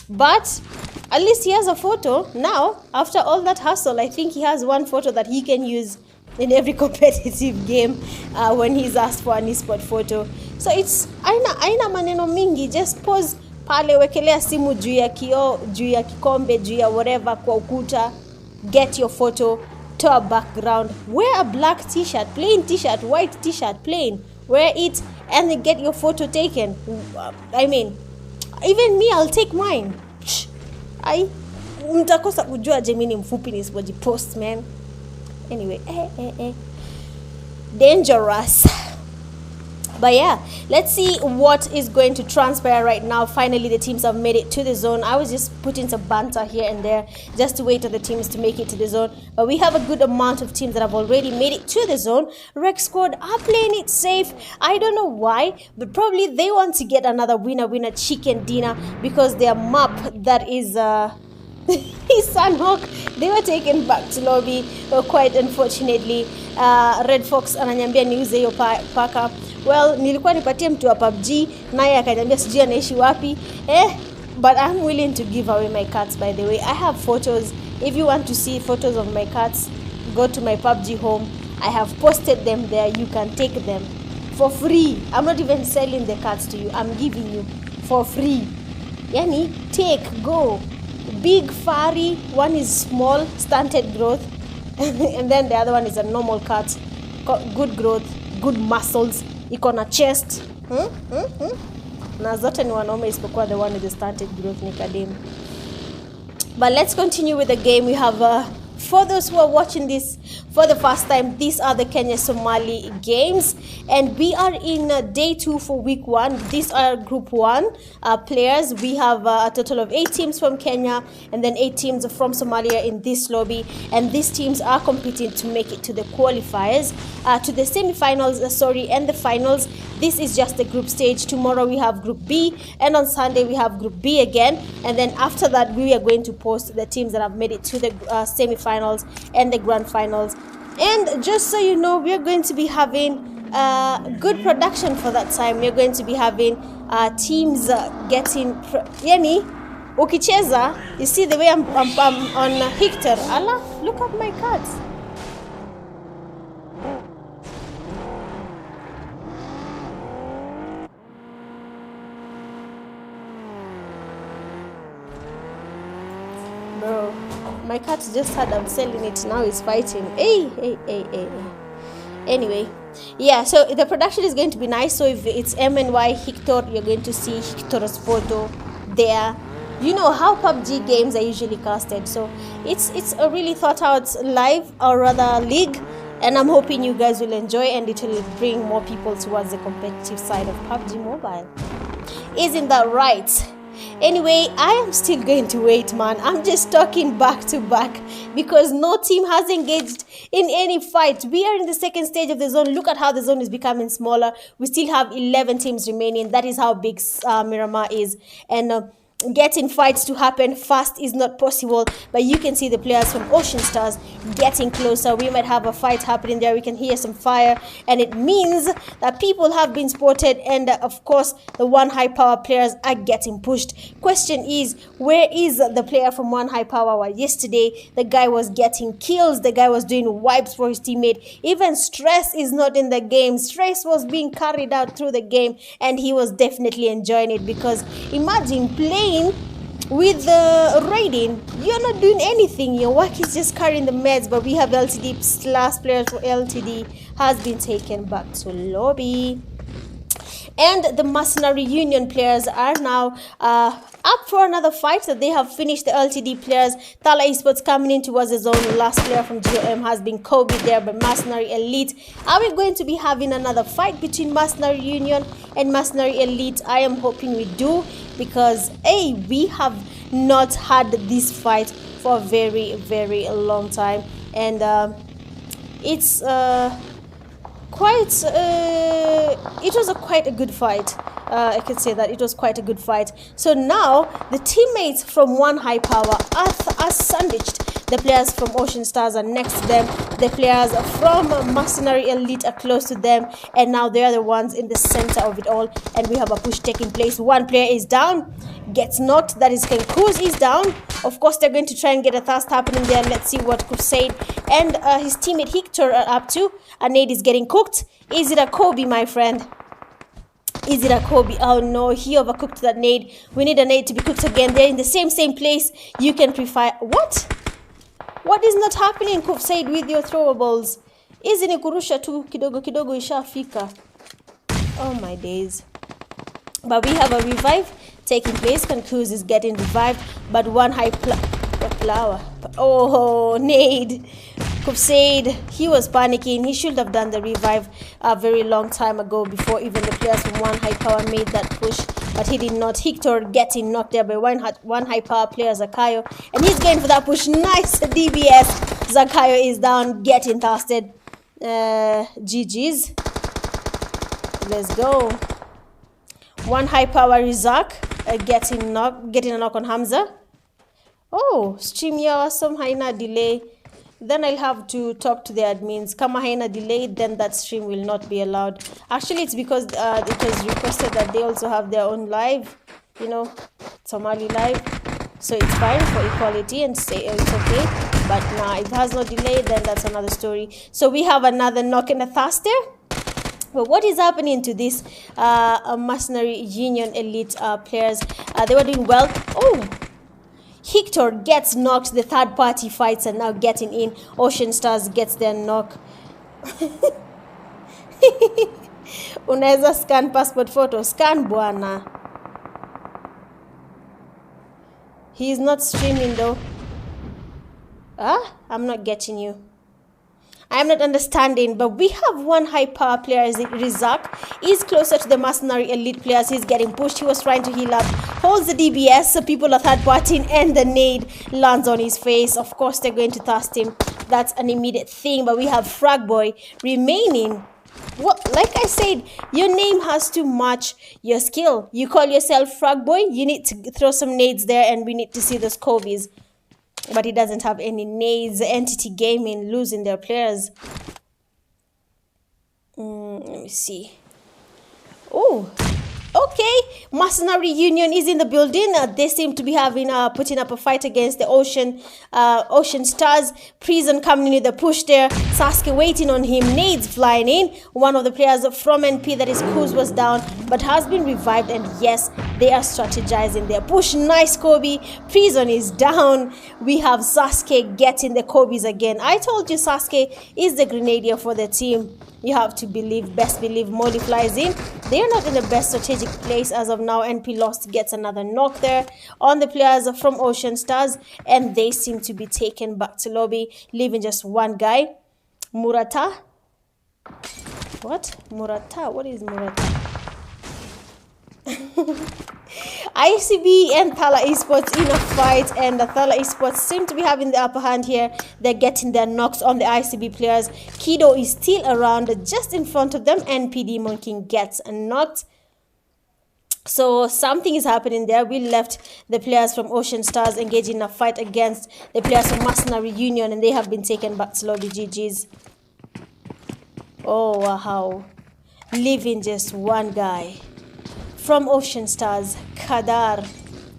S2: But at least he has a photo. Now, after all that hustle, I think he has one photo that he can use in every competitive game when he's asked for an esport photo. So it's aina maneno mingi. Just pose pale, wekelea simu juu ya kioo, juu ya kikombe, juu ya whatever kwa ukuta. Get your photo to a background. Wear a black t-shirt, plain t-shirt, white t-shirt, plain. Wear it and then get your photo taken. I mean, even me, I'll take mine. Mtakosa kujua je mimi ni mfupi nisipojipost, man. Anyway, dangerous. But yeah, let's see what is going to transpire right now. Finally, the teams have made it to the zone. I was just putting some banter here and there just to wait for the teams to make it to the zone. But we have a good amount of teams that have already made it to the zone. Rec Squad are playing it safe. I don't know why, but probably they want to get another winner chicken dinner because their map that is Sunhawk, they were taken back to lobby quite unfortunately. Red Fox ananiambia niuze hiyo paka. Well, nilikuwa nipatie mtu wa PUBG naye akaniambia sijui anaishi wapi. But I'm willing to give away my cats, by the way. I have photos. If you want to see photos of my cats, go to my PUBG home. I have posted them there. You can take them for free. I'm not even selling the cats to you. I'm giving you for free. Yani, take, go. Big furry, one is small, stunted growth, and then the other one is a normal cat. Good growth, good muscles, iko na chest. Na zote ni wanaume isipokuwa the one with the stunted growth ni kadem. But let's continue with the game. We have For those who are watching this for the first time, these are the Kenya-Somali games, and we are in day 2 for week 1. These are group 1 players. We have a total of 8 teams from Kenya and then 8 teams from Somalia in this lobby, and these teams are competing to make it to the qualifiers, to the semi-finals, and the finals. This is just the group stage. Tomorrow we have group B, and on Sunday we have group B again, and then after that we are going to post the teams that have made it to the semi-finals and the grand finals. And just so you know, we are going to be having good production for that time. We are going to be having teams getting yani ukicheza. You see the way I'm on Hector. Allah, look at my cards. Bro, my cat just had, I'm selling it, now it's fighting. Hey. Anyway, yeah, so the production is going to be nice. So if it's MNY Hector, you're going to see Hector's photo there. You know how PUBG games are usually casted, so it's a really thought out live, or rather league, and I'm hoping you guys will enjoy, and it will bring more people towards the competitive side of PUBG Mobile. Isn't that right? Anyway, I am still going to wait, man. I'm just talking back to back because no team has engaged in any fight. We are in the second stage of the zone. Look at how the zone is becoming smaller. We still have 11 teams remaining. That is how big Miramar is. And getting fights to happen fast is not possible, but you can see the players from Ocean Stars getting closer. We might have a fight happening there. We can hear some fire, and it means that people have been spotted, and of course the One High Power players are getting pushed. Question is, where is the player from One High Power? Well, yesterday the guy was getting kills, the guy was doing wipes for his teammate. Even Stress is not in the game. Stress was being carried out through the game, and he was definitely enjoying it, because imagine playing with the raiding, you're not doing anything. Your work is just carrying the meds. But we have LTD. Last player for LTD has been taken back to lobby, and the Mercenary Union players are now up for another fight. So they have finished the LTD players. THALA Esports coming in towards the zone. Last player from GOM has been Kobe there, but Mercenary Elite. Are we going to be having another fight between Mercenary Union and Mercenary Elite? I am hoping we do, because we have not had this fight for a very, very long time, and it's quite it was quite a good fight. I can say that it was quite a good fight. So now the teammates from One High Power are sandwiched. The players from Ocean Stars are next to them. The players from Mercenary Elite are close to them, and now they are the ones in the center of it all. And we have a push taking place. One player is down, gets knocked. That is TYCOONZ is down. Of course, they're going to try and get a thirst happening there. Let's see what Crusade and his teammate Hector are up to. A nade is getting cooked. Is it a Kobe, my friend? Is it a Kobe? Oh no, he overcooked that nade. We need a nade to be cooked again. They're in the same place. You can pre-fire. What is not happening, Crusade, with your throwables? Hizi ni kurusha tu kidogo kidogo ishafika. Oh my days. But we have a revive taking place. TYCOONZ is getting revived, but One High Flower. Oh, nade. Crusade, he was panicking. He should have done the revive a very long time ago, before even the players from One High Power made that push, but he did not. Hector getting knocked there by One High Power player Zakayo, and he's going for that push. Nice DBS. Zakayo is down, getting thirsted. GG's. Let's go. One High Power Rizak getting a knock on Hamza. Oh, stream yawa some haina delay. Then I'll have to talk to the admins. Kama haina delay, then that stream will not be allowed. Actually, it's because it was requested that they also have their own live, you know, Somali live. So it's fine for equality and say it's okay. But nah, if it has no delay, then that's another story. So we have another knock and a thirst there. But what is happening to this Mercenary Union Elite players? They were doing well. Oh! Hector gets knocked. The third party fights are now getting in. Ocean Stars gets their knock. Unaweza scan passport photo. Scan bwana. He is not streaming though. I'm not getting you. I am not understanding, but we have one high power player, Rizak. He's closer to the mercenary elite players. He's getting pushed. He was trying to heal up. Holds the DBS, so people are third partying, and the nade lands on his face. Of course, they're going to thirst him. That's an immediate thing, but we have Frag Boy remaining. What, like I said, your name has to match your skill. You call yourself Frag Boy, you need to throw some nades there, and we need to see those Kobe's. But he doesn't have any nades. Entity Gaming losing their players. Let me see. Oh, okay. Mercenary Union is in the building. They seem to be having putting up a fight against the Ocean Stars. Prison coming in with the push there. Sasuke waiting on him. Nades flying in. One of the players from NP, that is TYCOONZ, was down but has been revived, and yes, they are strategizing their push. Nice Kobe. Prison is down. We have Sasuke getting the Kobe's again. I told you Sasuke is the grenadier for the team. You have to believe, best believe Molly flies in. They are not in the best strategic place as of now. NP lost, gets another knock there on the players from Ocean Stars, and they seem to be taken back to lobby, leaving just one guy. Murata. What? Murata? What is Murata? ICB and THALA Esports in a fight, and the THALA Esports seem to be having the upper hand here. They're getting their knocks on the ICB players. Kido is still around just in front of them, and PD Monkey gets knocked. So something is happening there. We left the players from Ocean Stars engaging in a fight against the players from Mercenary Union, and they have been taken back to lobby. GG's. Oh wow, leaving just one guy from Ocean Stars, Kadar.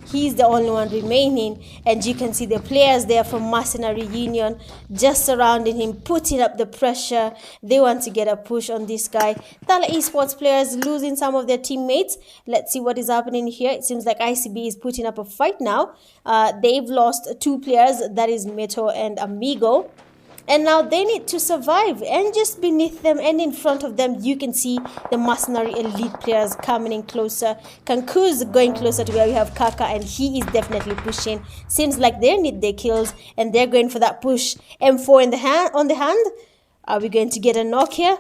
S2: He's the only one remaining, and you can see the players there from Mercenary Union just surrounding him, putting up the pressure. They want to get a push on this guy. THALA Esports players losing some of their teammates. Let's see what is happening here. It seems like ICB is putting up a fight now. They've lost two players, that is Meto and Amigo. And now they need to survive, and just beneath them and in front of them you can see the mercenary elite players coming in closer. TYCOONZ going closer to where we have Kaka, and he is definitely pushing. Seems like they need their kills and they're going for that push. M4 in the hand, on the hand. Are we going to get a knock here?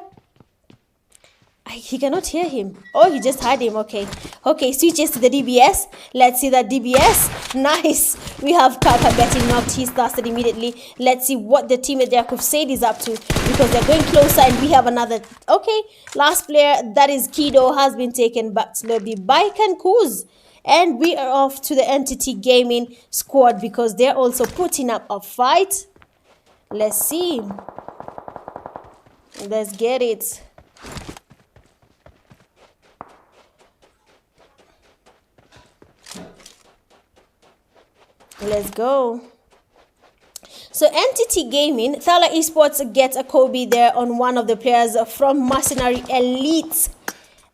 S2: He cannot hear him. Oh, he just heard him. Okay. Okay, switches to the DBS. Let's see that DBS. Nice. We have Kaka getting knocked. He started immediately. Let's see what the team at Jakub said is up to, because they're going closer, and we have another. Okay, last player, that is Kido, has been taken back to lobby by TYCOONZ. And we are off to the Entity Gaming squad, because they're also putting up a fight. Let's see. Let's get it. Let's go. So Entity Gaming, THALA Esports gets a Kobe there on one of the players from Mercenary Elites.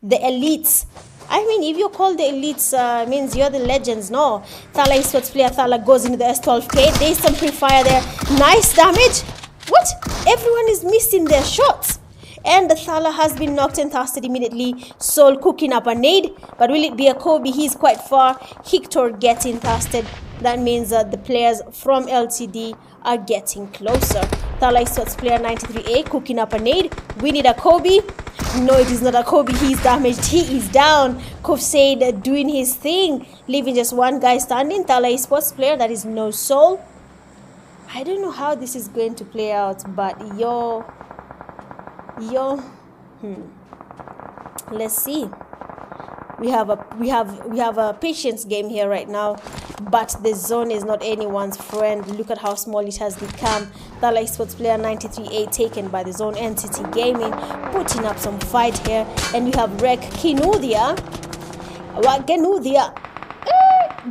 S2: The Elites. I mean, if you call the Elites, means you're the legends, no? THALA Esports player, THALA goes into the S12K. There's some pre-fire there. Nice damage. What? Everyone is missing their shots. And the THALA has been knocked and thirsted immediately. Soul cooking up a nade. But will it be a Kobe? He's quite far. Hector getting thirsted. That means that the players from LTD are getting closer. THALA Esports player 93A cooking up a nade. We need a Kobe. No, it is not a Kobe. He's damaged. He is down. Kofsaid doing his thing. Leaving just one guy standing. THALA Esports player, that is No Soul. I don't know how this is going to play out, but let's see. We have a patience game here right now, but the zone is not anyone's friend. Look at how small it has become. THALA Esports player 93A taken by the zone. Entity Gaming putting up some fight here, and we have Rek Kinuthia.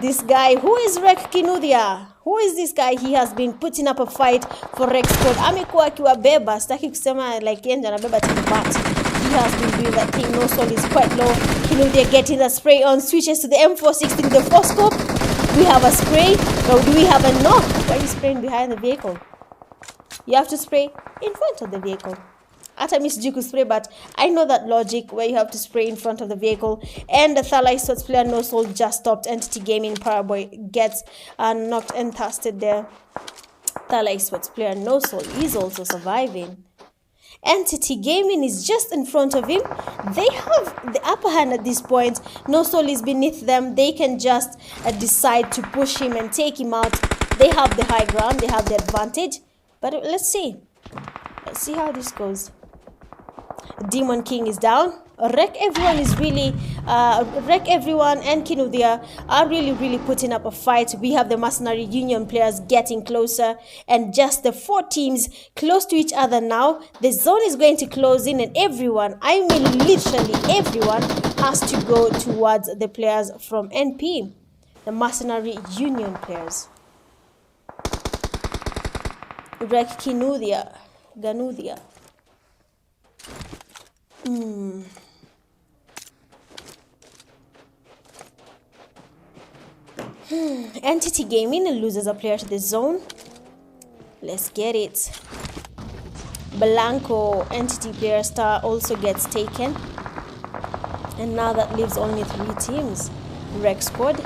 S2: This guy, who is Rek Kinuthia? Who is this guy? He has been putting up a fight for Rex Squad. Amekuwa akiwabeba, sitaki kusema like yeye anabeba team, but he has been doing that thing. No Soul is quite low. Kinuthia getting the spray on, switches to the M416, the 4-scope. We have a spray. Or do we have a knock? Why are you spraying behind the vehicle? You have to spray in front of the vehicle. Ata Miss Jiku spray, but I know that logic where you have to spray in front of the vehicle. And the THALA Esports player No Soul just stopped. Entity Gaming Paraboy gets knocked and thirsted there. THALA Esports player No Soul is also surviving. Entity Gaming is just in front of him. They have the upper hand at this point. No Soul is beneath them. They can just decide to push him and take him out. They have the high ground. They have the advantage. But let's see. Let's see how this goes. Demon King is down. Wreck Everyone is really Wreck Everyone and Kinudia are really putting up a fight. We have the Mercenary Union players getting closer, and just the 4 teams close to each other now. The zone is going to close in, and everyone, I mean literally everyone, has to go towards the players from NP, the Mercenary Union players. Wreck Ganudia. Entity Gaming loses a player to the zone. Let's get it. Blanco Entity player star also gets taken. And now that leaves only 3 teams. Rec Squad,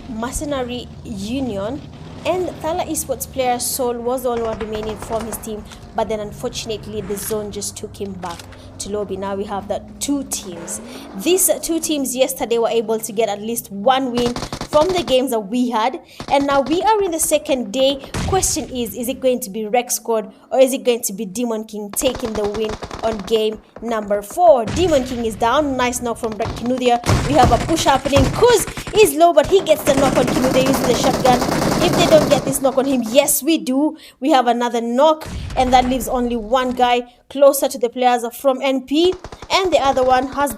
S2: Mercenary Union, and THALA Esports player Soul was the only one remaining from his team. But then unfortunately the zone just took him back to lobby. Now we have the 2 teams. These 2 teams yesterday were able to get at least 1 win from the games that we had, and now we are in the second day. Question is it going to be Rec Squad or is it going to be Demon King taking the win on game number 4? Demon King is down. Nice knock from Kinudia. We have a push happening. Kuz is low, but he gets the knock on Kinudia using the shotgun. If they don't get this knock on him, yes we do. We have another knock, and that leaves only 1 guy closer to the players from NP, and the other one has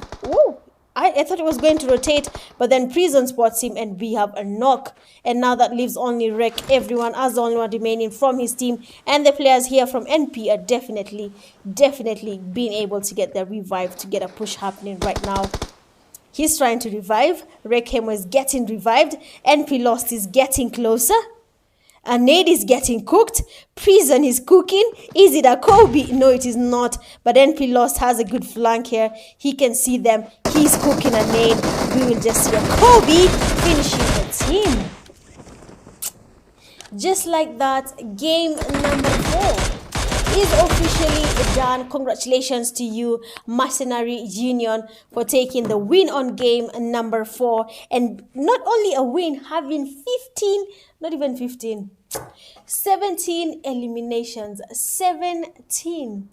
S2: I thought it was going to rotate, but then Prison spots him, and we have a knock. And now that leaves only Wreck Everyone as the only one remaining from his team, and the players here from NP are definitely being able to get their revive, to get a push happening right now. He's trying to revive. Wreck Hemo is getting revived. NP Lost is getting closer. A nade is getting cooked. Prison is cooking. Is it a Kobe? No, it is not. But NP Lost has a good flank here. He can see them. He's cooking a nade. We will just see a Kobe finishing the team. Just like that, game number 4 is officially done. Congratulations to you, Mercenary Union, for taking the win on game number 4. And not only a win, having 17 eliminations. 17.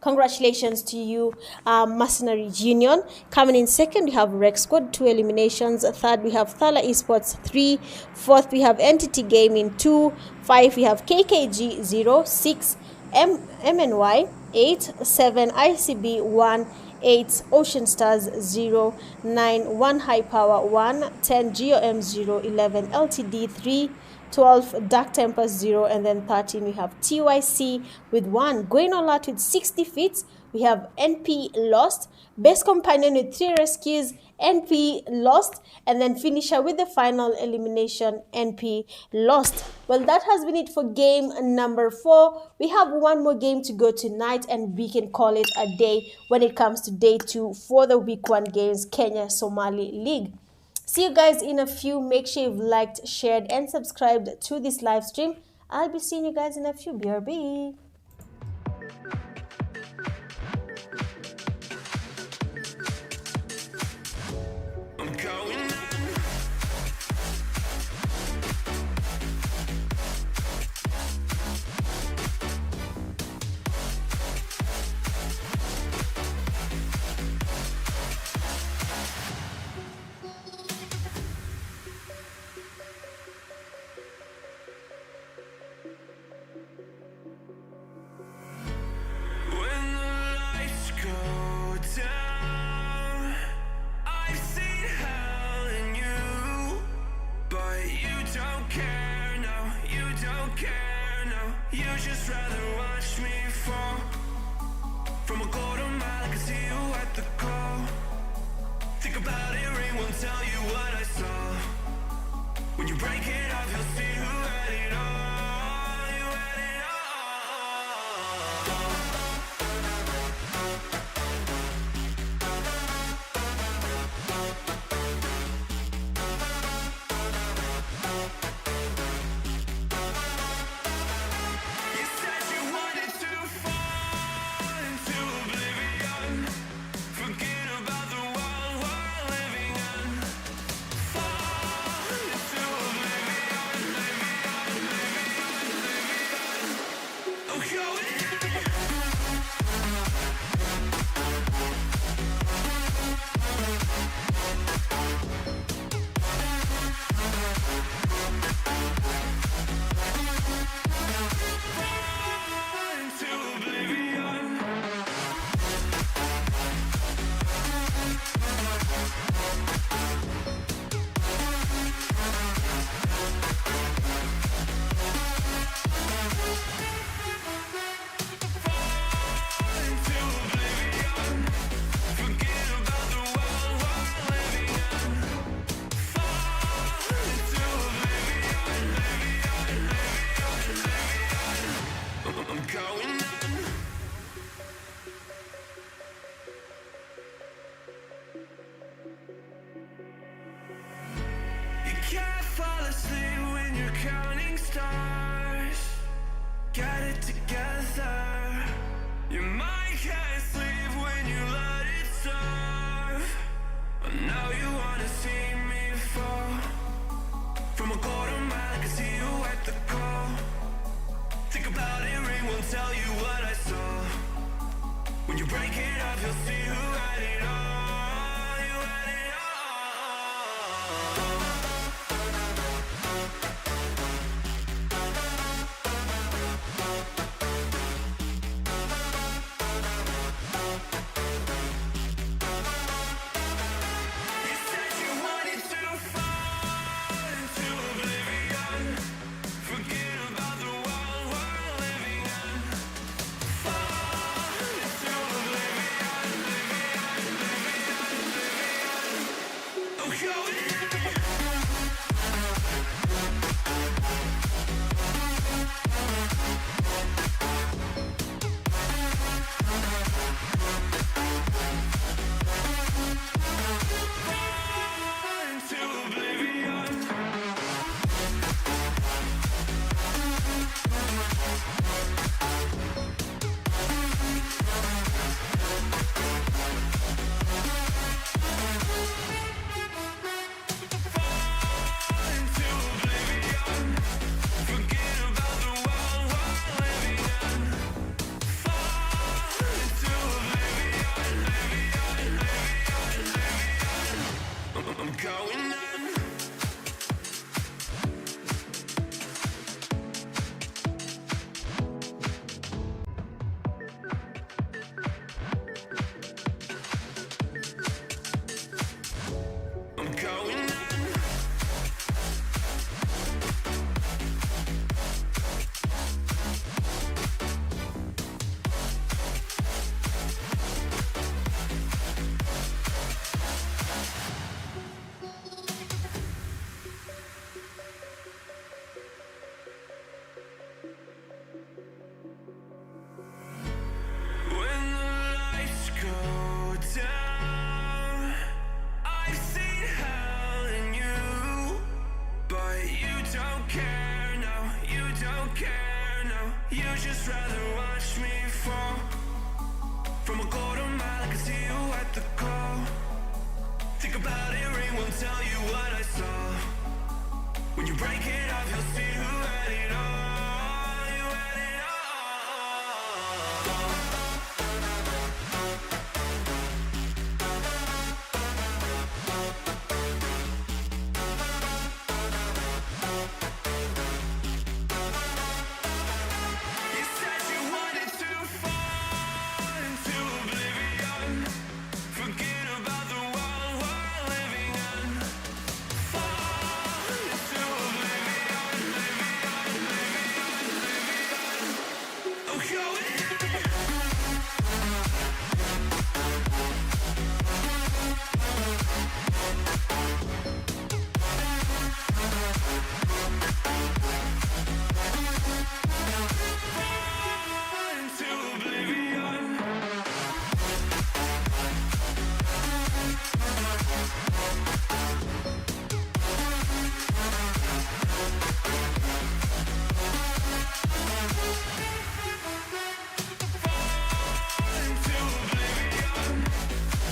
S2: Congratulations to you, Mercenary Union. Coming in second, we have Rec Squad, 2 eliminations. Third, we have THALA Esports, 3. Fourth, we have Entity Gaming, 2. 5, we have KKG, 0. 6, MNY, 8. 7, ICB, 1. 8, Ocean Stars, 0. 9, 1 High Power, 1. 10, GOM, 0. 11, LTD, 3. 12, Dark Tempers, 0. And then 13, we have TYC with 1. Going all out with 6 defeats, we have NP Lost. Best Companion with 3 rescues, NP Lost. And then finisher with the final elimination, NP Lost. Well, that has been it for game number 4. We have 1 more game to go tonight, and we can call it a day when it comes to day 2 for the week 1 games, Kenya Somali League. See you guys in a few. Make sure you've liked, shared, and subscribed to this live stream. I'll be seeing you guys in a few. BRB.
S3: You just rather watch me fall from a quarter mile. I can see you at the call. Think about it, ring won't tell you what I saw. When you break it off, you'll see who had it all. You had it all. can't fall asleep when you're counting stars. Get it together. Your mind can't sleep when you let it serve. And now you wanna see me fall. From a quarter mile, I can see you at the call. Think about it, ring won't tell you what I saw. When you break it up, you'll see who had it all. You had it You said you wanted to fall into oblivion. Forget about the world we're living in. Fall into oblivion, I'm going in. Fall into oblivion. Fall into oblivion. Forget about the world we're living in. Fall into oblivion, I'm going in. I'm going in. When the lights go down, I've seen hell in you, but you don't care, no, you don't care, no. You just rather watch me fall. From a quarter mile, I can see you at the call. Think about it, ring won't tell you what I saw. When you break it off, you'll see who had it all. You had it all. You said you wanted to fall into oblivion. Forget about the world we're living in. Fall into oblivion, I'm going in. Fall into oblivion. Fall into oblivion.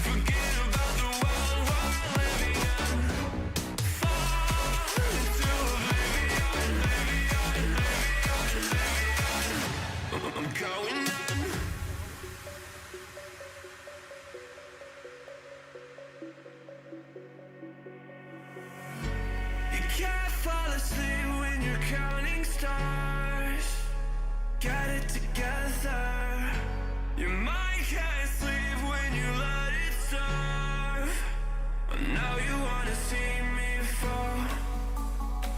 S3: Forget about the world we're living in. Fall into oblivion, I'm going in. You can't fall asleep when you're counting stars. Get it together. Your mind can't sleep when you let it serve. And now you wanna see me fall.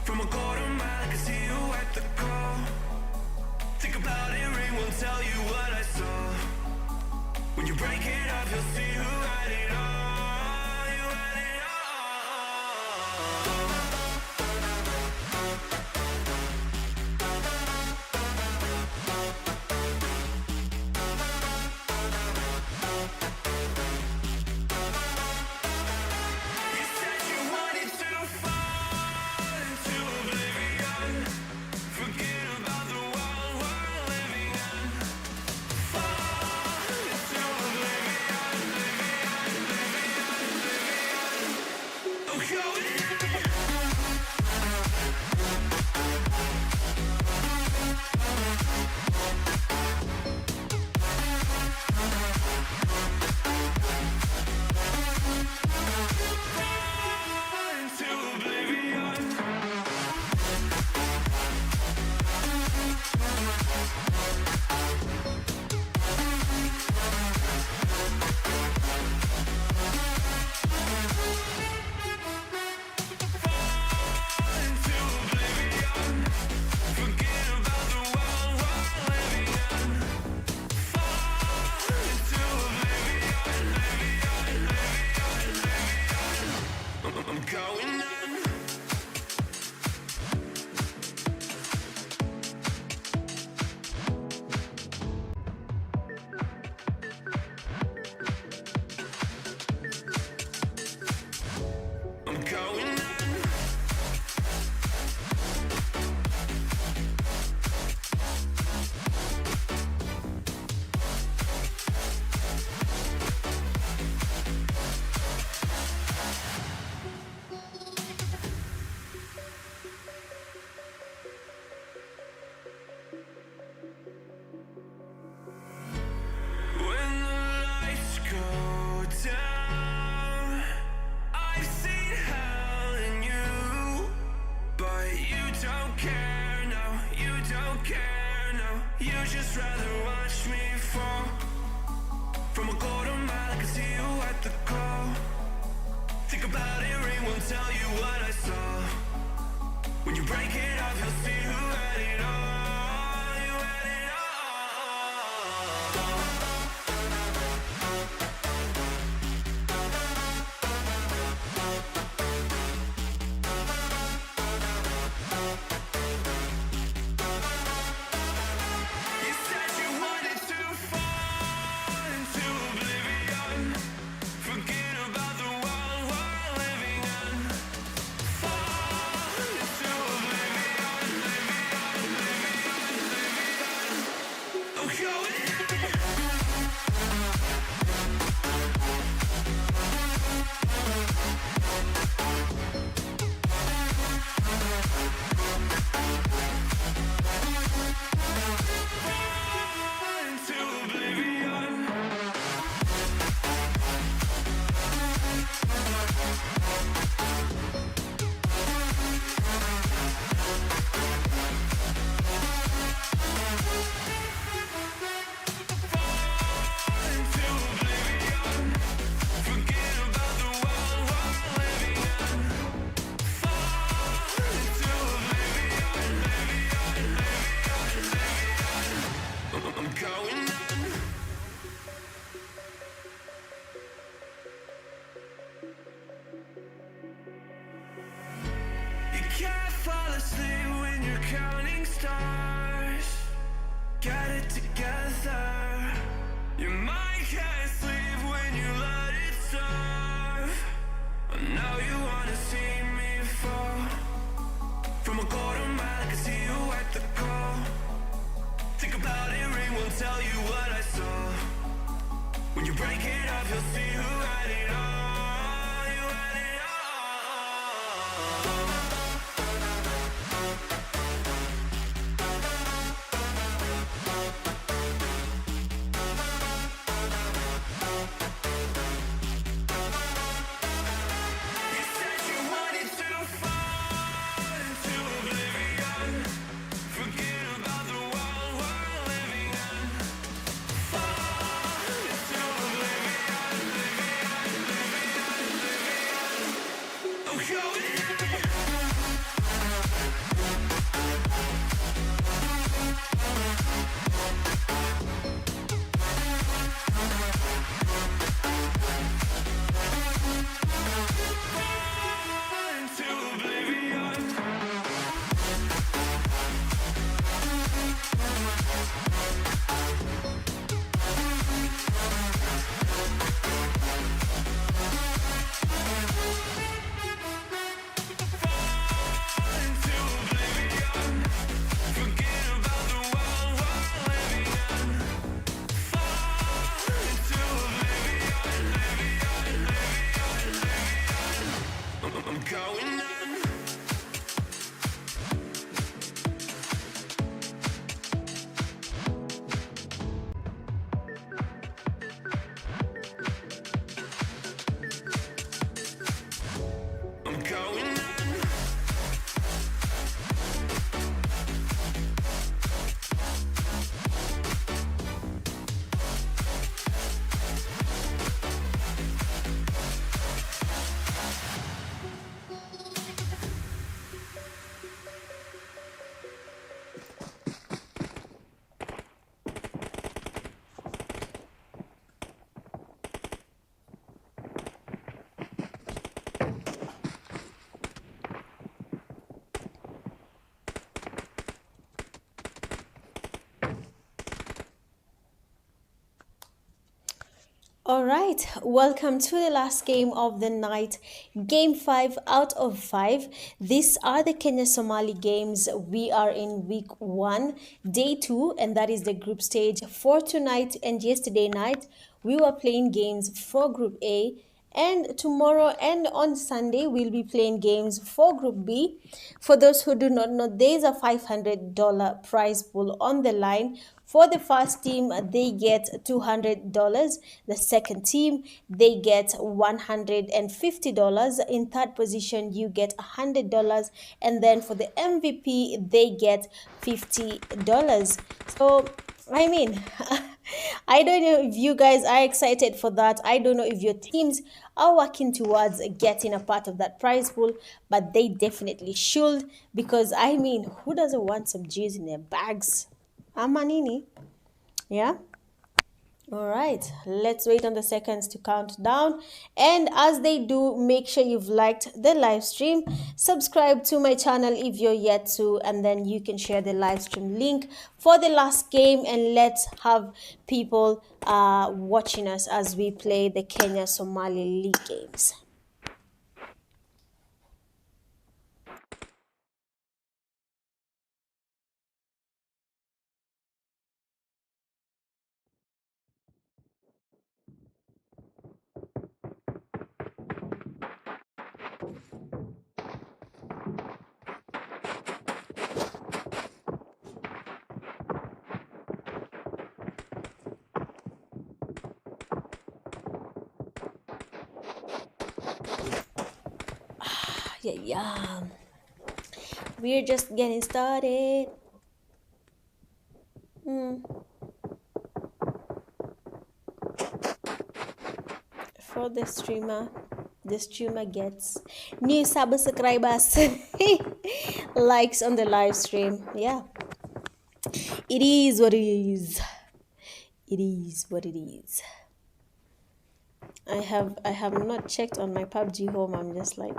S3: From a quarter mile, I can see you at the call. Think about it, ring won't tell you what I saw. When you break it up, you'll see who had it all. You had it all. You said you wanted to fall. tell you what I saw. When you break it up, you'll see who had it all. You had it all. You said you wanted to fall into oblivion. Forget about the world we're living in. Fall into oblivion, I'm going in. Into oblivion. Into oblivion. Forget about the world we're living in. Fall into oblivion, I'm going in. You can't fall asleep when you're counting stars. Get it together. Your mind can't sleep when you let it serve. I know you wanna see me fall. From a quarter mile, I can see you at the call. Think about it, ring won't tell you what I saw. When you break it up, you'll see who had it all. You had it all. You said you wanted to fall into oblivion. Forget about the world we're living in. Fall into oblivion, I'm going in. Into oblivion. Into oblivion. Forget about the world we're living in. Fall into oblivion, I'm going in. I'm going in.
S2: All right, welcome to the last game of the night, game 5 out of 5. These are the Kenya Somali games. We are in week 1, day 2, and that is the group stage. For tonight and yesterday night, we were playing games for Group A, and tomorrow and on Sunday, we'll be playing games for Group B. For those who do not know, there's a $500 prize pool on the line. For the first team, they get $200. The second team, they get $150. In third position, you get $100. And then for the MVP, they get $50. So, I mean, I don't know if you guys are excited for that. I don't know if your teams are working towards getting a part of that prize pool, but they definitely should, because I mean, who doesn't want some G's in their bags? Amanini. Yeah. All right, let's wait on the seconds to count down. And as they do, make sure you've liked the live stream, subscribe to my channel if you're yet to, and then you can share the live stream link for the last game, and let's have people watching us as we play the Kenya Somali League games. Yeah. We're just getting started. For the streamer gets new subscribers, likes on the live stream. Yeah, it is what it is. It is what it is. I have not checked on my PUBG home. I'm just like,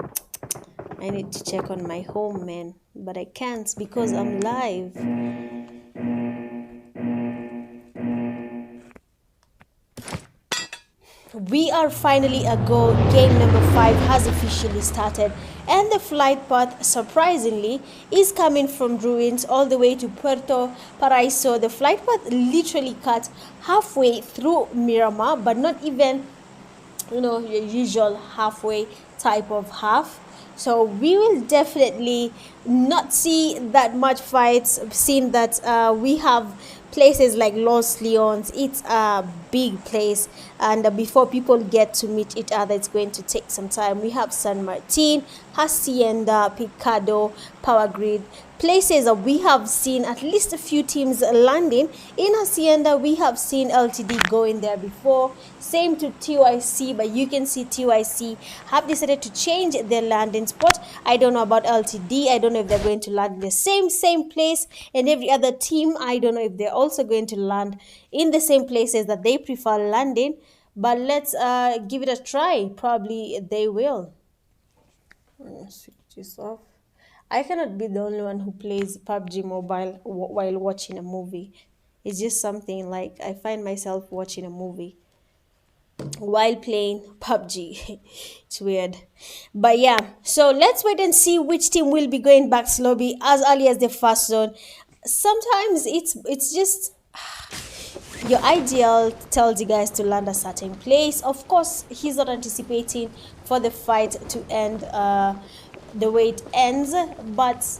S2: I need to check on my home, man, but I can't because I'm live. We are finally a go. Game number 5 has officially started, and the flight path, surprisingly, is coming from Ruins all the way to Puerto Paraiso. The flight path literally cut halfway through Miramar, but not even, your usual halfway type of half. So we will definitely not see that much fights, seeing that we have places like Los Leones. It's a big place, and before people get to meet each other, it's going to take some time. We have San Martin, Hacienda, Picado, Power Grid, places that we have seen at least a few teams landing. In Hacienda, we have seen LTD going there before. Same to TYC, but you can see TYC have decided to change their landing spot. I don't know about LTD. I don't know if they're going to land in the same place, and every other team, I don't know if they're also going to land in the same places that they prefer landing. But let's give it a try. Probably they will. Switch this off. I cannot be the only one who plays PUBG Mobile while watching a movie. It's just something like I find myself watching a movie while playing PUBG. It's weird. But yeah, so let's wait and see which team will be going back to lobby as early as the first zone. Sometimes it's just your ideal tells you guys to land a certain place. Of course, he's not anticipating for the fight to end the way it ends, but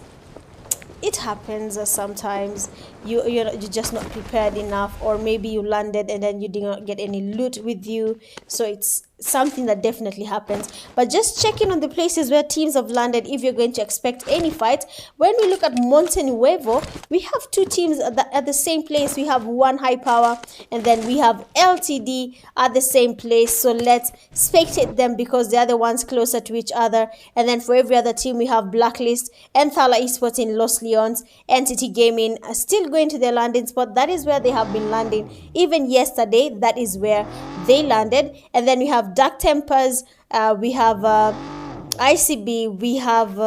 S2: it happens sometimes. You're just not prepared enough, or maybe you landed and then you did not get any loot with you. So it's something that definitely happens. But just checking on the places where teams have landed if you're going to expect any fight. When we look at Monte Nuevo, we have two teams at the same place. We have one high power, and then we have LTD at the same place. So let's spectate them because they are the ones closer to each other. And then for every other team, we have Blacklist and THALA Esports in Los Leones. Entity Gaming are still going to their landing spot. That is where they have been landing. Even yesterday, that is where they landed. And then we have Dark Tempers, we have ICB, we have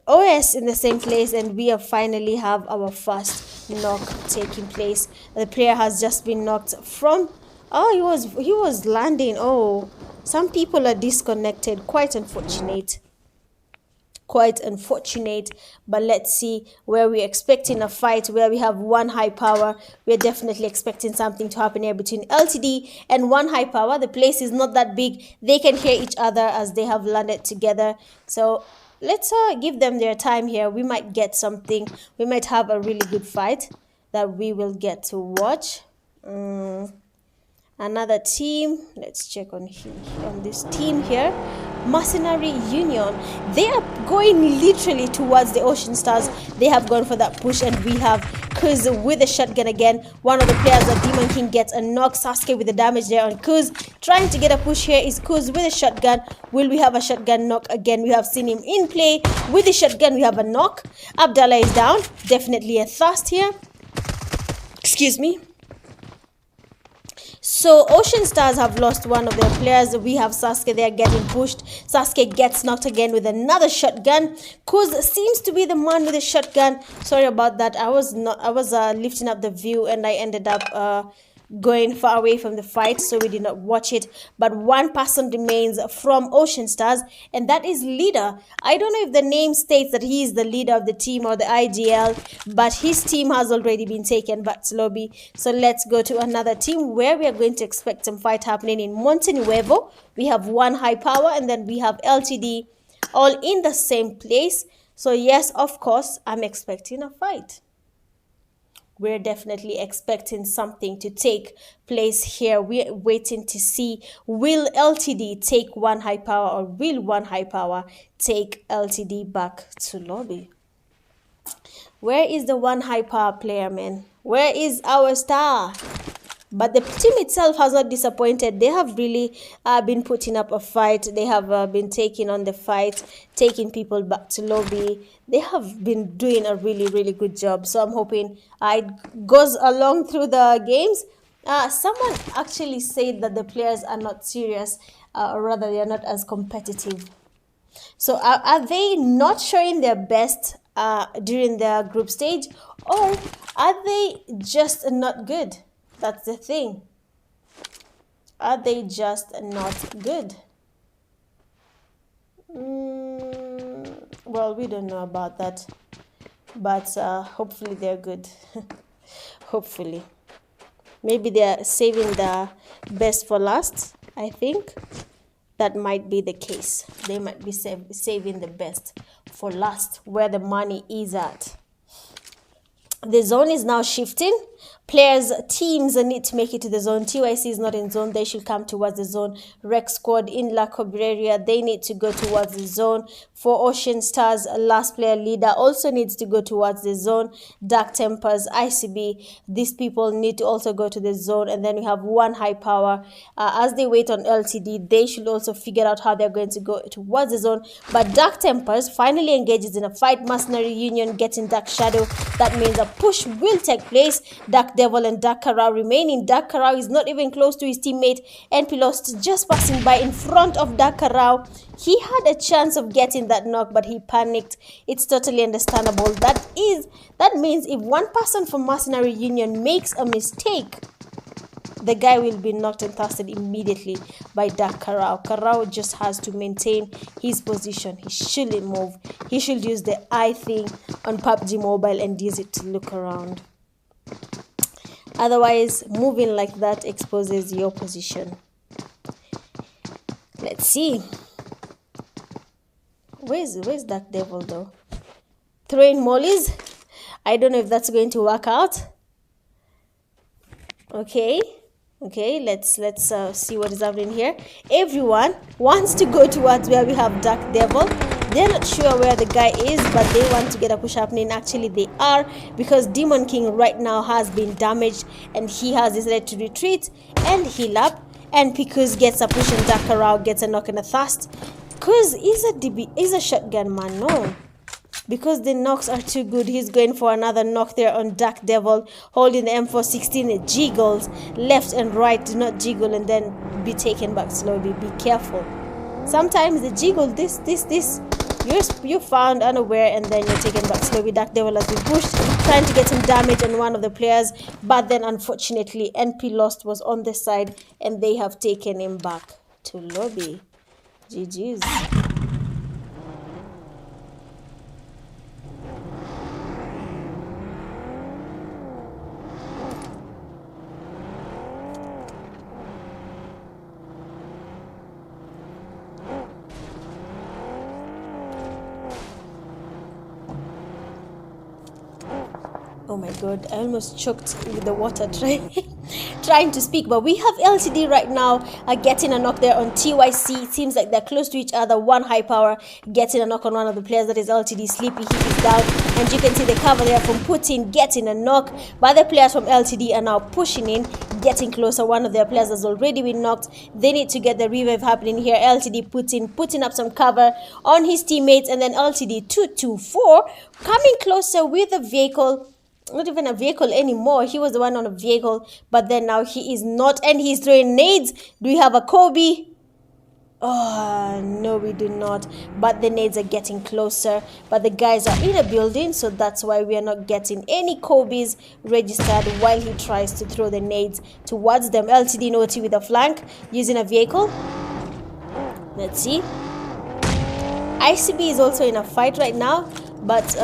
S2: OS in the same place, and we have finally have our first knock taking place. The player has just been knocked from, he was landing. Oh, some people are disconnected. Quite unfortunate. But let's see where we're expecting a fight, where we have one high power. We're definitely expecting something to happen here between LTD and one high power. The place is not that big. They can hear each other as they have landed together. So let's give them their time here. We might get something. We might have a really good fight that we will get to watch. Another team. Let's check on this team here. Mercenary Union. They are going literally towards the Ocean Stars. They have gone for that push, and we have Kuz with a shotgun again. One of the players, the Demon King, gets a knock. Sasuke with the damage there on Kuz. Trying to get a push here is Kuz with a shotgun. Will we have a shotgun knock again? We have seen him in play with the shotgun. We have a knock. Abdallah is down. Definitely a thirst here. Excuse me. So Ocean Stars have lost one of their players. We have Sasuke there getting pushed. Sasuke gets knocked again with another shotgun. Kuz seems to be the man with the shotgun. Sorry about that. I was lifting up the view, and I ended up going far away from the fight, so we did not watch it. But one person remains from Ocean Stars, and that is leader. I don't know if the name states that he is the leader of the team or the IGL, but his team has already been taken back to lobby. So let's go to another team where we are going to expect some fight happening in Monte Nuevo. We have one high power, and then we have LTD, all in the same place. So yes, of course, I'm expecting a fight. We're definitely expecting something to take place here. We're waiting to see, will LTD take one high power, or will one high power take LTD back to lobby? Where is the one high power player, man? Where is our star? But the team itself has not disappointed. They have really been putting up a fight. They have been taking on the fight, taking people back to lobby. They have been doing a really, really good job. So I'm hoping it goes along through the games. Someone actually said that the players are not serious, or rather they are not as competitive. So are they not showing their best during their group stage, or are they just not good? That's the thing. Are they just not good? Well, we don't know about that. But hopefully they're good. Hopefully. Maybe they're saving the best for last, I think. That might be the case. They might be saving the best for last, where the money is at. The zone is now shifting. Players, teams need to make it to the zone. TYC is not in zone. They should come towards the zone. Rec Squad in La Cobreria, they need to go towards the zone. For Ocean Stars, last player leader also needs to go towards the zone. Dark Tempers, ICB, these people need to also go to the zone. And then we have one high power. As they wait on LTD, they should also figure out how they're going to go towards the zone. But Dark Tempers finally engages in a fight. Mercenary Union getting Dark Shadow. That means a push will take place. Dark Devil and Dark Karao remaining. Dark Karao is not even close to his teammate. NP Lost just passing by in front of Dark Karao. He had a chance of getting that knock, but he panicked. It's totally understandable. That means if one person from Mercenary Union makes a mistake, the guy will be knocked and thirsted immediately by Dark Karao. Karao just has to maintain his position. He shouldn't move. He should use the eye thing on PUBG Mobile and use it to look around. Otherwise, moving like that exposes your position. Let's see. Where's Dark Devil though? Throwing mollies. I don't know if that's going to work out. Okay, let's see what is happening here. Everyone wants to go towards where we have Dark Devil. They're not sure where the guy is, but they want to get a push happening. Actually, they are, because Demon King right now has been damaged and he has decided to retreat and heal up. And Kuz gets a push and Dark Karao gets a knock and a thirst. Kuz is a shotgun man, no. Because the knocks are too good, he's going for another knock there on Dark Devil, holding the M416. It jiggles left and right. Do not jiggle and then be taken back slowly. Be careful. Sometimes the jiggle, this. You're found unaware and then you're taken back slowly. Dark Devil has been pushed, trying to get some damage on one of the players. But then unfortunately, NP Lost was on the side and they have taken him back to lobby. GG's. Oh my god, I almost choked with the water trying to speak. But we have LTD right now getting a knock there on TYC. It seems like they're close to each other. One high power getting a knock on one of the players, that is LTD. Sleepy, he is down. And you can see the cover there from Putin getting a knock. But the players from LTD are now pushing in, getting closer. One of their players has already been knocked. They need to get the revive happening here. LTD putting up some cover on his teammates. And then LTD 224 coming closer with a vehicle. Not even a vehicle anymore. He was the one on a vehicle, but then now he is not, and he's throwing nades. Do we have a Kobe? Oh no, we do not. But the nades are getting closer, but the guys are in a building, so that's why we are not getting any Kobe's registered while he tries to throw the nades towards them. LTD Noti with a flank using a vehicle. Let's see. ICB is also in a fight right now, but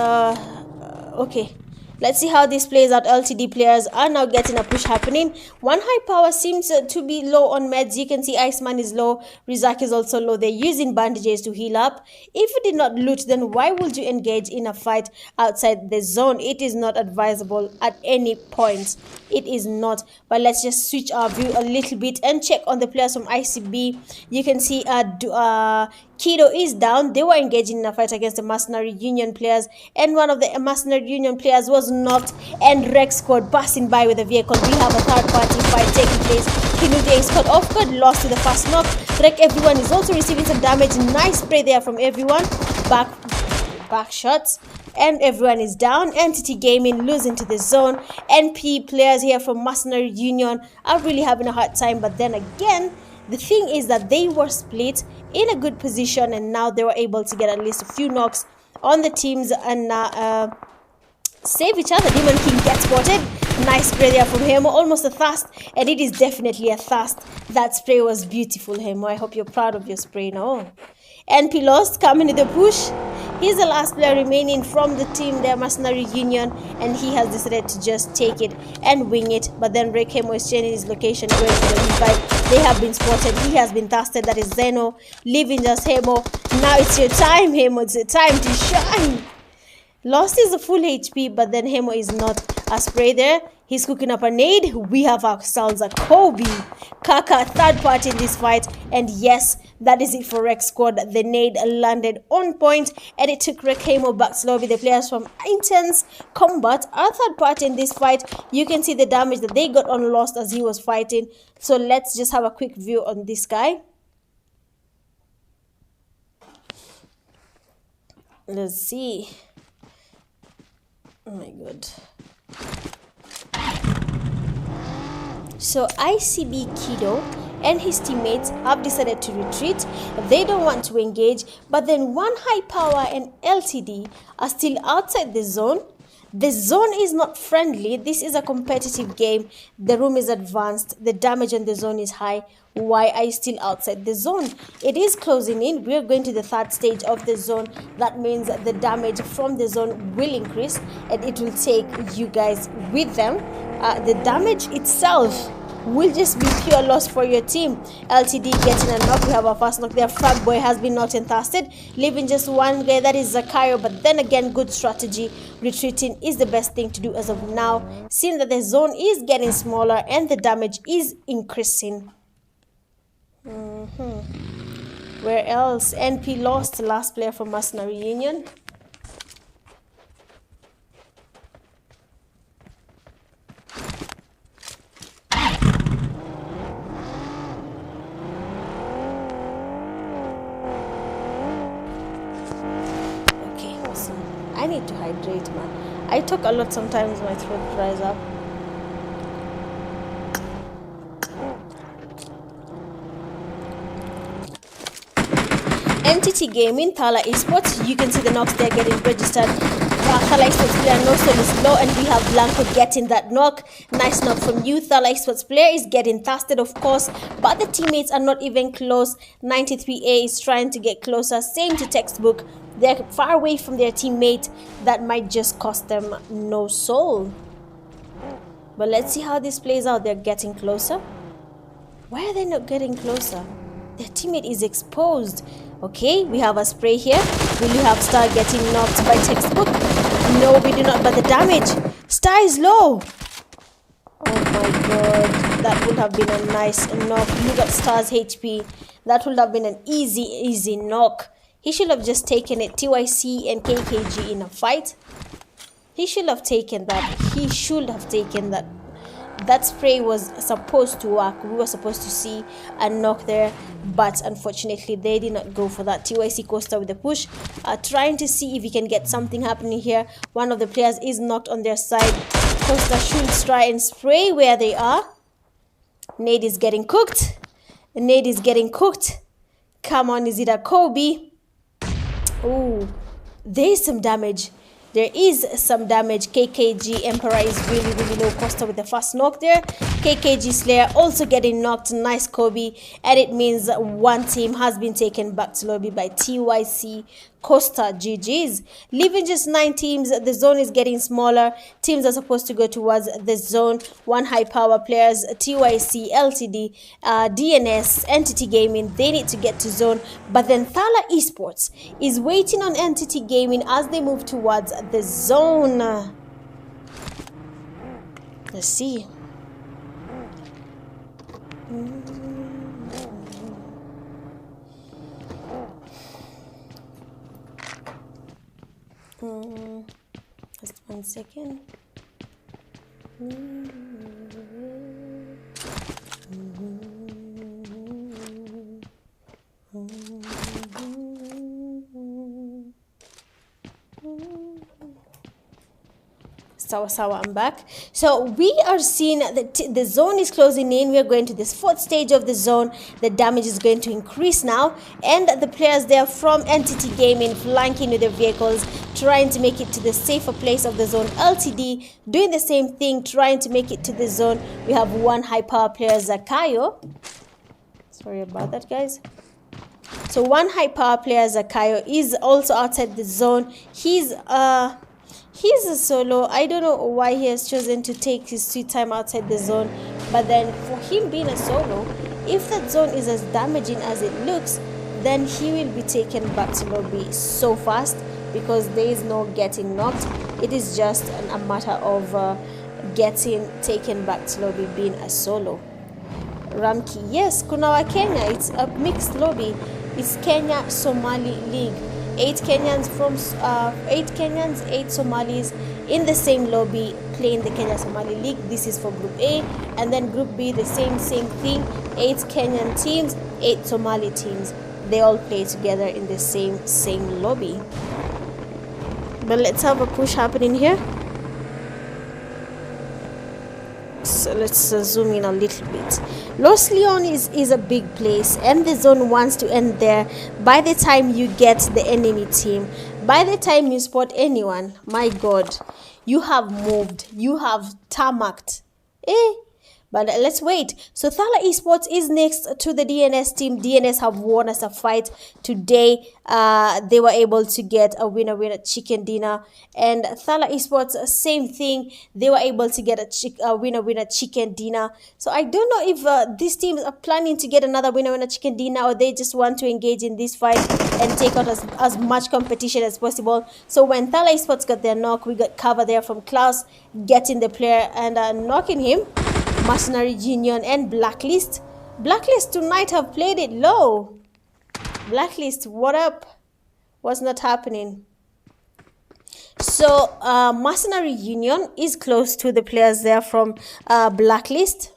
S2: okay. Let's see how this plays out. LTD players are now getting a push happening. One high power seems to be low on meds. You can see Iceman is low. Rizak is also low. They're using bandages to heal up. If you did not loot, then why would you engage in a fight outside the zone? It is not advisable at any point. It is not. But let's just switch our view a little bit and check on the players from ICB. You can see Kido is down. They were engaging in a fight against the Mercenary Union players, and one of the Mercenary Union players was knocked, and Rex squad passing by with a vehicle. We have a third party fight taking place. Kinude is caught off guard, lost to the first knock. Wreck everyone is also receiving some damage. Nice spray there from everyone. Back shots. And everyone is down. Entity Gaming losing to the zone. NP players here from Mercenary Union are really having a hard time, but then again, the thing is that they were split in a good position, and now they were able to get at least a few knocks on the teams and save each other. Demon King gets spotted. Nice spray there from Hemo. Almost a thirst, and it is definitely a thirst. That spray was beautiful, Hemo. I hope you're proud of your spray now. NP lost, coming to the push. He's the last player remaining from the team, their Mercenary Union, and he has decided to just take it and wing it. But then Rick Hemo is changing his location, going to the revive. They have been spotted. He has been thirsted. That is Zeno, leaving just Hemo. Now it's your time, Hemo. It's your time to shine. Lost is a full HP, but then Hemo is not. A spray there. He's cooking up a nade. We have ourselves a Kobe. Kaka, third party in this fight. And yes, that is it for Rex squad. The nade landed on point, and it took Rex Hemo back to lobby. The players from Intense Combat are third party in this fight. You can see the damage that they got on Lost as he was fighting. So let's just have a quick view on this guy. Let's see. Oh my god. So ICB Kido and his teammates have decided to retreat. They don't want to engage, but then one high power and LTD are still outside the zone. The zone is not friendly. This is a competitive game. The room is advanced. The damage on the zone is high. Why are you still outside the zone? It is closing in. We're going to the third stage of the zone. That means the damage from the zone will increase, and it will take you guys with them. The damage itself will just be pure loss for your team. LTD getting a knock. We have our first knock there. Frag Boy has been knocked and thirsted, leaving just one guy, that is Zakayo. But then again, good strategy. Retreating is the best thing to do as of now, seeing that the zone is getting smaller and the damage is increasing. Where else? NP lost, last player from Mercenary Union. I need to hydrate, man. I talk a lot sometimes, my throat dries up. Entity Gaming, THALA Esports. You can see the knocks there getting registered. THALA Esports player no soul is low, and we have Blanco getting that knock. Nice knock from you. THALA Esports player is getting thirsted, of course, but the teammates are not even close. 93A is trying to get closer. Same to Textbook. They're far away from their teammate. That might just cost them no soul. But let's see how this plays out. They're getting closer. Why are they not getting closer? Their teammate is exposed. Okay, we have a spray here. Will you have Star getting knocked by Textbook? No, we do not. But the damage. Star is low. Oh my god, that would have been a nice knock. Look at Star's HP. That would have been an easy knock. He should have just taken it. TYC and KKG in a fight. He should have taken that. He should have taken that. That spray was supposed to work. We were supposed to see a knock there, but unfortunately they did not go for that. TYC Costa with the push, trying to see if he can get something happening here. One of the players is knocked on their side. Costa should try and spray where they are. Nade is getting cooked. Nade is getting cooked. Come on, is it a Kobe? Oh, there is some damage. There is some damage. KKG Emperor is really low. Costa with the first knock there. KKG Slayer also getting knocked. Nice Kobe. And it means one team has been taken back to lobby by TYC Costa. GG's. Leaving just 9 teams. The zone is getting smaller. Teams are supposed to go towards the zone. 1 high power players. TYC, LTD, DNS, Entity Gaming. They need to get to zone. But then THALA Esports is waiting on Entity Gaming as they move towards the zone. Let's see. Just 1 second. Sawa, I'm back. So we are seeing that the zone is closing in. We are going to this 4th stage of the zone. The damage is going to increase now, and the players there from Entity Gaming flanking with their vehicles, trying to make it to the safer place of the zone. LTD doing the same thing, trying to make it to the zone. We have 1 high power player, Zakayo. Sorry about that, guys. So 1 high power player, Zakayo, is also outside the zone. He's a solo. I don't know why he has chosen to take his sweet time outside the zone. But then for him being a solo, if that zone is as damaging as it looks, then he will be taken back to lobby so fast, because there is no getting knocked. It is just a matter of getting taken back to lobby being a solo. Ramki, yes, kuna wa Kenya. It's a mixed lobby. It's Kenya Somali League. 8 Kenyans, 8 Somalis in the same lobby playing the Kenya Somali League. This is for Group A, and then Group B, the same thing. 8 Kenyan teams, 8 Somali teams. They all play together in the same lobby. But let's have a push happening here. So let's zoom in a little bit. Los Leon is a big place, and the zone wants to end there. By the time you get the enemy team, by the time you spot anyone, my god, you have moved, you have tarmacked. But let's wait. So THALA Esports is next to the DNS team. DNS have won us a fight today. They were able to get a winner chicken dinner. And THALA Esports, same thing. They were able to get a winner chicken dinner. So I don't know if these teams are planning to get another winner chicken dinner, or they just want to engage in this fight and take out as much competition as possible. So when THALA Esports got their knock, we got cover there from Klaus getting the player and knocking him. Mercenary Union and Blacklist. Blacklist tonight have played it low. Blacklist, what up? What's not happening? So Mercenary Union is close to the players there from Blacklist.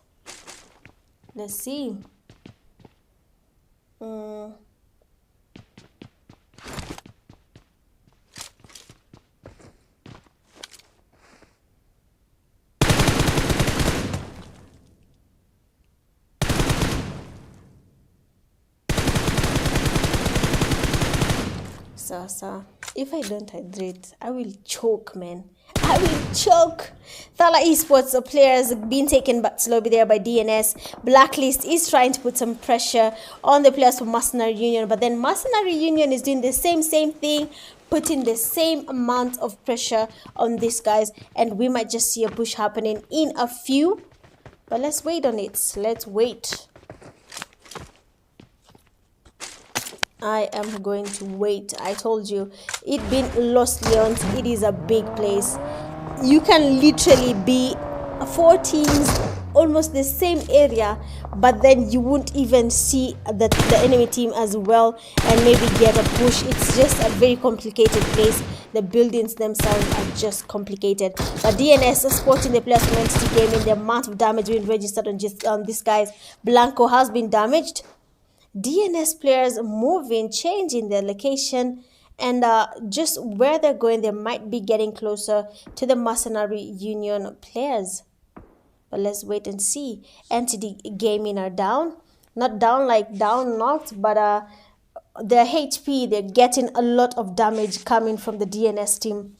S2: Let's see. So if I don't hydrate, I will choke, man. I will choke. THALA Esports players being taken back to lobby there by DNS. Blacklist is trying to put some pressure on the players from Mercenary Union, but then Mercenary Union is doing the same thing, putting the same amount of pressure on these guys, and we might just see a push happening in a few. But let's wait on it. Let's wait. I am going to wait. I told you, it being Los Leons, it is a big place. you can literally be 4 teams almost the same area, but then you won't even see the enemy team as well and maybe get a push. It's just a very complicated place. The buildings themselves are just complicated. But DNS supporting the players from entity gaming, the amount of damage being registered on this guy's Blanco has been damaged. DNS players moving, changing their location, and just where they're going, they might be getting closer to the Mercenary Union players. But let's wait and see. Entity Gaming are down. Not down like down knocked, but their HP, they're getting a lot of damage coming from the DNS team.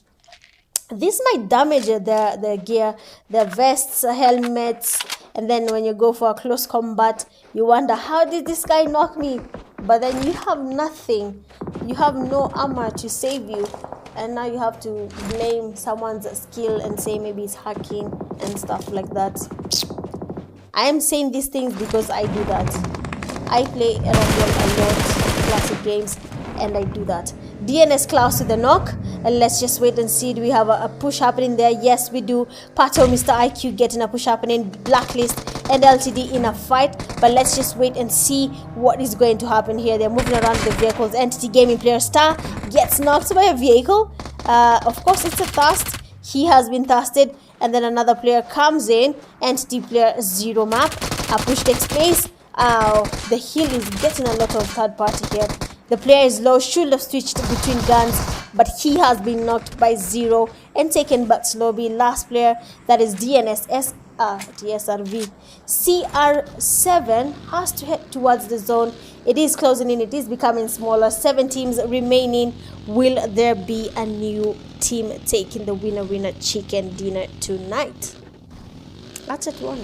S2: This might damage their gear, their vests, helmets, and then when you go for a close combat, you wonder, how did this guy knock me? But then you have nothing. You have no armor to save you. And now you have to blame someone's skill and say maybe it's hacking and stuff like that. I am saying these things because I do that. I play a lot classic games, and I do that. DNS Klaus to the knock, and let's just wait and see. Do we have a push happening there? Yes, we do. Pato, Mr. IQ getting a push happening. Blacklist and LTD in a fight, but let's just wait and see what is going to happen here. They're moving around the vehicles. Entity Gaming player Star gets knocked by a vehicle. Of course, it's a Thirst. He has been thirsted, and then another player comes in. Entity player Zero Map. A push takes place. The heal is getting a lot of third party here. The player is low, should have switched between guns, but he has been knocked by Zero and taken back to lobby. Last player, that is DNS TSRV. CR7 has to head towards the zone. It is closing in, it is becoming smaller. 7 teams remaining. Will there be a new team taking the winner chicken dinner tonight? That's it, one.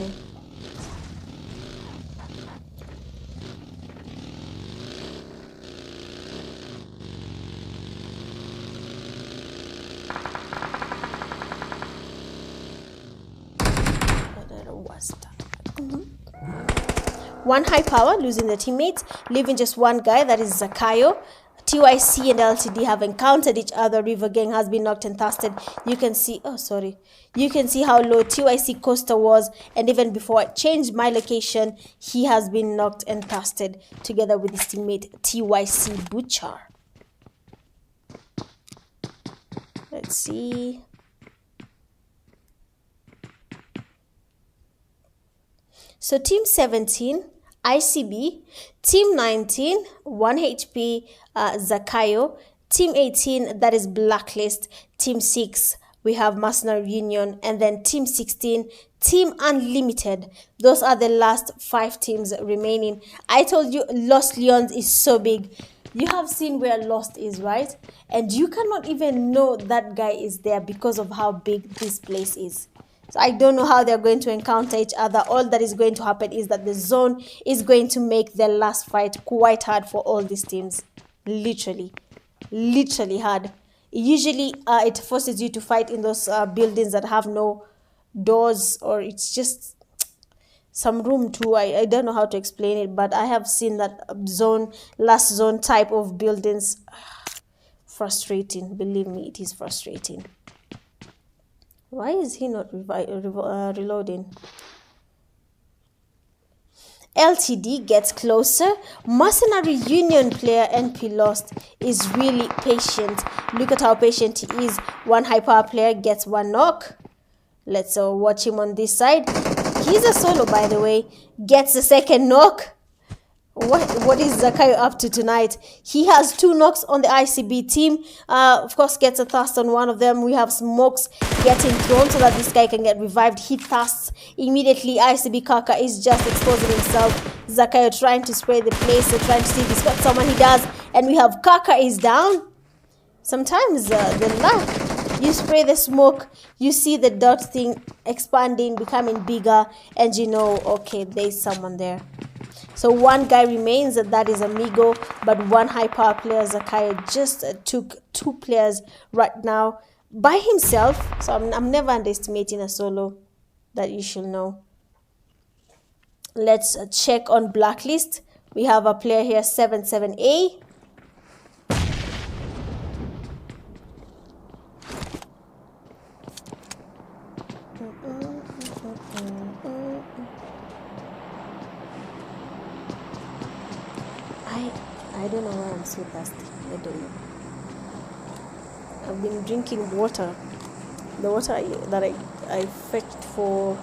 S2: One high power losing their teammates, leaving just one guy, that is Zakayo. TYC and LTD have encountered each other. River Gang has been knocked and thirsted. You can see, you can see how low TYC Costa was, and even before I changed my location, he has been knocked and thirsted together with his teammate TYC Butcher. Let's see. So team 17, ICB, team 19, 1 HP, Zakayo, team 18, that is Blacklist, team 6, we have Mercenary Union, and then team 16, team Unlimited. Those are the last 5 teams remaining. I told you Lost Leons is so big. You have seen where Lost is, right? And you cannot even know that guy is there because of how big this place is. So I don't know how they're going to encounter each other. All that is going to happen is that the zone is going to make their last fight quite hard for all these teams. Literally hard. Usually it forces you to fight in those buildings that have no doors, or it's just some room too. I don't know how to explain it, but I have seen that last zone type of buildings. Frustrating. Believe me, it is frustrating. Why is he not reloading? LTD gets closer. Mercenary Union player NP Lost is really patient. Look at how patient he is. One high power player gets 1 knock. Let's watch him on this side. He's a solo, by the way. Gets the 2nd knock. What is Zakayo up to tonight? He has 2 knocks on the ICB team. Of course, gets a thirst on one of them. We have smokes getting thrown so that this guy can get revived. He thirsts immediately. ICB Kaka is just exposing himself. Zakayo trying to spray the place, trying to see if he's got someone. He does. And we have Kaka is down. Sometimes the luck. You spray the smoke, you see the dot thing expanding, becoming bigger, and you know, okay, there's someone there. So 1 guy remains, that is Amigo, but 1 high power player, Zakayo, just took 2 players right now by himself. So I'm never underestimating a solo, that you should know. Let's check on Blacklist. We have a player here, 77A. I don't know why I'm so thirsty. I don't know. I've been drinking water. The water that I fetched for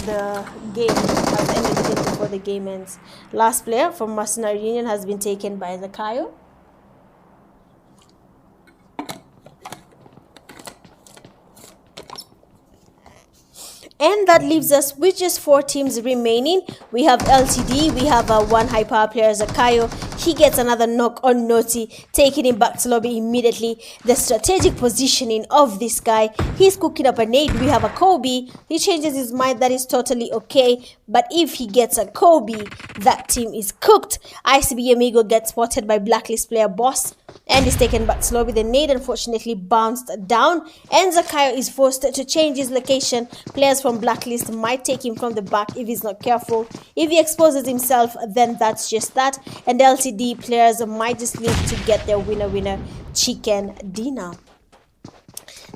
S2: the game has ended again before the game ends. Last player from Mercenary Union has been taken by Zakayo. And that leaves us with just 4 teams remaining. We have LTD, we have one high power player, Zakayo. He gets another knock on Noti, taking him back to lobby immediately. The strategic positioning of this guy, he's cooking up a nade. We have a Kobe. He changes his mind, that is totally okay. But if he gets a Kobe, that team is cooked. ICB Amigo gets spotted by Blacklist player Boss and is taken back to lobby. The nade unfortunately bounced down and Zakayo is forced to change his location. Players from Blacklist might take him from the back if he's not careful. If he exposes himself, then that's just that. And LTD players might just need to get their winner chicken dinner.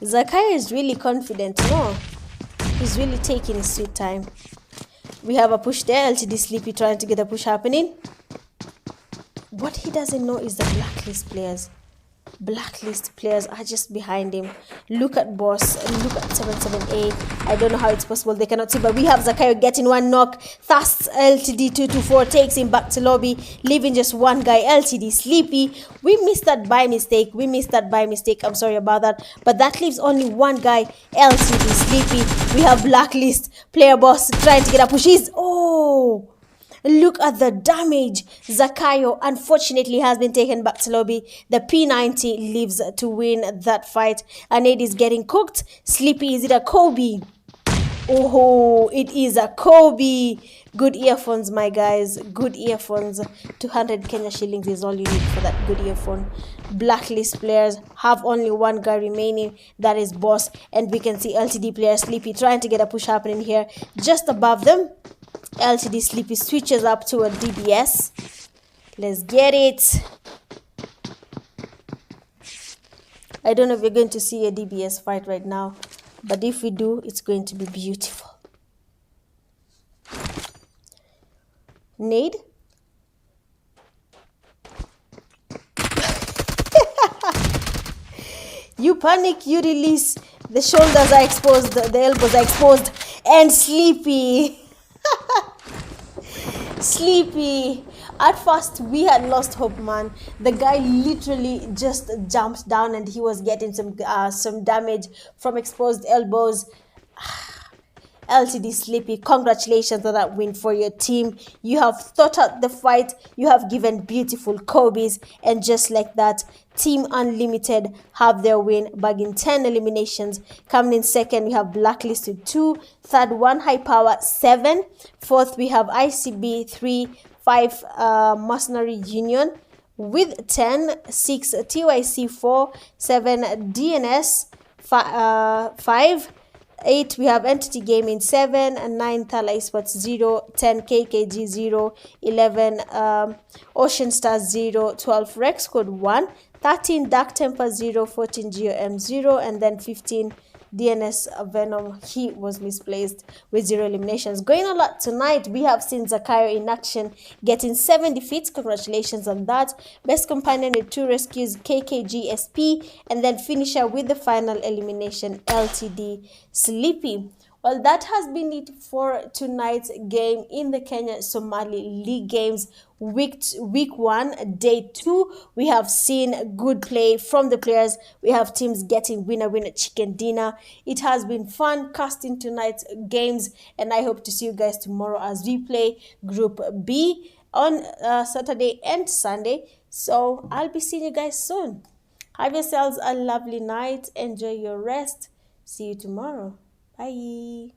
S2: Zakayo is really confident. No, he's really taking his sweet time. We have a push there. LTD Sleepy trying to get a push happening. What he doesn't know is the Blacklist players. Blacklist players are just behind him. Look at Boss, look at 77A. I don't know how it's possible they cannot see, but we have Zakayo getting one knock. Thus LTD 224 takes him back to lobby, leaving just one guy, LTD Sleepy. We missed that by mistake. I'm sorry about that. But that leaves only one guy, LTD Sleepy. We have Blacklist player Boss trying to get a push. Oh! Look at the damage. Zakayo unfortunately has been taken back to lobby. The P90 lives to win that fight. Anade is getting cooked. Sleepy, is it a Kobe? Oh, it is a Kobe. Good earphones, my guys. Good earphones. 200 Kenya shillings is all you need for that good earphone. Blacklist players have only one guy remaining. That is Boss. And we can see LTD player Sleepy trying to get a push happening here. Just above them, LTD Sleepy switches up to a DBS. Let's get it. I don't know if we're going to see a DBS fight right now, but if we do, it's going to be beautiful. Nade. You panic, you release. The shoulders are exposed, the elbows are exposed, and Sleepy. Sleepy. At first we had lost hope, man. The guy literally just jumped down and he was getting some damage from exposed elbows. LTD Sleepy, congratulations on that win for your team. You have thought out the fight, you have given beautiful Kobe's, and just like that, Team Unlimited have their win, bagging 10 eliminations. Coming in second, we have Blacklist with 2, third one High Power 7, fourth we have ICB 3, 5 Mercenary Union with 10, 6 TYC 4, 7 DNS 5, 8 we have Entity Gaming 7, and 9 THALA ESPORTS 0, 10 KKG 0, 11 Ocean Stars 0, 12 Rex Code 1, 13 Dark Temper 0, 14 GOM 0, and then 15 DNS Venom. He was misplaced with 0 eliminations. Going a lot tonight, we have seen Zakayo in action, getting 7 defeats. Congratulations on that. Best companion with 2 rescues, KKG SP, and then finisher with the final elimination, LTD Sleepy. Well, that has been it for tonight's game in the Kenya Somali League Games week 1, day 2. We have seen good play from the players. We have teams getting winner chicken dinner. It has been fun casting tonight's games, and I hope to see you guys tomorrow as we play Group B on Saturday and Sunday. So I'll be seeing you guys soon. Have yourselves a lovely night. Enjoy your rest. See you tomorrow. Bye.